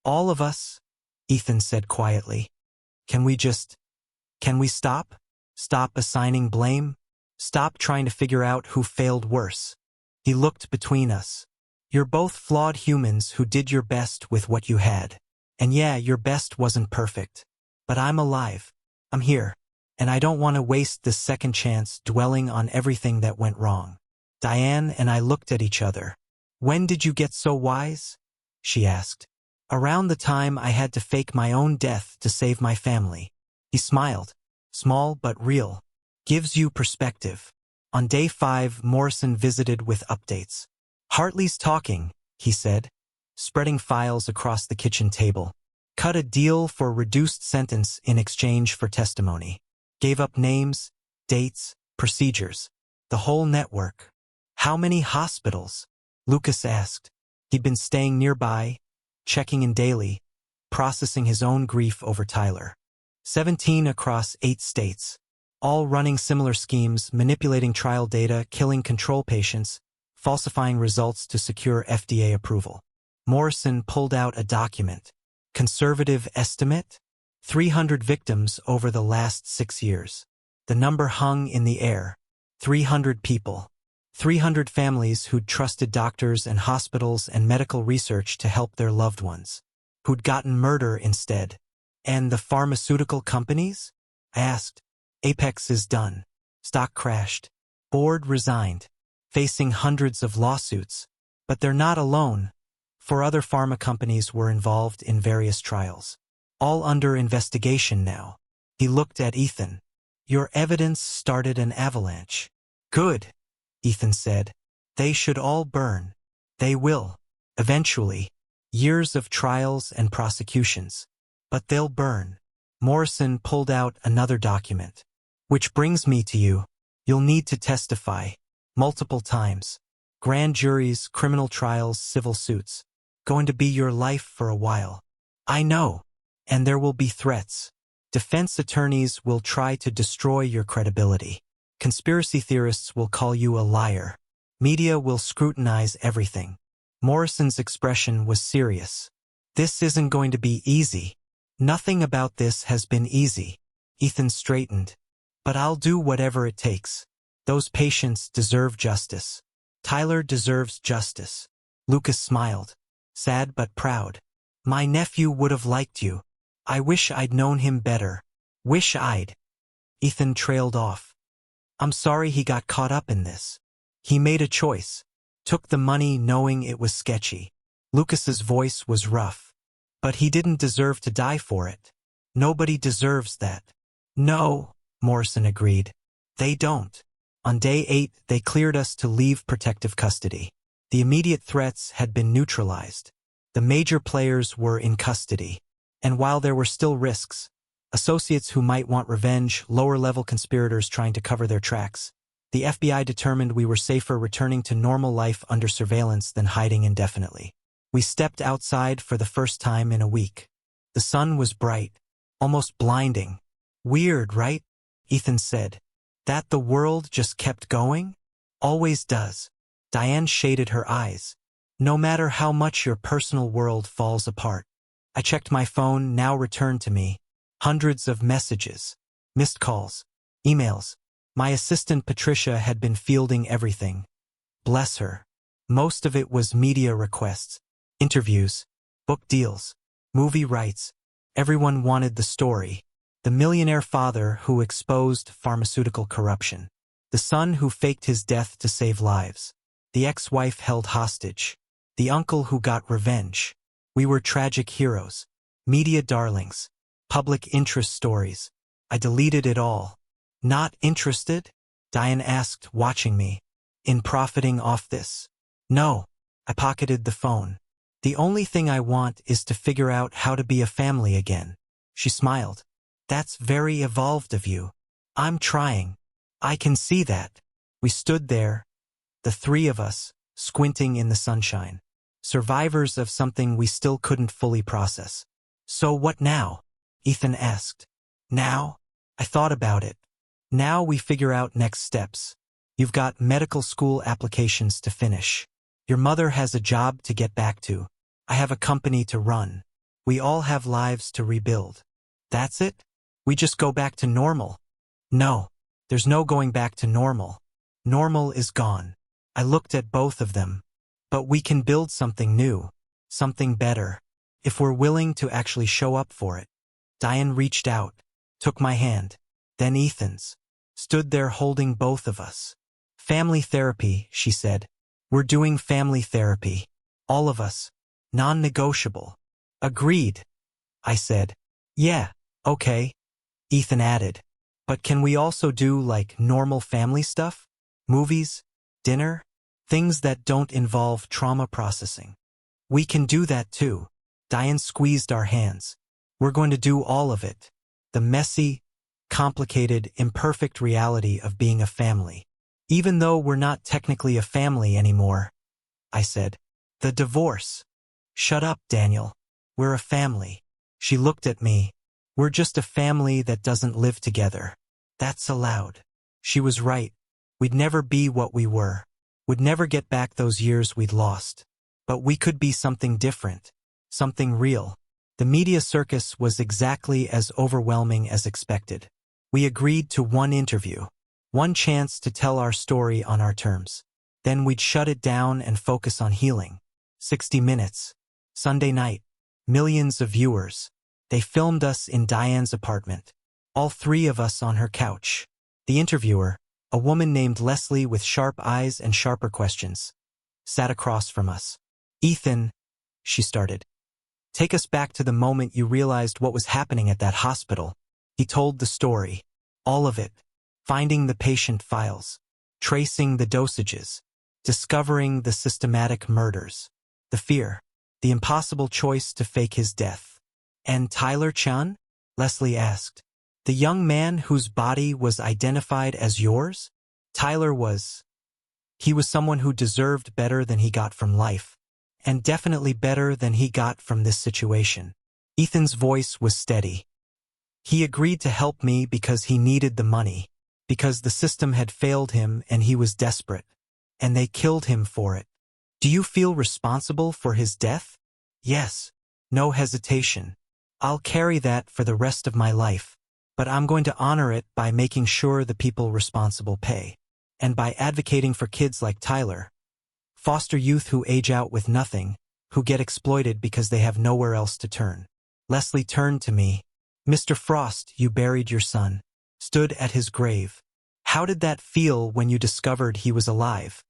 all of us," Ethan said quietly. Can we stop? Stop assigning blame? Stop trying to figure out who failed worse?" He looked between us. "You're both flawed humans who did your best with what you had. And yeah, your best wasn't perfect. But I'm alive. I'm here. And I don't want to waste this second chance dwelling on everything that went wrong." Diane and I looked at each other. "When did you get so wise?" she asked. "Around the time I had to fake my own death to save my family." He smiled, small but real. "Gives you perspective." On day 5, Morrison visited with updates. "Hartley's talking," he said, spreading files across the kitchen table. "Cut a deal for reduced sentence in exchange for testimony. Gave up names, dates, procedures. The whole network." "How many hospitals?" Lucas asked. He'd been staying nearby, checking in daily, processing his own grief over Tyler. 17 across 8 states. All running similar schemes, manipulating trial data, killing control patients, falsifying results to secure FDA approval. Morrison pulled out a document. Conservative estimate? 300 victims over the last 6 years. The number hung in the air. 300 people. 300 families who'd trusted doctors and hospitals and medical research to help their loved ones, who'd gotten murder instead. "And the pharmaceutical companies?" I asked. "Apex is done. Stock crashed. Board resigned. Facing hundreds of lawsuits. But they're not alone. 4 other pharma companies were involved in various trials. All under investigation now." He looked at Ethan. "Your evidence started an avalanche." "Good," Ethan said. "They should all burn. They will. Eventually. Years of trials and prosecutions. But they'll burn." Morrison pulled out another document. "Which brings me to you. You'll need to testify. Multiple times. Grand juries, criminal trials, civil suits. Going to be your life for a while." "I know. And there will be threats. Defense attorneys will try to destroy your credibility. Conspiracy theorists will call you a liar. Media will scrutinize everything." Morrison's expression was serious. "This isn't going to be easy. Nothing about this has been easy." Ethan straightened. "But I'll do whatever it takes. Those patients deserve justice. Tyler deserves justice." Lucas smiled, sad but proud. "My nephew would have liked you. I wish I'd known him better. Wish I'd—" Ethan trailed off. "I'm sorry he got caught up in this. He made a choice. Took the money knowing it was sketchy." Lucas's voice was rough. "But he didn't deserve to die for it." Nobody deserves that. No, Morrison agreed. They don't. On day 8, they cleared us to leave protective custody. The immediate threats had been neutralized. The major players were in custody. And while there were still risks, associates who might want revenge, lower-level conspirators trying to cover their tracks, the FBI determined we were safer returning to normal life under surveillance than hiding indefinitely. We stepped outside for the first time in a week. The sun was bright, almost blinding. Weird, right? Ethan said. That the world just kept going? Always does. Diane shaded her eyes. No matter how much your personal world falls apart. I checked my phone, now returned to me. Hundreds of messages, missed calls, emails. My assistant Patricia had been fielding everything. Bless her. Most of it was media requests, interviews, book deals, movie rights. Everyone wanted the story. The millionaire father who exposed pharmaceutical corruption. The son who faked his death to save lives. The ex-wife held hostage. The uncle who got revenge. We were tragic heroes. Media darlings. Public interest stories. I deleted it all. Not interested? Diane asked, watching me. In profiting off this? No. I pocketed the phone. The only thing I want is to figure out how to be a family again. She smiled. That's very evolved of you. I'm trying. I can see that. We stood there, the three of us, squinting in the sunshine. Survivors of something we still couldn't fully process. So what now? Ethan asked. Now? I thought about it. Now we figure out next steps. You've got medical school applications to finish. Your mother has a job to get back to. I have a company to run. We all have lives to rebuild. That's it? We just go back to normal? No. There's no going back to normal. Normal is gone. I looked at both of them. But we can build something new. Something better. If we're willing to actually show up for it. Diane reached out, took my hand, then Ethan's. Stood there holding both of us. Family therapy, she said. We're doing family therapy. All of us. Non-negotiable. Agreed. I said. Yeah, okay. Ethan added. But can we also do like normal family stuff? Movies? Dinner? Things that don't involve trauma processing. We can do that too. Diane squeezed our hands. We're going to do all of it. The messy, complicated, imperfect reality of being a family. Even though we're not technically a family anymore, I said. The divorce. Shut up, Daniel. We're a family. She looked at me. We're just a family that doesn't live together. That's allowed. She was right. We'd never be what we were. We'd never get back those years we'd lost. But we could be something different. Something real. The media circus was exactly as overwhelming as expected. We agreed to one interview. One chance to tell our story on our terms. Then we'd shut it down and focus on healing. 60 minutes. Sunday night. Millions of viewers. They filmed us in Diane's apartment. All three of us on her couch. The interviewer, a woman named Leslie with sharp eyes and sharper questions, sat across from us. Ethan, she started. Take us back to the moment you realized what was happening at that hospital. He told the story. All of it. Finding the patient files. Tracing the dosages. Discovering the systematic murders. The fear. The impossible choice to fake his death. And Tyler Chan? Leslie asked. The young man whose body was identified as yours? Tyler was. He was someone who deserved better than he got from life. And definitely better than he got from this situation. Ethan's voice was steady. He agreed to help me because he needed the money. Because the system had failed him and he was desperate. And they killed him for it. Do you feel responsible for his death? Yes. No hesitation. I'll carry that for the rest of my life. But I'm going to honor it by making sure the people responsible pay. And by advocating for kids like Tyler. Foster youth who age out with nothing, who get exploited because they have nowhere else to turn. Leslie turned to me. Mr. Frost, you buried your son. Stood at his grave. How did that feel when you discovered he was alive?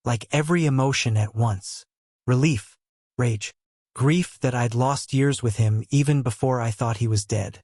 Like every emotion at once. Relief. Rage. Grief that I'd lost years with him even before I thought he was dead.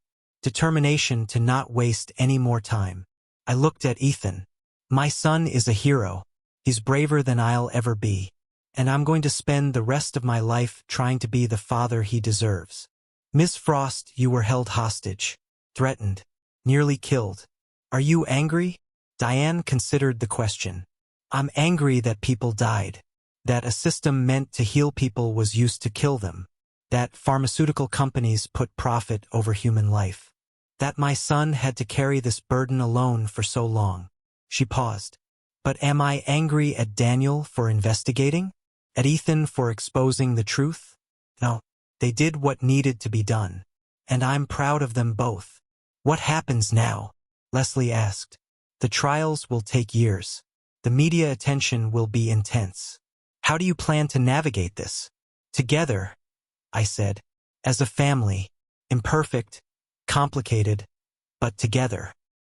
determination to not waste any more time. I looked at Ethan. My son is a hero. He's braver than I'll ever be. And I'm going to spend the rest of my life trying to be the father he deserves. Miss Frost, you were held hostage, threatened, nearly killed. Are you angry? Diane considered the question. I'm angry that people died. That a system meant to heal people was used to kill them. That pharmaceutical companies put profit over human life. That my son had to carry this burden alone for so long. She paused. But am I angry at Daniel for investigating? At Ethan for exposing the truth? No, they did what needed to be done. And I'm proud of them both. What happens now? Leslie asked. The trials will take years. The media attention will be intense. How do you plan to navigate this? Together, I said. As a family. Imperfect, complicated, but together.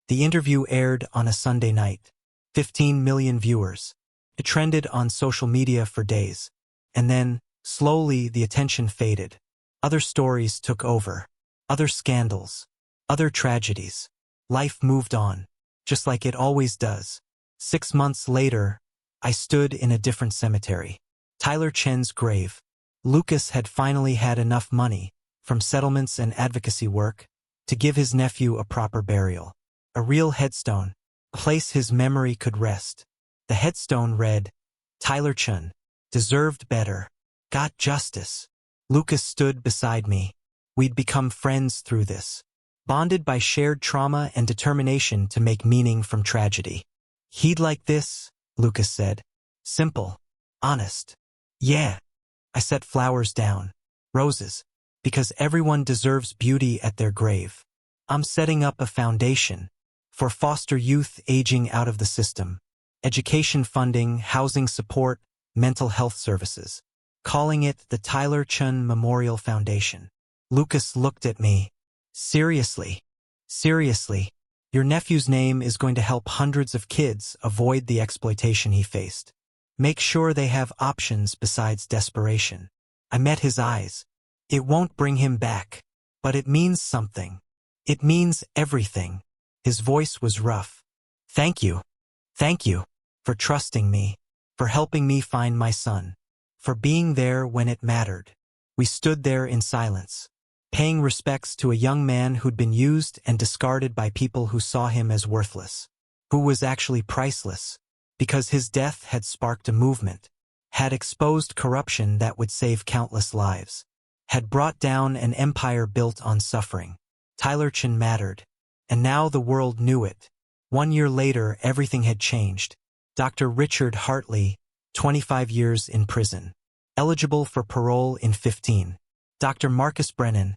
The interview aired on a Sunday night. 15 million viewers. It trended on social media for days. And then, slowly, the attention faded. Other stories took over. Other scandals. Other tragedies. Life moved on. Just like it always does. 6 months later, I stood in a different cemetery. Tyler Chen's grave. Lucas had finally had enough money, from settlements and advocacy work, to give his nephew a proper burial. A real headstone. A place his memory could rest. The headstone read, Tyler Chen. Deserved better. Got justice. Lucas stood beside me. We'd become friends through this. Bonded by shared trauma and determination to make meaning from tragedy. He'd like this, Lucas said. Simple. Honest. Yeah. I set flowers down. Roses. Because everyone deserves beauty at their grave. I'm setting up a foundation. For foster youth aging out of the system. Education funding, housing support, mental health services. Calling it the Tyler Chen Memorial Foundation. Lucas looked at me. Seriously. Seriously. Your nephew's name is going to help hundreds of kids avoid the exploitation he faced. Make sure they have options besides desperation. I met his eyes. It won't bring him back. But it means something. It means everything. His voice was rough. Thank you. Thank you. For trusting me. For helping me find my son. For being there when it mattered. We stood there in silence. Paying respects to a young man who'd been used and discarded by people who saw him as worthless. Who was actually priceless. Because his death had sparked a movement. Had exposed corruption that would save countless lives. Had brought down an empire built on suffering. Tyler Chen mattered. And now the world knew it. 1 year later, everything had changed. Dr. Richard Hartley, 25 years in prison. Eligible for parole in 15. Dr. Marcus Brennan,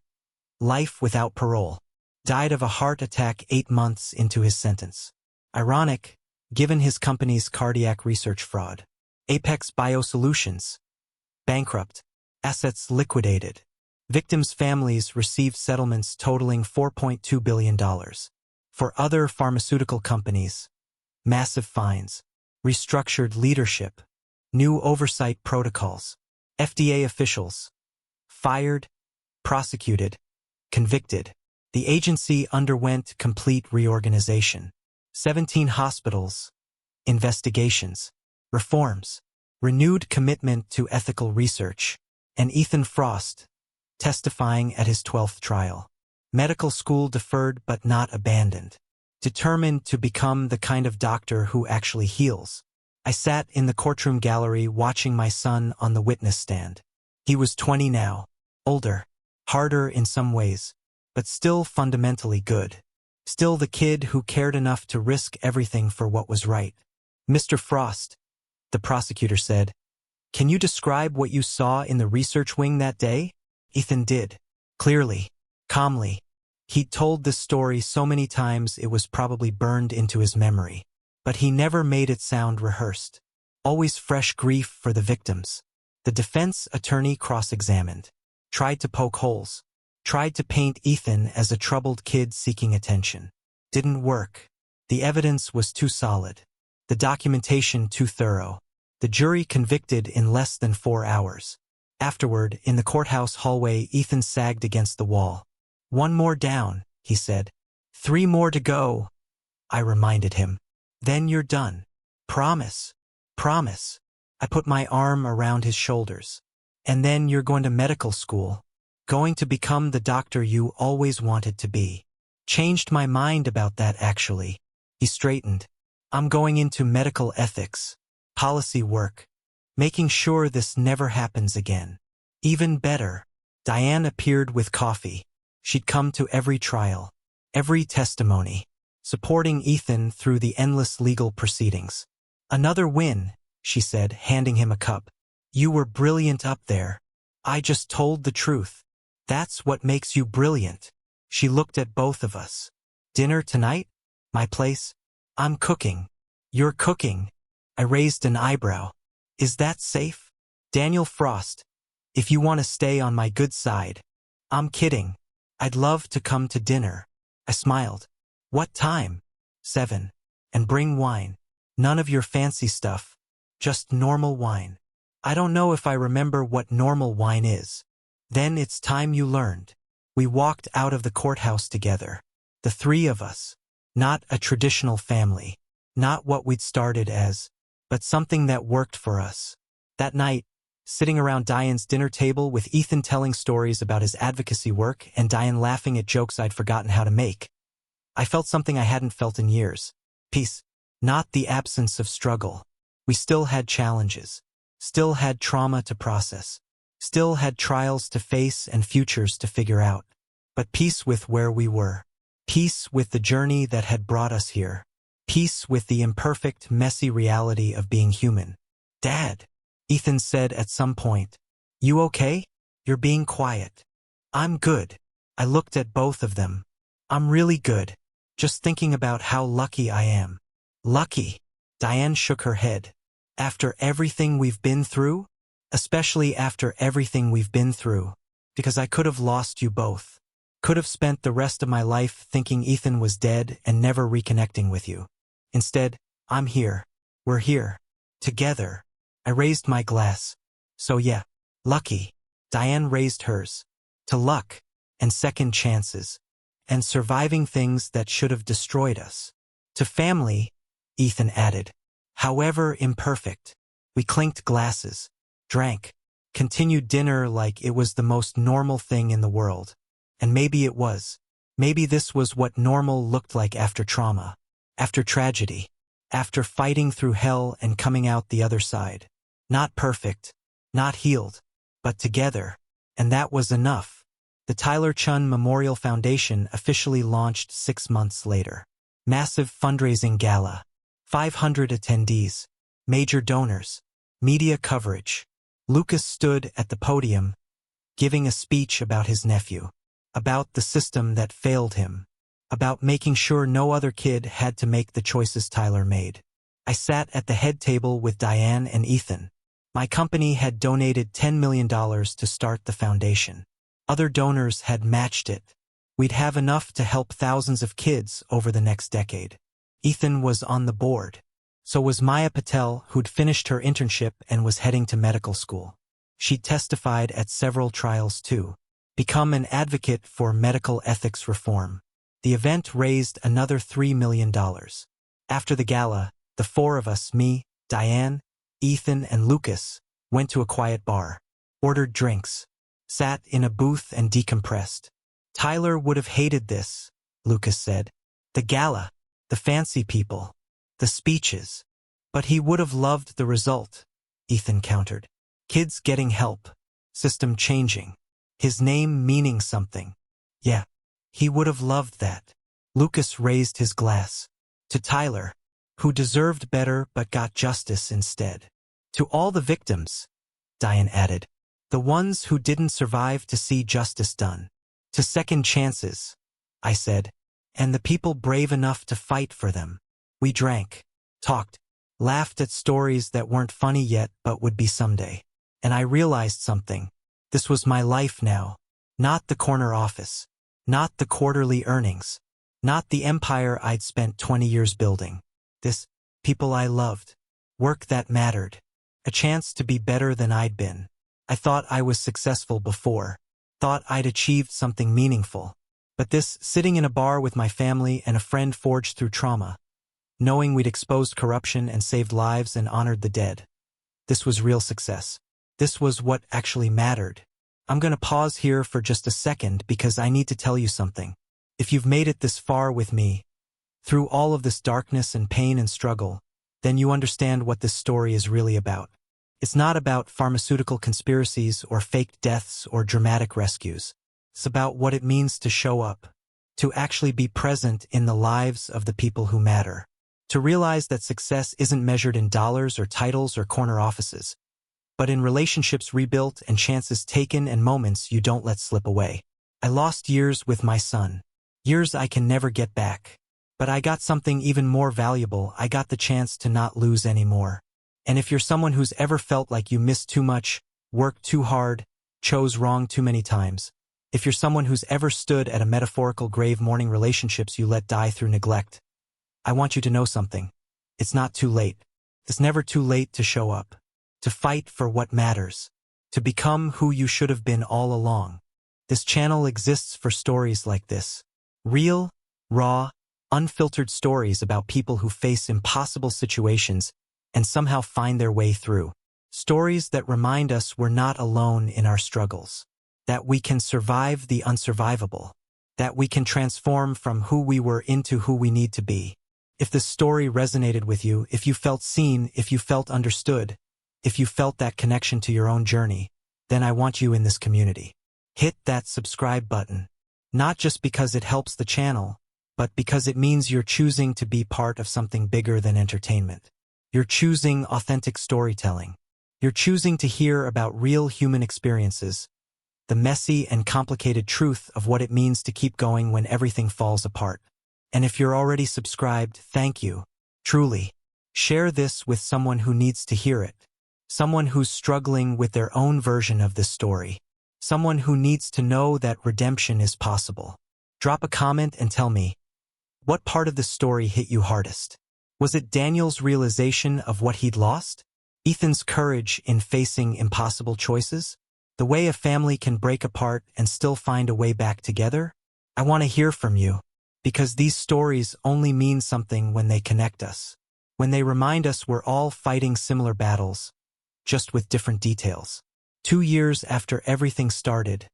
life without parole. Died of a heart attack 8 months into his sentence. Ironic, given his company's cardiac research fraud. Apex Biosolutions. Bankrupt. Assets liquidated. Victims' families received settlements totaling $4.2 billion. For other pharmaceutical companies, massive fines. Restructured leadership. New oversight protocols. FDA officials. Fired. Prosecuted. Convicted. The agency underwent complete reorganization. 17 hospitals. Investigations. Reforms. Renewed commitment to ethical research. And Ethan Frost, testifying at his 12th trial. Medical school deferred but not abandoned. Determined to become the kind of doctor who actually heals. I sat in the courtroom gallery watching my son on the witness stand. He was 20 now. Older. Harder in some ways. But still fundamentally good. Still the kid who cared enough to risk everything for what was right. Mr. Frost, the prosecutor said, can you describe what you saw in the research wing that day? Ethan did. Clearly. Calmly. He'd told this story so many times it was probably burned into his memory. But he never made it sound rehearsed. Always fresh grief for the victims. The defense attorney cross-examined. Tried to poke holes. Tried to paint Ethan as a troubled kid seeking attention. Didn't work. The evidence was too solid. The documentation too thorough. The jury convicted in less than 4 hours. Afterward, in the courthouse hallway, Ethan sagged against the wall. One more down, he said. 3 more to go, I reminded him. Then you're done. Promise. Promise. I put my arm around his shoulders. And then you're going to medical school. Going to become the doctor you always wanted to be. Changed my mind about that, actually. He straightened. I'm going into medical ethics. Policy work. Making sure this never happens again. Even better. Diane appeared with coffee. She'd come to every trial, every testimony, supporting Ethan through the endless legal proceedings. Another win, she said, handing him a cup. You were brilliant up there. I just told the truth. That's what makes you brilliant. She looked at both of us. Dinner tonight? My place? I'm cooking. You're cooking. I raised an eyebrow. Is that safe? Daniel Frost. If you want to stay on my good side. I'm kidding. I'd love to come to dinner. I smiled. What time? 7. And bring wine. None of your fancy stuff. Just normal wine. I don't know if I remember what normal wine is. Then it's time you learned. We walked out of the courthouse together. The 3 of us. Not a traditional family. Not what we'd started as. But something that worked for us. That night, sitting around Diane's dinner table with Ethan telling stories about his advocacy work and Diane laughing at jokes I'd forgotten how to make, I felt something I hadn't felt in years. Peace. Not the absence of struggle. We still had challenges. Still had trauma to process. Still had trials to face and futures to figure out. But peace with where we were. Peace with the journey that had brought us here. Peace with the imperfect, messy reality of being human. Dad, Ethan said at some point. You okay? You're being quiet. I'm good. I looked at both of them. I'm really good. Just thinking about how lucky I am. Lucky? Diane shook her head. After everything we've been through? Especially after everything we've been through. Because I could have lost you both. Could have spent the rest of my life thinking Ethan was dead and never reconnecting with you. Instead, I'm here. We're here. Together. I raised my glass. So yeah, lucky. Diane raised hers. To luck. And second chances. And surviving things that should have destroyed us. To family, Ethan added. However imperfect. We clinked glasses. Drank. Continued dinner like it was the most normal thing in the world. And maybe it was. Maybe this was what normal looked like after trauma. After tragedy. After fighting through hell and coming out the other side. Not perfect. Not healed. But together. And that was enough. The Tyler Chun Memorial Foundation officially launched 6 months later. Massive fundraising gala. 500 attendees. Major donors. Media coverage. Lucas stood at the podium, giving a speech about his nephew. About the system that failed him. About making sure no other kid had to make the choices Tyler made. I sat at the head table with Diane and Ethan. My company had donated $10 million to start the foundation. Other donors had matched it. We'd have enough to help thousands of kids over the next decade. Ethan was on the board. So was Maya Patel, who'd finished her internship and was heading to medical school. She testified at several trials too. Become an advocate for medical ethics reform. The event raised another $3 million. After the gala, the 4 of us, me, Diane, Ethan, and Lucas, went to a quiet bar. Ordered drinks. Sat in a booth and decompressed. Tyler would have hated this, Lucas said. The gala. The fancy people. The speeches. But he would have loved the result, Ethan countered. Kids getting help. System changing. His name meaning something. Yeah. He would have loved that. Lucas raised his glass. To Tyler, who deserved better but got justice instead. To all the victims, Diane added. The ones who didn't survive to see justice done. To second chances, I said. And the people brave enough to fight for them. We drank, talked, laughed at stories that weren't funny yet but would be someday. And I realized something. This was my life now. Not the corner office. Not the quarterly earnings. Not the empire I'd spent 20 years building. This, people I loved. Work that mattered. A chance to be better than I'd been. I thought I was successful before. Thought I'd achieved something meaningful. But this, sitting in a bar with my family and a friend forged through trauma, knowing we'd exposed corruption and saved lives and honored the dead, this was real success. This was what actually mattered. I'm gonna pause here for just a second because I need to tell you something. If you've made it this far with me, through all of this darkness and pain and struggle, then you understand what this story is really about. It's not about pharmaceutical conspiracies or faked deaths or dramatic rescues. It's about what it means to show up, to actually be present in the lives of the people who matter, to realize that success isn't measured in dollars or titles or corner offices, but in relationships rebuilt and chances taken and moments you don't let slip away. I lost years with my son, years I can never get back. But I got something even more valuable. I got the chance to not lose anymore. And if you're someone who's ever felt like you missed too much, worked too hard, chose wrong too many times, if you're someone who's ever stood at a metaphorical grave mourning relationships you let die through neglect, I want you to know something. It's not too late. It's never too late to show up, to fight for what matters, to become who you should have been all along. This channel exists for stories like this. Real, raw, unfiltered stories about people who face impossible situations and somehow find their way through. Stories that remind us we're not alone in our struggles, that we can survive the unsurvivable, that we can transform from who we were into who we need to be. If this story resonated with you, if you felt seen, if you felt understood, if you felt that connection to your own journey, then I want you in this community. Hit that subscribe button, not just because it helps the channel, but because it means you're choosing to be part of something bigger than entertainment. You're choosing authentic storytelling. You're choosing to hear about real human experiences, the messy and complicated truth of what it means to keep going when everything falls apart. And if you're already subscribed, thank you. Truly. Share this with someone who needs to hear it. Someone who's struggling with their own version of this story. Someone who needs to know that redemption is possible. Drop a comment and tell me, what part of the story hit you hardest? Was it Daniel's realization of what he'd lost? Ethan's courage in facing impossible choices? The way a family can break apart and still find a way back together? I want to hear from you, because these stories only mean something when they connect us, when they remind us we're all fighting similar battles, just with different details. 2 years after everything started,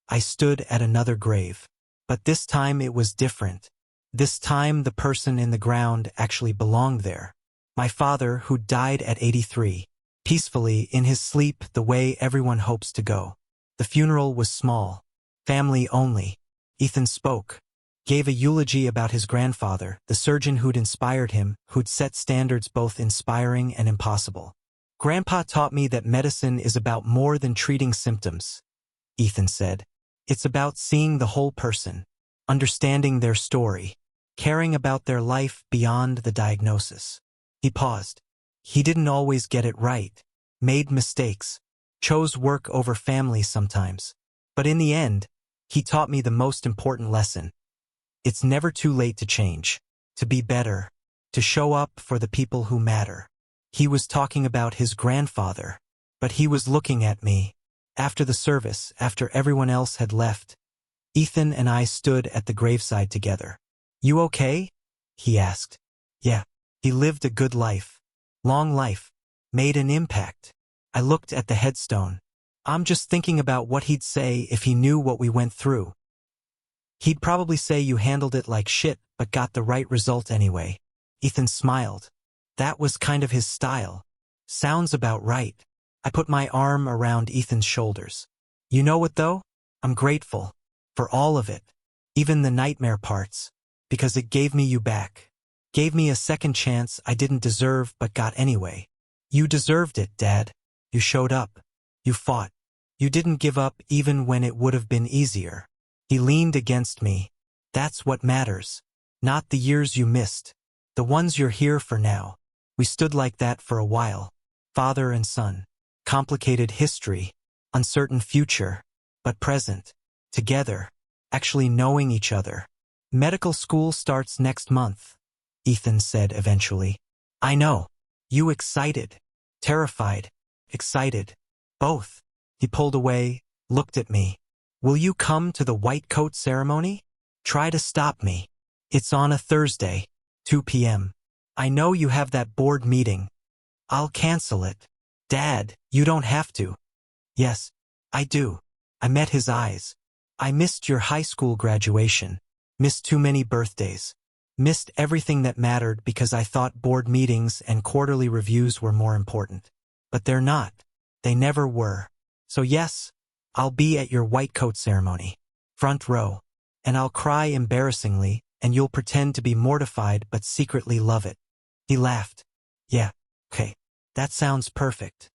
I stood at another grave. But this time it was different. This time the person in the ground actually belonged there. My father, who died at 83, peacefully in his sleep the way everyone hopes to go. The funeral was small, family only. Ethan spoke, gave a eulogy about his grandfather, the surgeon who'd inspired him, who'd set standards both inspiring and impossible. Grandpa taught me that medicine is about more than treating symptoms, Ethan said. It's about seeing the whole person, understanding their story, caring about their life beyond the diagnosis. He paused. He didn't always get it right, made mistakes, chose work over family sometimes. But in the end, he taught me the most important lesson. It's never too late to change, to be better, to show up for the people who matter. He was talking about his grandfather, but he was looking at me. After the service, after everyone else had left, Ethan and I stood at the graveside together. "You okay?" he asked. "Yeah." He lived a good life. Long life. Made an impact. I looked at the headstone. I'm just thinking about what he'd say if he knew what we went through. He'd probably say you handled it like shit, but got the right result anyway. Ethan smiled. That was kind of his style. Sounds about right. I put my arm around Ethan's shoulders. You know what though? I'm grateful. For all of it. Even the nightmare parts. Because it gave me you back. Gave me a second chance I didn't deserve but got anyway. You deserved it, Dad. You showed up. You fought. You didn't give up even when it would have been easier. He leaned against me. That's what matters. Not the years you missed. The ones you're here for now. We stood like that for a while. Father and son. Complicated history. Uncertain future. But present. Together. Actually knowing each other. Medical school starts next month, Ethan said eventually. I know. You excited. Terrified. Excited. Both. He pulled away, looked at me. Will you come to the white coat ceremony? Try to stop me. It's on a Thursday, 2 p.m. I know you have that board meeting. I'll cancel it. Dad, you don't have to. Yes, I do. I met his eyes. I missed your high school graduation. Missed too many birthdays. Missed everything that mattered because I thought board meetings and quarterly reviews were more important. But they're not. They never were. So yes, I'll be at your white coat ceremony. Front row. And I'll cry embarrassingly, and you'll pretend to be mortified but secretly love it. He laughed. Yeah, okay. That sounds perfect.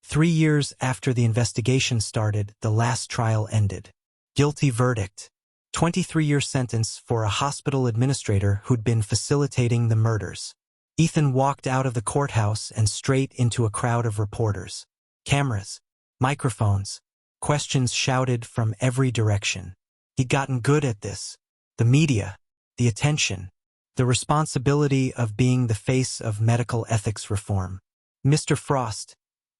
3 years after the investigation started, the last trial ended. Guilty verdict. 23-year sentence for a hospital administrator who'd been facilitating the murders. Ethan walked out of the courthouse and straight into a crowd of reporters. Cameras, microphones, questions shouted from every direction. He'd gotten good at this. The media, the attention, the responsibility of being the face of medical ethics reform. Mr. Frost,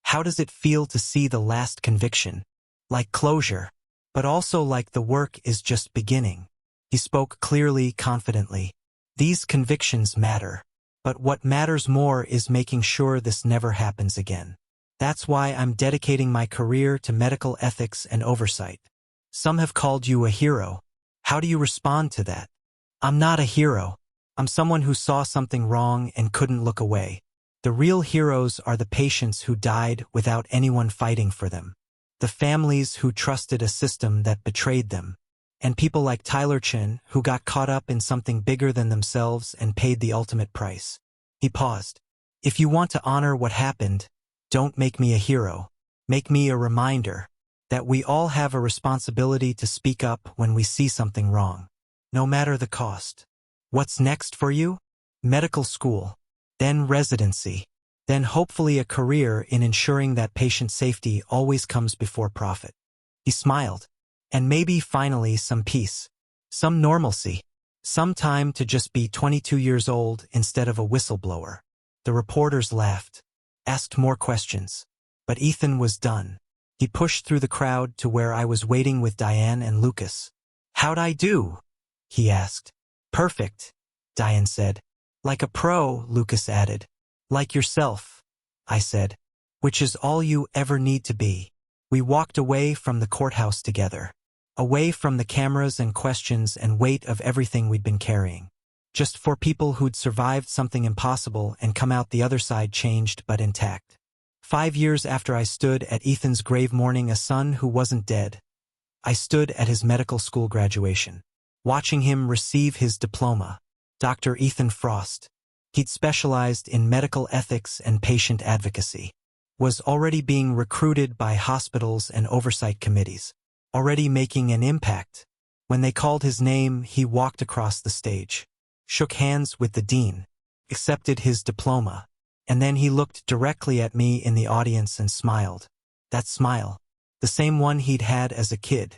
how does it feel to see the last conviction? Like closure, but also like the work is just beginning. He spoke clearly, confidently. These convictions matter. But what matters more is making sure this never happens again. That's why I'm dedicating my career to medical ethics and oversight. Some have called you a hero. How do you respond to that? I'm not a hero. I'm someone who saw something wrong and couldn't look away. The real heroes are the patients who died without anyone fighting for them. The families who trusted a system that betrayed them. And people like Tyler Chin who got caught up in something bigger than themselves and paid the ultimate price. He paused. If you want to honor what happened, don't make me a hero. Make me a reminder that we all have a responsibility to speak up when we see something wrong, no matter the cost. What's next for you? Medical school, then residency, then hopefully a career in ensuring that patient safety always comes before profit. He smiled. And maybe finally some peace, some normalcy, some time to just be 22 years old instead of a whistleblower. The reporters laughed, asked more questions, but Ethan was done. He pushed through the crowd to where I was waiting with Diane and Lucas. How'd I do? He asked. Perfect, Diane said. Like a pro, Lucas added. Like yourself, I said. Which is all you ever need to be. We walked away from the courthouse together. Away from the cameras and questions and weight of everything we'd been carrying. Just for people who'd survived something impossible and come out the other side changed but intact. 5 years after I stood at Ethan's grave mourning a son who wasn't dead, I stood at his medical school graduation, watching him receive his diploma. Dr. Ethan Frost. He'd specialized in medical ethics and patient advocacy. Was already being recruited by hospitals and oversight committees. Already making an impact. When they called his name, he walked across the stage, shook hands with the dean, accepted his diploma, and then he looked directly at me in the audience and smiled. That smile, the same one he'd had as a kid,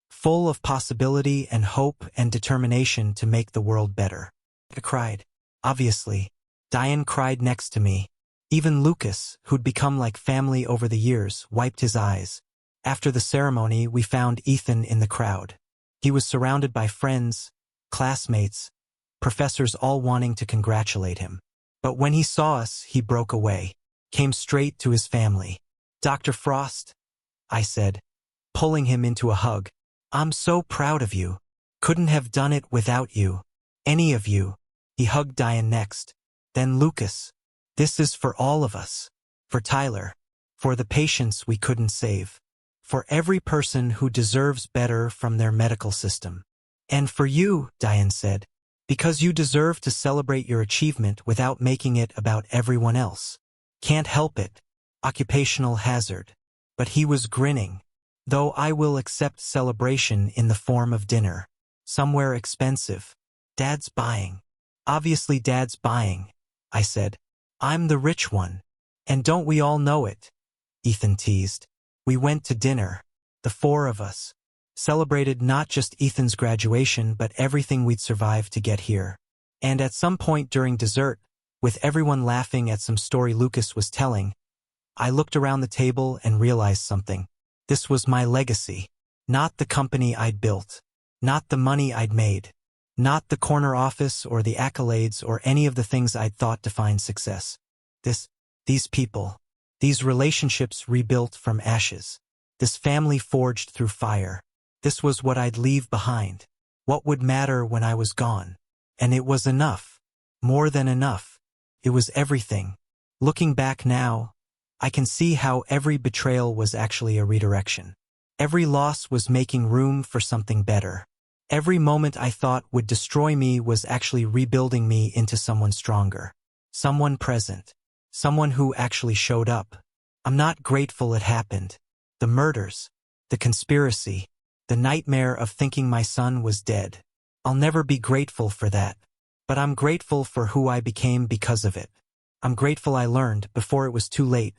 full of possibility and hope and determination to make the world better. I cried. Obviously. Diane cried next to me. Even Lucas, who'd become like family over the years, wiped his eyes. After the ceremony, we found Ethan in the crowd. He was surrounded by friends, classmates, professors all wanting to congratulate him. But when he saw us, he broke away, came straight to his family. Dr. Frost, I said, pulling him into a hug. I'm so proud of you. Couldn't have done it without you. Any of you. He hugged Diane next. Then Lucas. This is for all of us. For Tyler. For the patients we couldn't save. For every person who deserves better from their medical system. And for you, Diane said. Because you deserve to celebrate your achievement without making it about everyone else. Can't help it. Occupational hazard. But he was grinning. Though I will accept celebration in the form of dinner. Somewhere expensive. Dad's buying. Obviously Dad's buying, I said. I'm the rich one. And don't we all know it? Ethan teased. We went to dinner. The 4 of us. Celebrated not just Ethan's graduation but everything we'd survived to get here. And at some point during dessert, with everyone laughing at some story Lucas was telling, I looked around the table and realized something. This was my legacy. Not the company I'd built. Not the money I'd made. Not the corner office or the accolades or any of the things I'd thought defined success. These people, these relationships rebuilt from ashes, this family forged through fire. This was what I'd leave behind. What would matter when I was gone? And it was enough. More than enough. It was everything. Looking back now, I can see how every betrayal was actually a redirection. Every loss was making room for something better. Every moment I thought would destroy me was actually rebuilding me into someone stronger. Someone present. Someone who actually showed up. I'm not grateful it happened. The murders. The conspiracy. The nightmare of thinking my son was dead. I'll never be grateful for that. But I'm grateful for who I became because of it. I'm grateful I learned, before it was too late,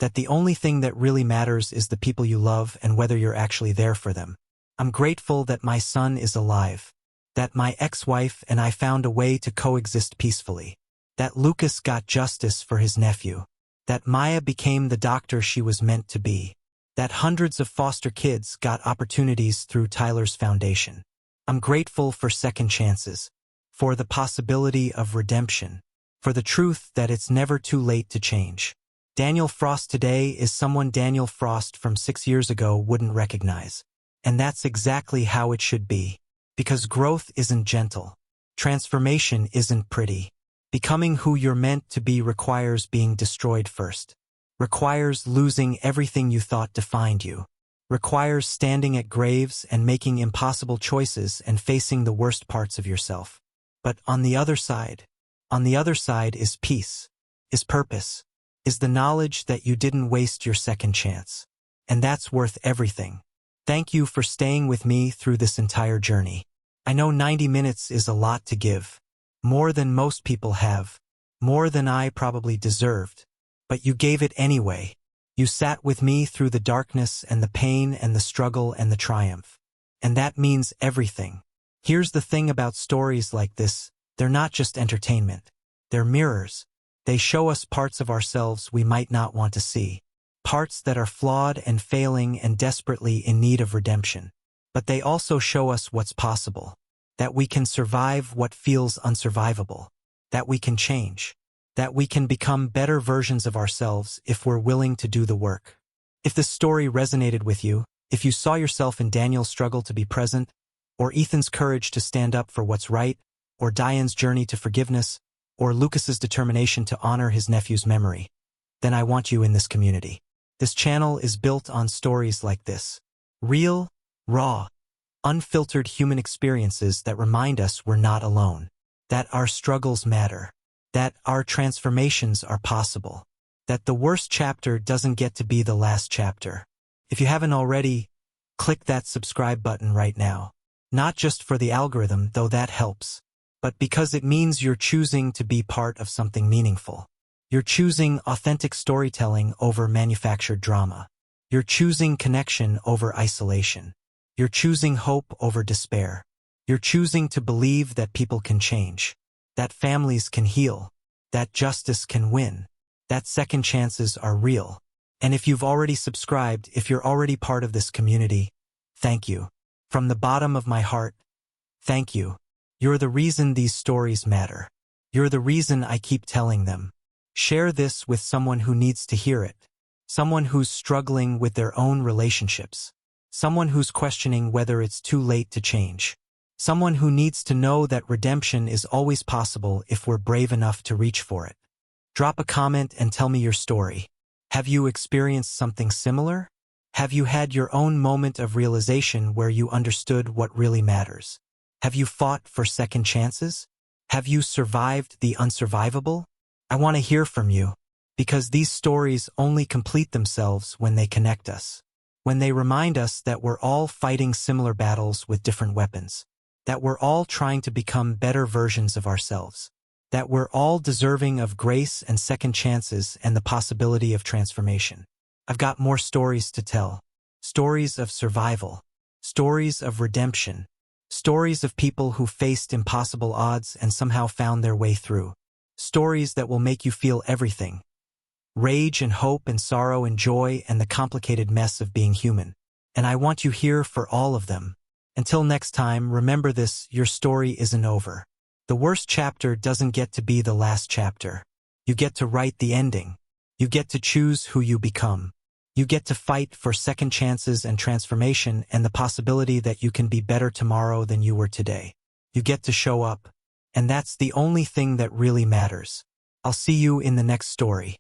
that the only thing that really matters is the people you love and whether you're actually there for them. I'm grateful that my son is alive, that my ex-wife and I found a way to coexist peacefully, that Lucas got justice for his nephew, that Maya became the doctor she was meant to be, that hundreds of foster kids got opportunities through Tyler's foundation. I'm grateful for second chances, for the possibility of redemption, for the truth that it's never too late to change. Daniel Frost today is someone Daniel Frost from 6 years ago wouldn't recognize. And that's exactly how it should be. Because growth isn't gentle. Transformation isn't pretty. Becoming who you're meant to be requires being destroyed first. Requires losing everything you thought defined you. Requires standing at graves and making impossible choices and facing the worst parts of yourself. But on the other side is peace, is purpose, is the knowledge that you didn't waste your second chance. And that's worth everything. Thank you for staying with me through this entire journey. I know 90 minutes is a lot to give. More than most people have. More than I probably deserved. But you gave it anyway. You sat with me through the darkness and the pain and the struggle and the triumph. And that means everything. Here's the thing about stories like this. They're not just entertainment. They're mirrors. They show us parts of ourselves we might not want to see. Parts that are flawed and failing and desperately in need of redemption. But they also show us what's possible. That we can survive what feels unsurvivable. That we can change. That we can become better versions of ourselves if we're willing to do the work. If this story resonated with you, if you saw yourself in Daniel's struggle to be present, or Ethan's courage to stand up for what's right, or Diane's journey to forgiveness, or Lucas's determination to honor his nephew's memory, then I want you in this community. This channel is built on stories like this. Real, raw, unfiltered human experiences that remind us we're not alone. That our struggles matter. That our transformations are possible. That the worst chapter doesn't get to be the last chapter. If you haven't already, click that subscribe button right now. Not just for the algorithm, though that helps, but because it means you're choosing to be part of something meaningful. You're choosing authentic storytelling over manufactured drama. You're choosing connection over isolation. You're choosing hope over despair. You're choosing to believe that people can change, that families can heal, that justice can win, that second chances are real. And if you've already subscribed, if you're already part of this community, thank you. From the bottom of my heart, thank you. You're the reason these stories matter. You're the reason I keep telling them. Share this with someone who needs to hear it. Someone who's struggling with their own relationships. Someone who's questioning whether it's too late to change. Someone who needs to know that redemption is always possible if we're brave enough to reach for it. Drop a comment and tell me your story. Have you experienced something similar? Have you had your own moment of realization where you understood what really matters? Have you fought for second chances? Have you survived the unsurvivable? I want to hear from you, because these stories only complete themselves when they connect us. When they remind us that we're all fighting similar battles with different weapons. That we're all trying to become better versions of ourselves. That we're all deserving of grace and second chances and the possibility of transformation. I've got more stories to tell. Stories of survival. Stories of redemption. Stories of people who faced impossible odds and somehow found their way through. Stories that will make you feel everything. Rage and hope and sorrow and joy and the complicated mess of being human. And I want you here for all of them. Until next time, remember this, your story isn't over. The worst chapter doesn't get to be the last chapter. You get to write the ending. You get to choose who you become. You get to fight for second chances and transformation and the possibility that you can be better tomorrow than you were today. You get to show up. And that's the only thing that really matters. I'll see you in the next story.